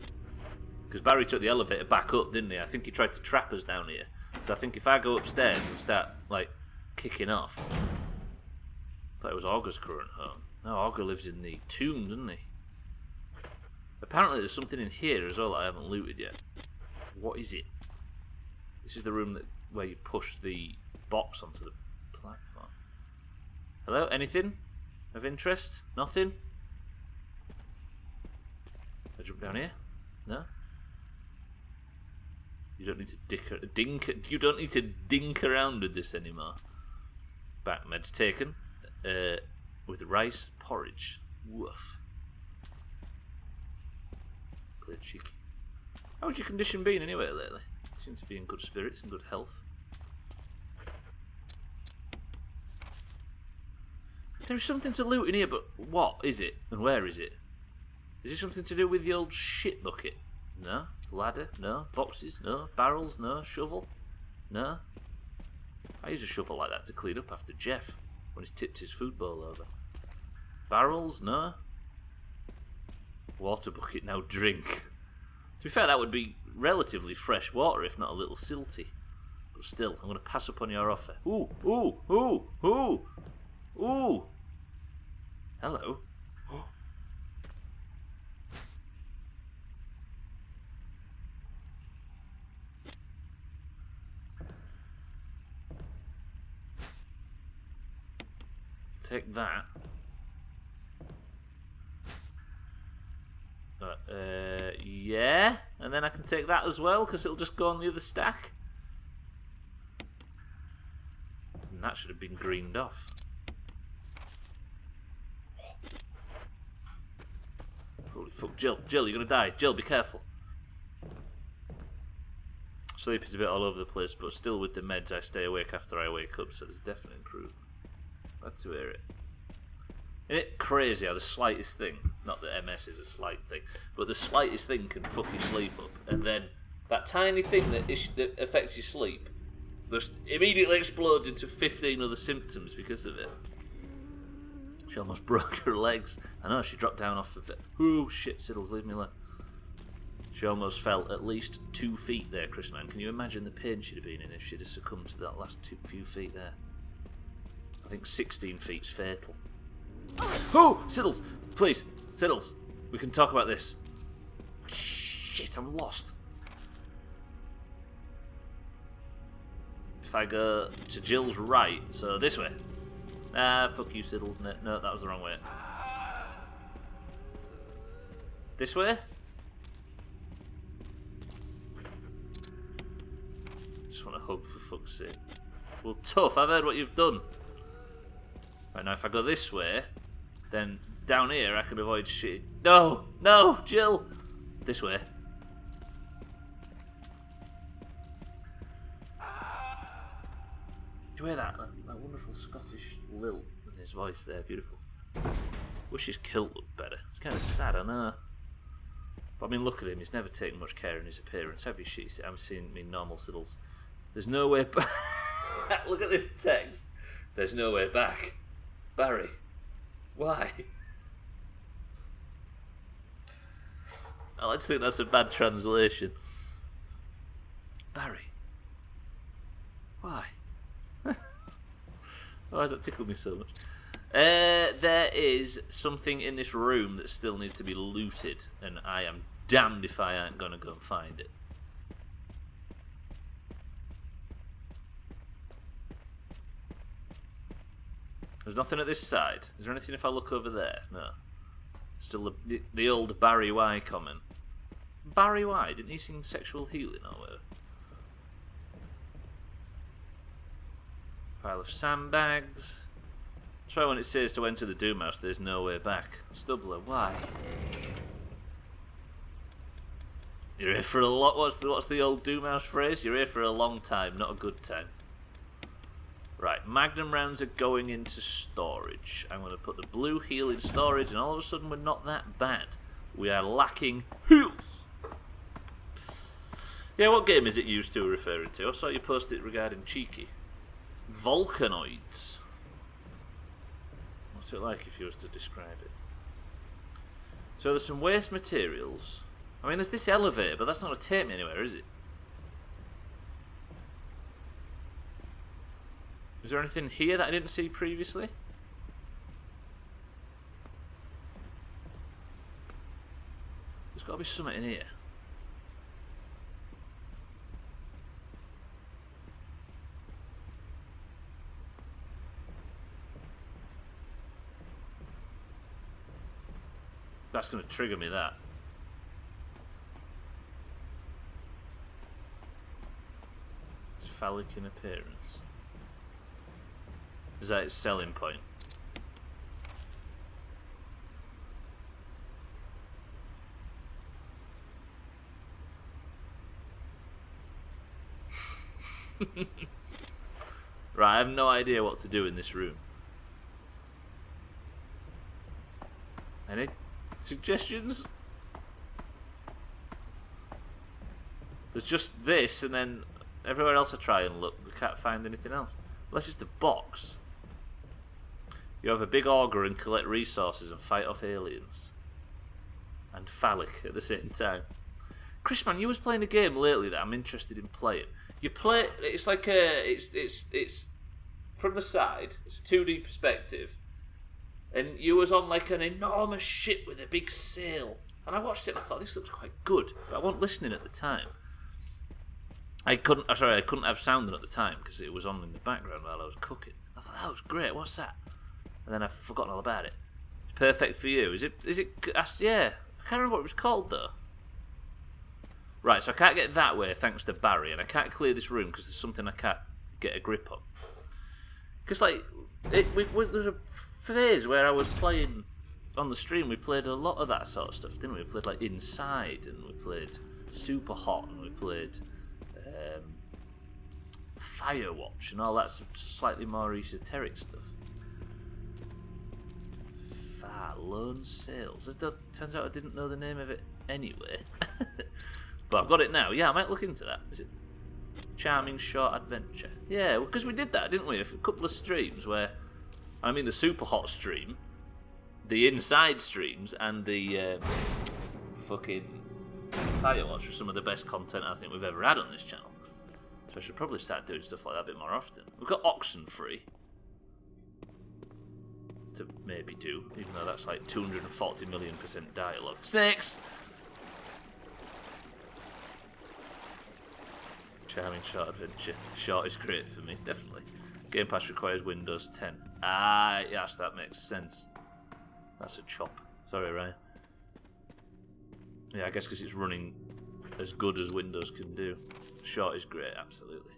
Because Barry took the elevator back up, didn't he? I think he tried to trap us down here. So I think if I go upstairs and start, like, kicking off... I thought it was Augur's current home. No, Augur lives in the tomb, doesn't he? Apparently there's something in here as well that I haven't looted yet. What is it? This is the room where you push the box onto the platform. Hello? Anything of interest? Nothing? I jump down here? No? You don't need to you don't need to dink around with this anymore. Back meds taken. With rice porridge. Woof. Clear cheek. How's your condition been anyway lately? You seem to be in good spirits and good health. There's something to loot in here, but what is it? And where is it? Is it something to do with the old shit bucket? No. Ladder? No. Boxes? No. Barrels? No. Shovel? No. I use a shovel like that to clean up after Jeff when he's tipped his food bowl over. Barrels? No. Water bucket, now drink. To be fair, that would be relatively fresh water, if not a little silty. But still, I'm going to pass up on your offer. Ooh, ooh, ooh, ooh, ooh. Hello. Take that. Yeah, and then I can take that as well because it'll just go on the other stack. And that should have been greened off. Holy fuck, Jill, you're gonna die. Jill, be careful. Sleep is a bit all over the place, but still with the meds I stay awake after I wake up, so there's definitely improvement. Glad to hear it. Isn't it crazy how the slightest thing, not that MS is a slight thing, but the slightest thing can fuck your sleep up, and then that tiny thing that affects your sleep just immediately explodes into 15 other symptoms because of it. She almost broke her legs. I know, she dropped down off of it. Oh shit, Siddles, leave me alone. She almost fell at least 2 feet there, Chris man. Can you imagine the pain she'd have been in if she'd have succumbed to that last few feet there? I think 16 feet's fatal. Oh! Siddles! Please! Siddles! We can talk about this. Shit, I'm lost. If I go to Jill's right, so this way. Ah, fuck you, Siddles. No, that was the wrong way. This way? Just want a hug for fuck's sake. Well, tough, I've heard what you've done. Right, now if I go this way, then down here I can avoid shit. No! No! Jill! This way. Do you hear that? That wonderful Scottish lilt in his voice there, beautiful. Wish his kilt looked better. It's kind of sad, I know. But I mean, look at him, he's never taken much care in his appearance. Have you, shit? I'm seeing me normal Siddles. There's no way back. Look at this text. There's no way back. Barry. Why? I like to think that's a bad translation. Barry. Why? Why does that tickle me so much? There is something in this room that still needs to be looted, and I am damned if I ain't gonna go and find it. There's nothing at this side. Is there anything if I look over there? No. Still the old Barry Y comment. Barry Y? Didn't he sing Sexual Healing or whatever? Pile of sandbags. That's why when it says to enter the Doomhaus, there's no way back. Stubbler, why? You're here for a lot. What's the old Doomhaus phrase? You're here for a long time, not a good time. Right, Magnum rounds are going into storage. I'm going to put the blue heel in storage, and all of a sudden we're not that bad. We are lacking heals. Yeah, what game is it used to referring to? I saw you post it regarding Cheeky. Volcanoids. What's it like if you was to describe it? So there's some waste materials. I mean, there's this elevator, but that's not going to take me anywhere, is it? Is there anything here that I didn't see previously? There's got to be something in here. That's going to trigger me, that. It's phallic in appearance. Is that its selling point? Right, I have no idea what to do in this room. Any suggestions? There's just this, and then everywhere else I try and look, we can't find anything else. Unless it's the box. You have a big auger and collect resources and fight off aliens. And phallic at the same time. Chris, man, you was playing a game lately that I'm interested in playing. You play, it's like a, it's from the side. It's a 2D perspective, and you was on like an enormous ship with a big sail. And I watched it and I thought this looks quite good, but I wasn't listening at the time. I couldn't have sound on at the time because it was on in the background while I was cooking. I thought that was great. What's that? And then I've forgotten all about it. It's perfect for you. Is it? Yeah. I can't remember what it was called though. Right, so I can't get that way thanks to Barry, and I can't clear this room because there's something I can't get a grip on. Because like, there was a phase where I was playing on the stream. We played a lot of that sort of stuff, didn't we? We played like Inside, and we played Super Hot, and we played Firewatch, and all that slightly more esoteric stuff. Lone Sales. Turns out I didn't know the name of it anyway. But I've got it now. Yeah, I might look into that. Is it Charming Short Adventure? Yeah, because we did that, didn't we? A couple of streams where, I mean, the Super Hot stream, the Inside streams, and the fucking Firewatch are some of the best content I think we've ever had on this channel. So I should probably start doing stuff like that a bit more often. We've got Oxenfree to maybe do, even though that's like 240 million% dialogue. Snakes! Charming short adventure. Short is great for me, definitely. Game Pass requires Windows 10. Ah, yes, that makes sense. That's a chop. Sorry, Ryan. Yeah, I guess because it's running as good as Windows can do. Short is great, absolutely.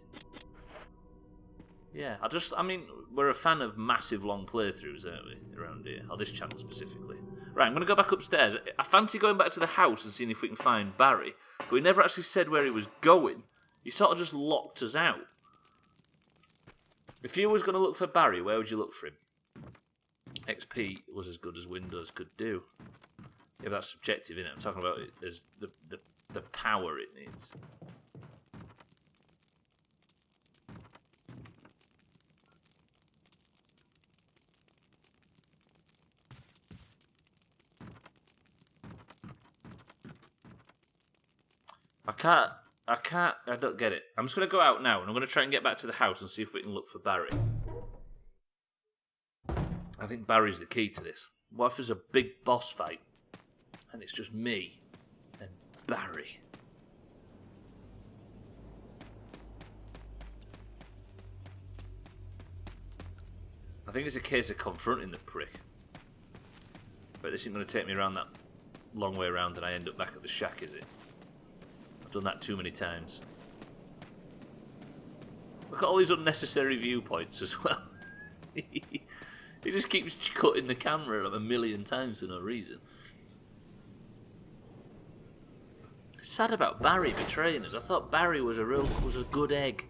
Yeah, I mean, we're a fan of massive long playthroughs, aren't we, around here? Or this channel specifically. Right, I'm going to go back upstairs. I fancy going back to the house and seeing if we can find Barry, but he never actually said where he was going. He sort of just locked us out. If you was going to look for Barry, where would you look for him? XP was as good as Windows could do. Yeah, but that's subjective, innit? I'm talking about it as the power it needs. I don't get it. I'm just going to go out now and I'm going to try and get back to the house and see if we can look for Barry. I think Barry's the key to this. What if there's a big boss fight and it's just me and Barry? I think it's a case of confronting the prick. But this isn't going to take me around that long way around and I end up back at the shack, is it? I've done that too many times. Look at all these unnecessary viewpoints as well. He just keeps cutting the camera a million times for no reason. It's sad about Barry betraying us. I thought Barry was a good egg.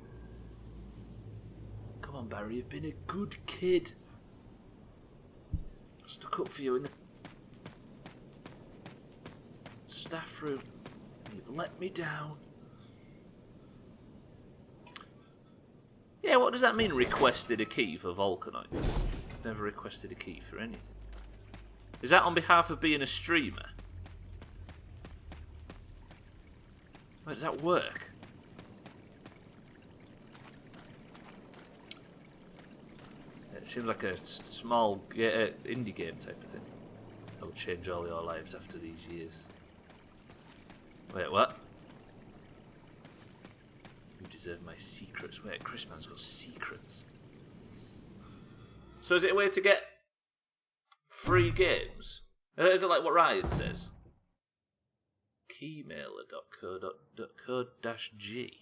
Come on, Barry, you've been a good kid. I stuck up for you in the staff room. You've let me down. Yeah, what does that mean, requested a key for Vulcanites? Never requested a key for anything. Is that on behalf of being a streamer? How does that work? It seems like a small indie game type of thing. That'll change all your lives after these years. Wait, what? You deserve my secrets. Wait, Chris Man's got secrets. So is it a way to get free games? Is it like what Ryan says? Keymailer.co.g.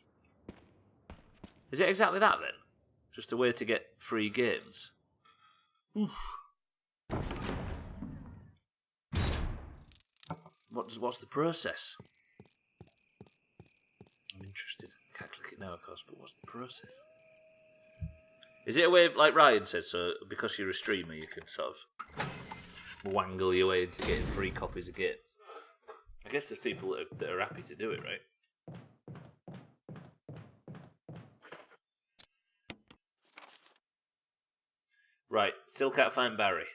Is it exactly that then? Just a way to get free games? What's the process? I'm interested. I can't click it now, of course, but what's the process? Is it a way of, like Ryan says, so because you're a streamer, you can sort of wangle your way into getting free copies of games? I guess there's people that are happy to do it, right? Right, still can't find Barry.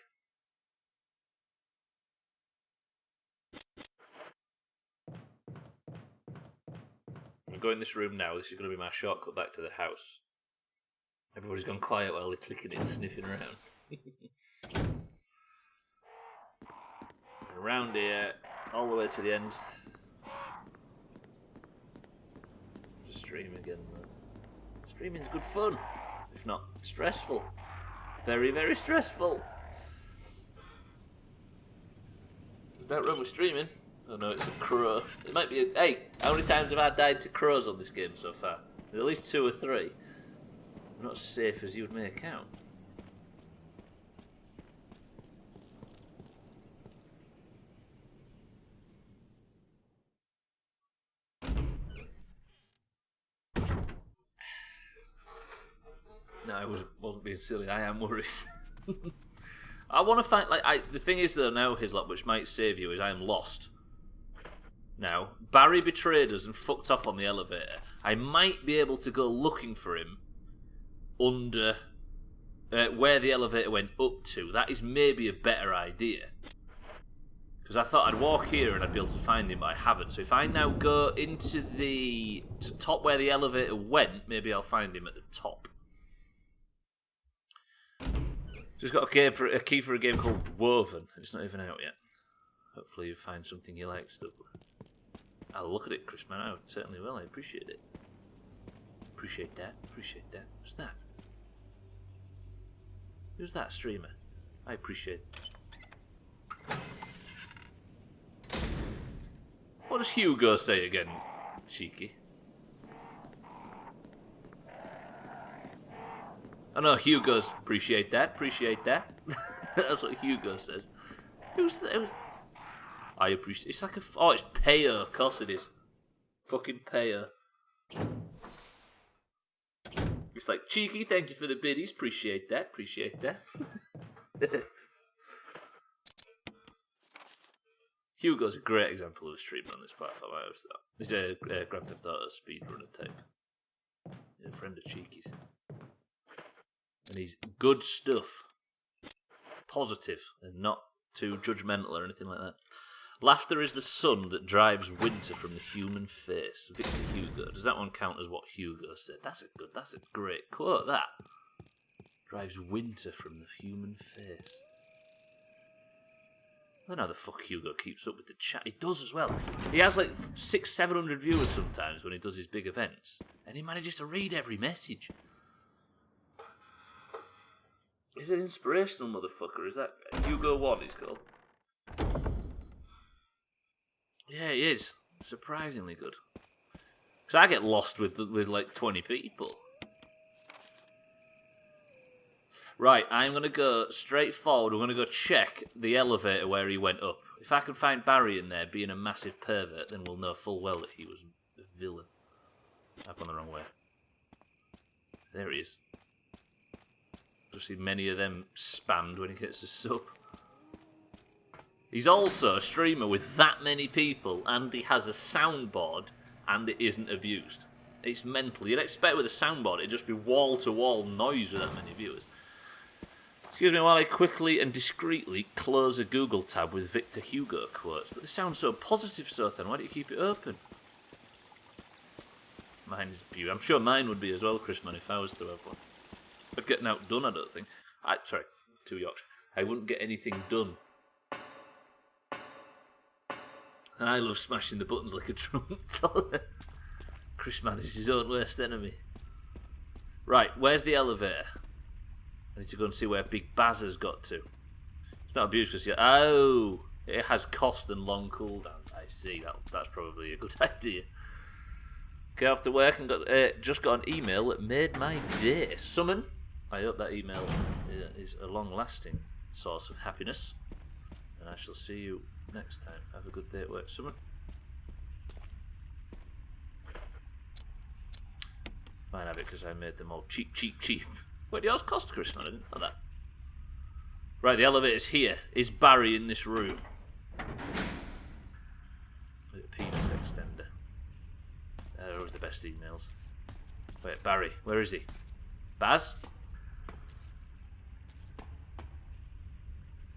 I'm going in this room now. This is going to be my shortcut back to the house. Everybody's gone quiet while they're clicking it and sniffing around. Around here, all the way to the end. Just stream again, though. Streaming's good fun, if not stressful. Very, very stressful. There's no wrong with streaming. Oh no, it's a crow. It might be a... Hey, how many times have I died to crows on this game so far? There's at least 2 or 3. I'm not as safe as you would make out. No, I wasn't being silly. I am worried. I want to find... the thing is, though, now, Hislop, which might save you, is I am lost. Now, Barry betrayed us and fucked off on the elevator. I might be able to go looking for him under where the elevator went up to. That is maybe a better idea. Because I thought I'd walk here and I'd be able to find him, but I haven't. So if I now go into the top where the elevator went, maybe I'll find him at the top. Just got a key for a game called Woven. It's not even out yet. Hopefully you find something you like, Stubbler. I'll look at it, Chris, man. I certainly will. I appreciate it. Appreciate that. Appreciate that. What's that? Who's that streamer? I appreciate it. What does Hugo say again, cheeky? Oh no, Hugo's appreciate that, appreciate that. That's what Hugo says. Who's that? I appreciate. It's like oh, it's Payer. Of course it is. Fucking Payer. It's like cheeky. Thank you for the biddies. Appreciate that. Appreciate that. Hugo's a great example of a streamer on this platform. I always thought he's a Grand Theft Auto speedrunner type. He's a friend of Cheeky's, and he's good stuff. Positive and not too judgmental or anything like that. Laughter is the sun that drives winter from the human face. Victor Hugo. Does that one count as what Hugo said? That's a great quote, that. Drives winter from the human face. I don't know how the fuck Hugo keeps up with the chat. He does as well. He has like 600-700 viewers sometimes when he does his big events. And he manages to read every message. He's an inspirational motherfucker. Is that Hugo 1 he's called? Yeah, he is. Surprisingly good. Because I get lost with like 20 people. Right, I'm going to go straight forward. We're going to go check the elevator where he went up. If I can find Barry in there being a massive pervert, then we'll know full well that he was a villain. I've gone the wrong way. There he is. I've seen many of them spammed when he gets a sub. He's also a streamer with that many people, and he has a soundboard, and it isn't abused. It's mental. You'd expect with a soundboard it'd just be wall-to-wall noise with that many viewers. Excuse me while I quickly and discreetly close a Google tab with Victor Hugo quotes. But they sound so positive, Sothan. Why do you keep it open? Mine is beautiful. I'm sure mine would be as well, Chris, man, if I was to have one. I'd get outdone, I don't think. Sorry, too Yorkshire. I wouldn't get anything done. And I love smashing the buttons like a drum. Chris, man, is his own worst enemy. Right, where's the elevator? I need to go and see where Big Baz has got to. It's not abused because it has cost and long cooldowns. I see. That's probably a good idea. Okay, after work and just got an email that made my day. Summon. I hope that email is a long-lasting source of happiness. And I shall see you next time. Have a good day at work. Summon. Might have it because I made them all cheap. Wait, do yours cost, Chris, man? I didn't know that. Right, the elevator's here. Is Barry in this room? Look at the penis extender. They're always the best emails. Wait, Barry, where is he? Baz?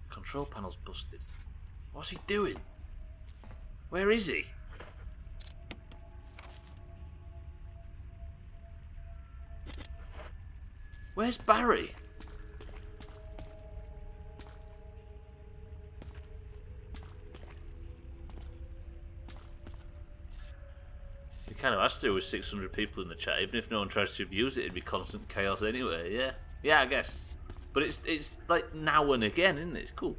Control panel's busted. What's he doing? Where is he? Where's Barry? He kind of has to with 600 people in the chat. Even if no one tries to abuse it, it'd be constant chaos anyway. Yeah, I guess. But it's like now and again, isn't it? It's cool.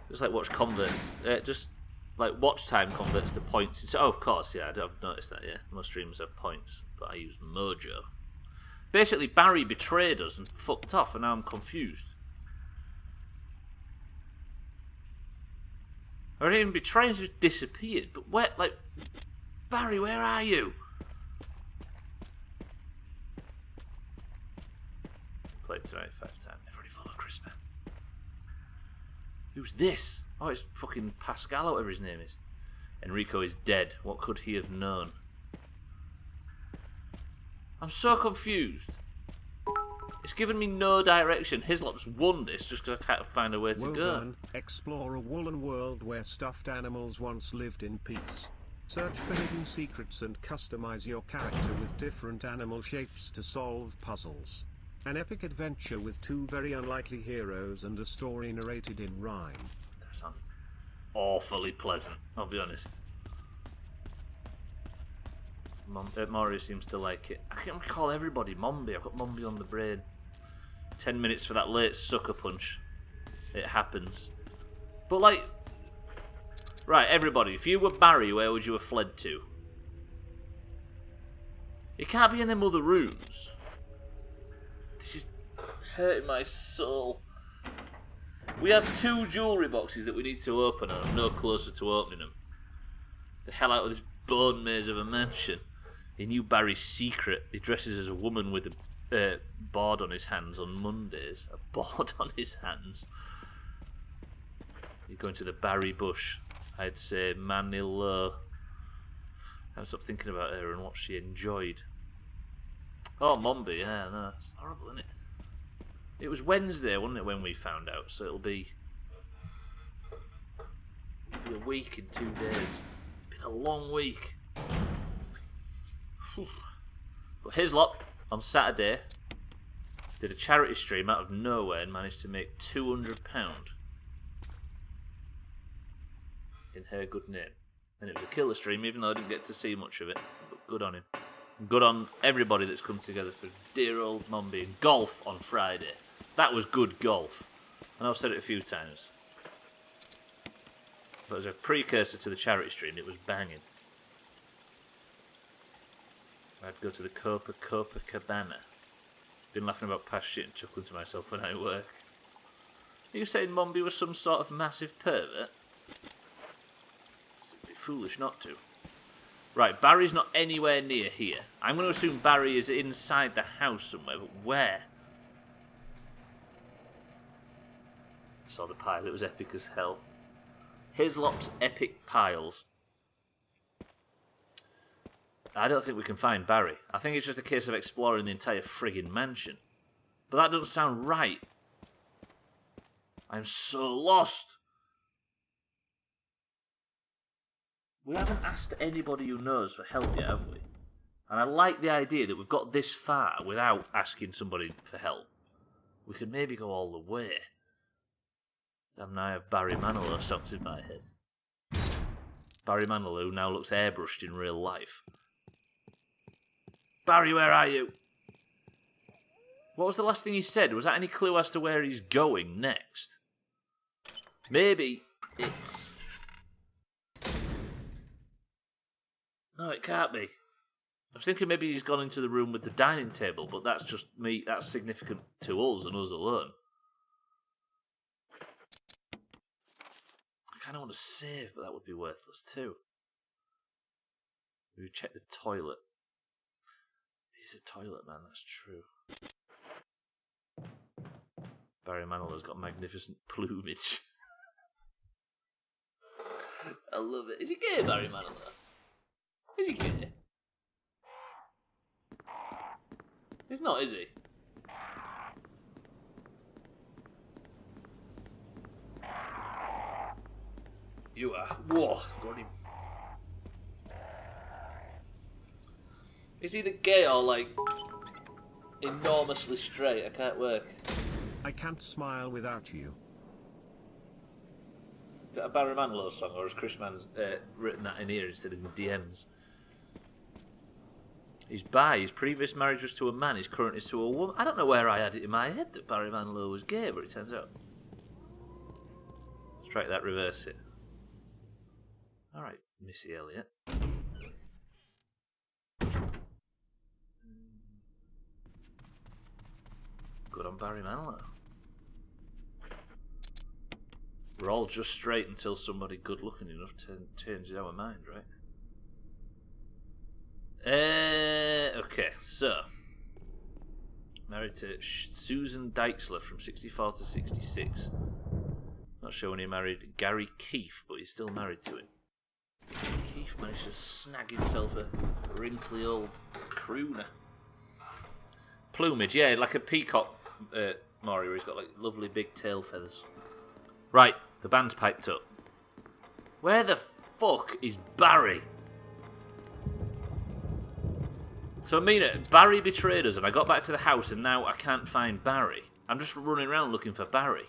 Just like watch converts, just like watch time converts to points. Oh, of course, yeah, I've noticed that. Yeah, most streamers have points, but I use Mojo. Basically, Barry betrayed us and fucked off, and now I'm confused. Or he didn't even betray us, just disappeared. But where, like, Barry, where are you? Played tonight 5 times. Everybody follow Chris, man. Who's this? Oh, it's fucking Pascal, or whatever his name is. Enrico is dead. What could he have known? I'm so confused. It's given me no direction. Hislop's won this just because I can't find a way to go. Woven, explore a woolen world where stuffed animals once lived in peace. Search for hidden secrets and customize your character with different animal shapes to solve puzzles. An epic adventure with 2 very unlikely heroes and a story narrated in rhyme. That sounds awfully pleasant, I'll be honest. Maury seems to like it. I can't call everybody Mombi. I've got Mombi on the brain. 10 minutes for that late sucker punch. It happens. But like... Right, everybody, if you were Barry, where would you have fled to? You can't be in them other rooms. This is hurting my soul. We have 2 jewellery boxes that we need to open, and I'm no closer to opening them. The hell out of this bone maze of a mansion. He knew Barry's secret. He dresses as a woman with a board on his hands on Mondays. A board on his hands. You're going to the Barry bush. I'd say Manilo. I stopped thinking about her and what she enjoyed. Oh, Mombi, yeah, no, it's horrible, isn't it? It was Wednesday, wasn't it, when we found out? So it'll be a week in 2 days. It's been a long week. But Hislop, on Saturday, did a charity stream out of nowhere and managed to make £200 in her good name. And it was a killer stream, even though I didn't get to see much of it. But good on him. Good on everybody that's come together for dear old Mombi. And golf on Friday. That was good golf. And I've said it a few times. But as a precursor to the charity stream, it was banging. I'd go to the Copacabana. Been laughing about past shit and chuckling to myself when I work. Are you saying Mombi was some sort of massive pervert? It'd be foolish not to. Right, Barry's not anywhere near here. I'm going to assume Barry is inside the house somewhere, but where? I saw the pile, it was epic as hell. Hislop's epic piles. I don't think we can find Barry. I think it's just a case of exploring the entire friggin' mansion. But that doesn't sound right. I'm so lost. We haven't asked anybody who knows for help yet, have we? And I like the idea that we've got this far without asking somebody for help. We could maybe go all the way. Damn, now I have Barry Manilow songs in my head. Barry Manilow now looks airbrushed in real life. Barry, where are you? What was the last thing he said? Was that any clue as to where he's going next? Maybe it's... No, it can't be. I was thinking maybe he's gone into the room with the dining table, but that's just me. That's significant to us and us alone. I kind of want to save, but that would be worthless too. We would check the toilet. He's a toilet man, that's true. Barry Manilow's got magnificent plumage. I love it. Is he gay, Barry Manilow? Is he gay? He's not, is he? You are. Whoa, got him. Is he the gay or like enormously straight? I can't work. I can't smile without you. Is that a Barry Manilow song, or has Chris Mann's written that in here instead of in DMs? He's bi. His previous marriage was to a man. His current is to a woman. I don't know where I had it in my head that Barry Manilow was gay, but it turns out. Strike that, reverse it. All right, Missy Elliott. Good on Barry Manilow. We're all just straight until somebody good looking enough changes our mind, right? Okay, so married to Susan Dykesler from 64 to 66. Not sure when he married Gary Keefe, but he's still married to him. Keefe managed to snag himself a wrinkly old crooner. Plumage, yeah, like a peacock, Mario. He's got like lovely big tail feathers. Right, the band's piped up. Where the fuck is Barry? So I mean, Barry betrayed us, and I got back to the house, and now I can't find Barry. I'm just running around looking for Barry.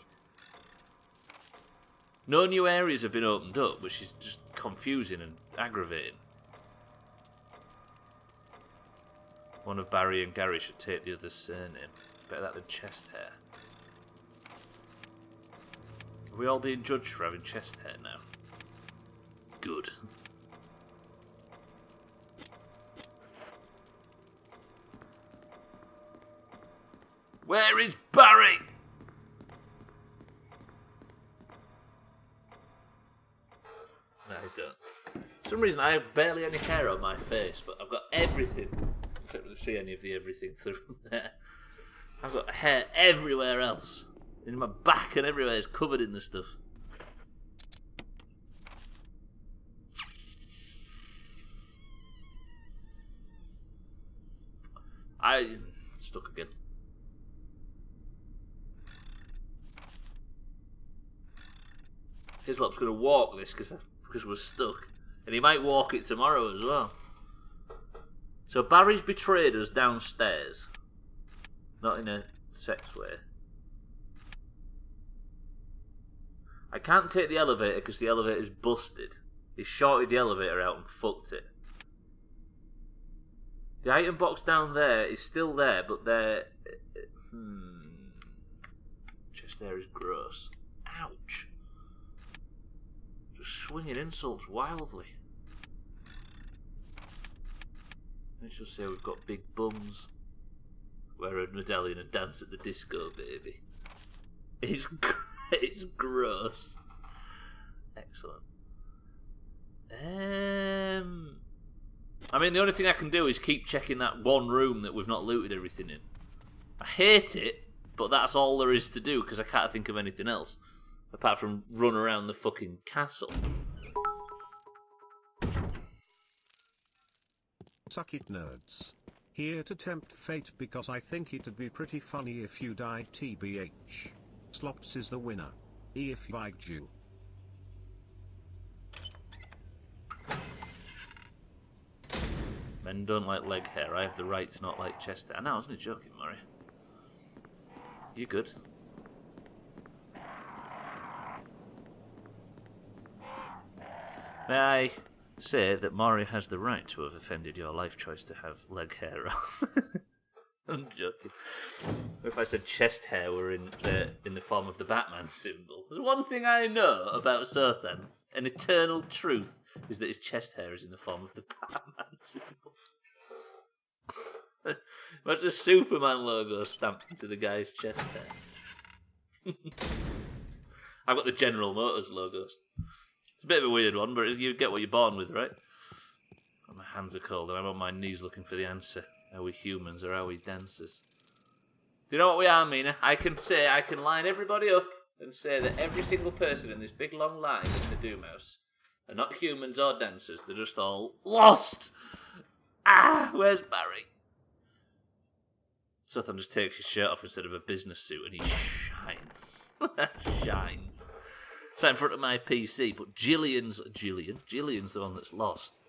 No new areas have been opened up, which is just confusing and aggravating. One of Barry and Gary should take the other's surname. Better that than chest hair. Are we all being judged for having chest hair now? Good. Where is Barry? No, I don't. For some reason, I have barely any hair on my face, but I've got everything. I can't really see any of the everything through there. I've got hair everywhere else. In my back and everywhere is covered in the stuff. Stuck again. Hislop's going to walk this because we're stuck. And he might walk it tomorrow as well. So Barry's betrayed us downstairs. Not in a sex way. I can't take the elevator because the elevator's busted. He shorted the elevator out and fucked it. The item box down there is still there, but there... Chest there is gross. Ouch. Just swinging insults wildly. Let's just say we've got big bums. Wear a medallion and dance at the disco, baby. It's gross. Excellent. I mean, the only thing I can do is keep checking that one room that we've not looted everything in. I hate it, but that's all there is to do because I can't think of anything else apart from run around the fucking castle. Suck it, nerds. Here to tempt fate because I think it'd be pretty funny if you died, TBH. Slops is the winner. If liked you. Men don't like leg hair. I have the right to not like chest hair. No, I was only joking, Murray. You good? May I say that Mari has the right to have offended your life choice to have leg hair on? I'm joking. If I said chest hair were in the form of the Batman symbol. There's one thing I know about Sothan, an eternal truth, is that his chest hair is in the form of the Batman symbol. Imagine a Superman logo stamped into the guy's chest hair. I've got the General Motors logos. It's a bit of a weird one, but you get what you're born with, right? My hands are cold and I'm on my knees looking for the answer. Are we humans or are we dancers? Do you know what we are, Mina? I can line everybody up and say that every single person in this big long line in the Doomhaus are not humans or dancers. They're just all lost. Ah, where's Barry? Sothan just takes his shirt off instead of a business suit and he shines. Shines. Sat in front of my PC, but Gillian's the one that's lost.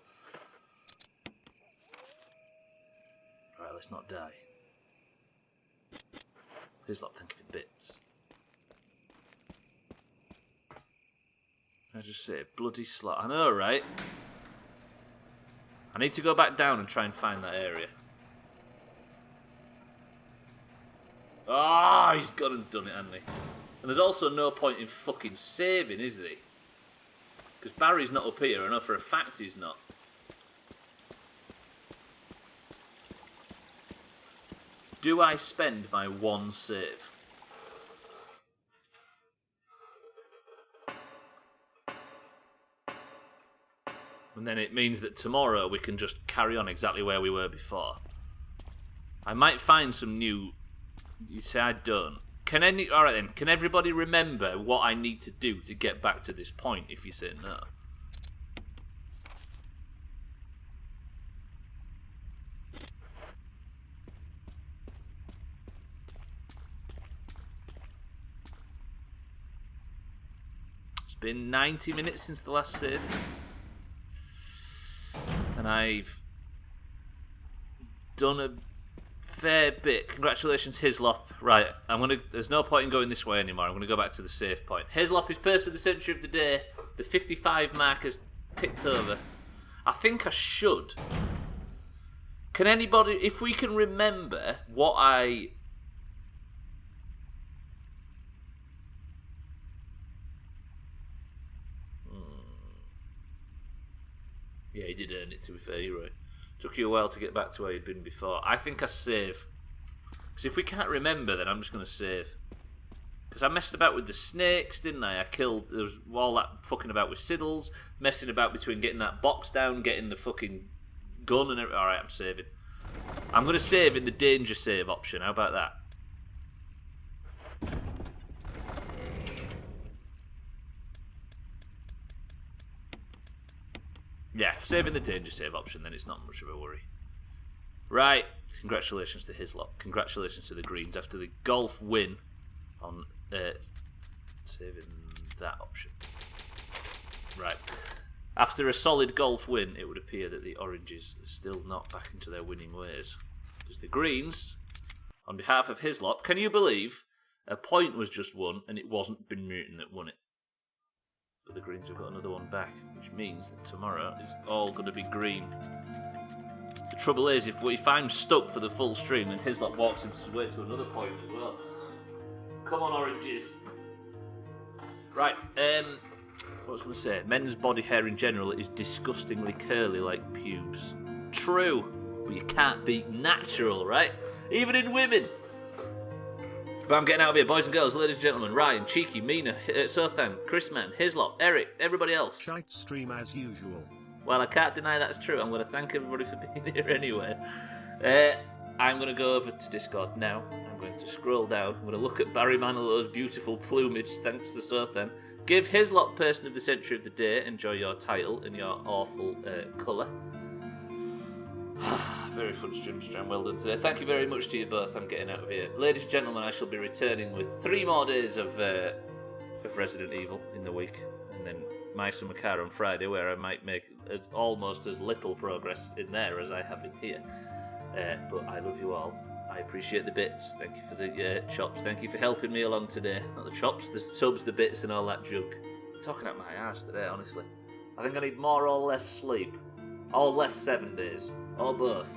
Right, let's not die. Please not think of it bits. I just say bloody slot. I know, right? I need to go back down and try and find that area. Ah, he's gone and done it, hasn't he? And there's also no point in fucking saving, is there? Because Barry's not up here, I know for a fact he's not. Do I spend my one save? And then it means that tomorrow we can just carry on exactly where we were before. I might find some new... You say I don't. Alright then, can everybody remember what I need to do to get back to this point if you say no? been 90 minutes since the last save. And I've done a fair bit. Congratulations, Hislop. Right, there's no point in going this way anymore. I'm gonna go back to the save point. Hislop is person of the century of the day. The 55 mark has ticked over. I think I should. Can anybody, if we can remember what I... Yeah, he did earn it, to be fair, you're right. Took you a while to get back to where you'd been before. I think I save. Because if we can't remember, then I'm just going to save. Because I messed about with the snakes, didn't I? There was all that fucking about with Siddles, messing about between getting that box down, getting the fucking gun and everything. Alright, I'm saving. I'm going to save in the danger save option. How about that? Yeah, saving the danger save option, then it's not much of a worry. Right, congratulations to Hislop. Congratulations to the Greens after the golf win on saving that option. Right. After a solid golf win, it would appear that the Oranges are still not back into their winning ways. Because the Greens, on behalf of Hislop, can you believe a point was just won and it wasn't Ben Newton that won it? But the Greens have got another one back, which means that tomorrow is all going to be green. The trouble is, if I'm stuck for the full stream, then Hislop walks his way to another point as well. Come on, Oranges. Right, what was I going to say? Men's body hair in general is disgustingly curly like pubes. True, but you can't beat natural, right? Even in women. But I'm getting out of here, boys and girls, ladies and gentlemen. Ryan, Cheeky, Mina, Sothan, Chrisman, Hislop, Eric, everybody else. Shite stream as usual. Well, I can't deny that's true. I'm going to thank everybody for being here anyway. I'm going to go over to Discord now. I'm going to scroll down. I'm going to look at Barry Manilow's beautiful plumage, thanks to Sothan. Give Hislop Person of the Century of the Day. Enjoy your title and your awful colour. Very fun stream, well done today. Thank you very much to you both. I'm getting out of here. Ladies and gentlemen, I shall be returning with 3 more days of Resident Evil in the week. And then My Summer Car on Friday, where I might make almost as little progress in there as I have in here. But I love you all. I appreciate the bits. Thank you for the chops. Thank you for helping me along today. Not the chops, the subs, the bits and all that junk. I'm talking out my ass today, honestly. I think I need more or less sleep. Or less 7 days. Or both.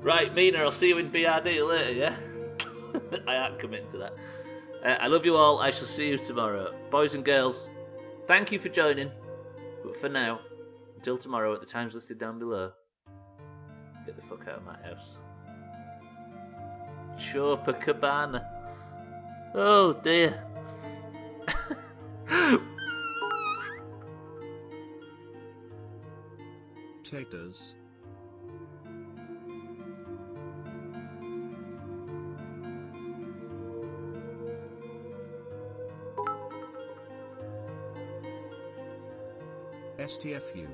Right, Mina, I'll see you in BRD later, yeah? I aren't committing to that. I love you all. I shall see you tomorrow. Boys and girls, thank you for joining. But for now, until tomorrow at the times listed down below, get the fuck out of my house. Copacabana. Oh dear. Taters. STFU.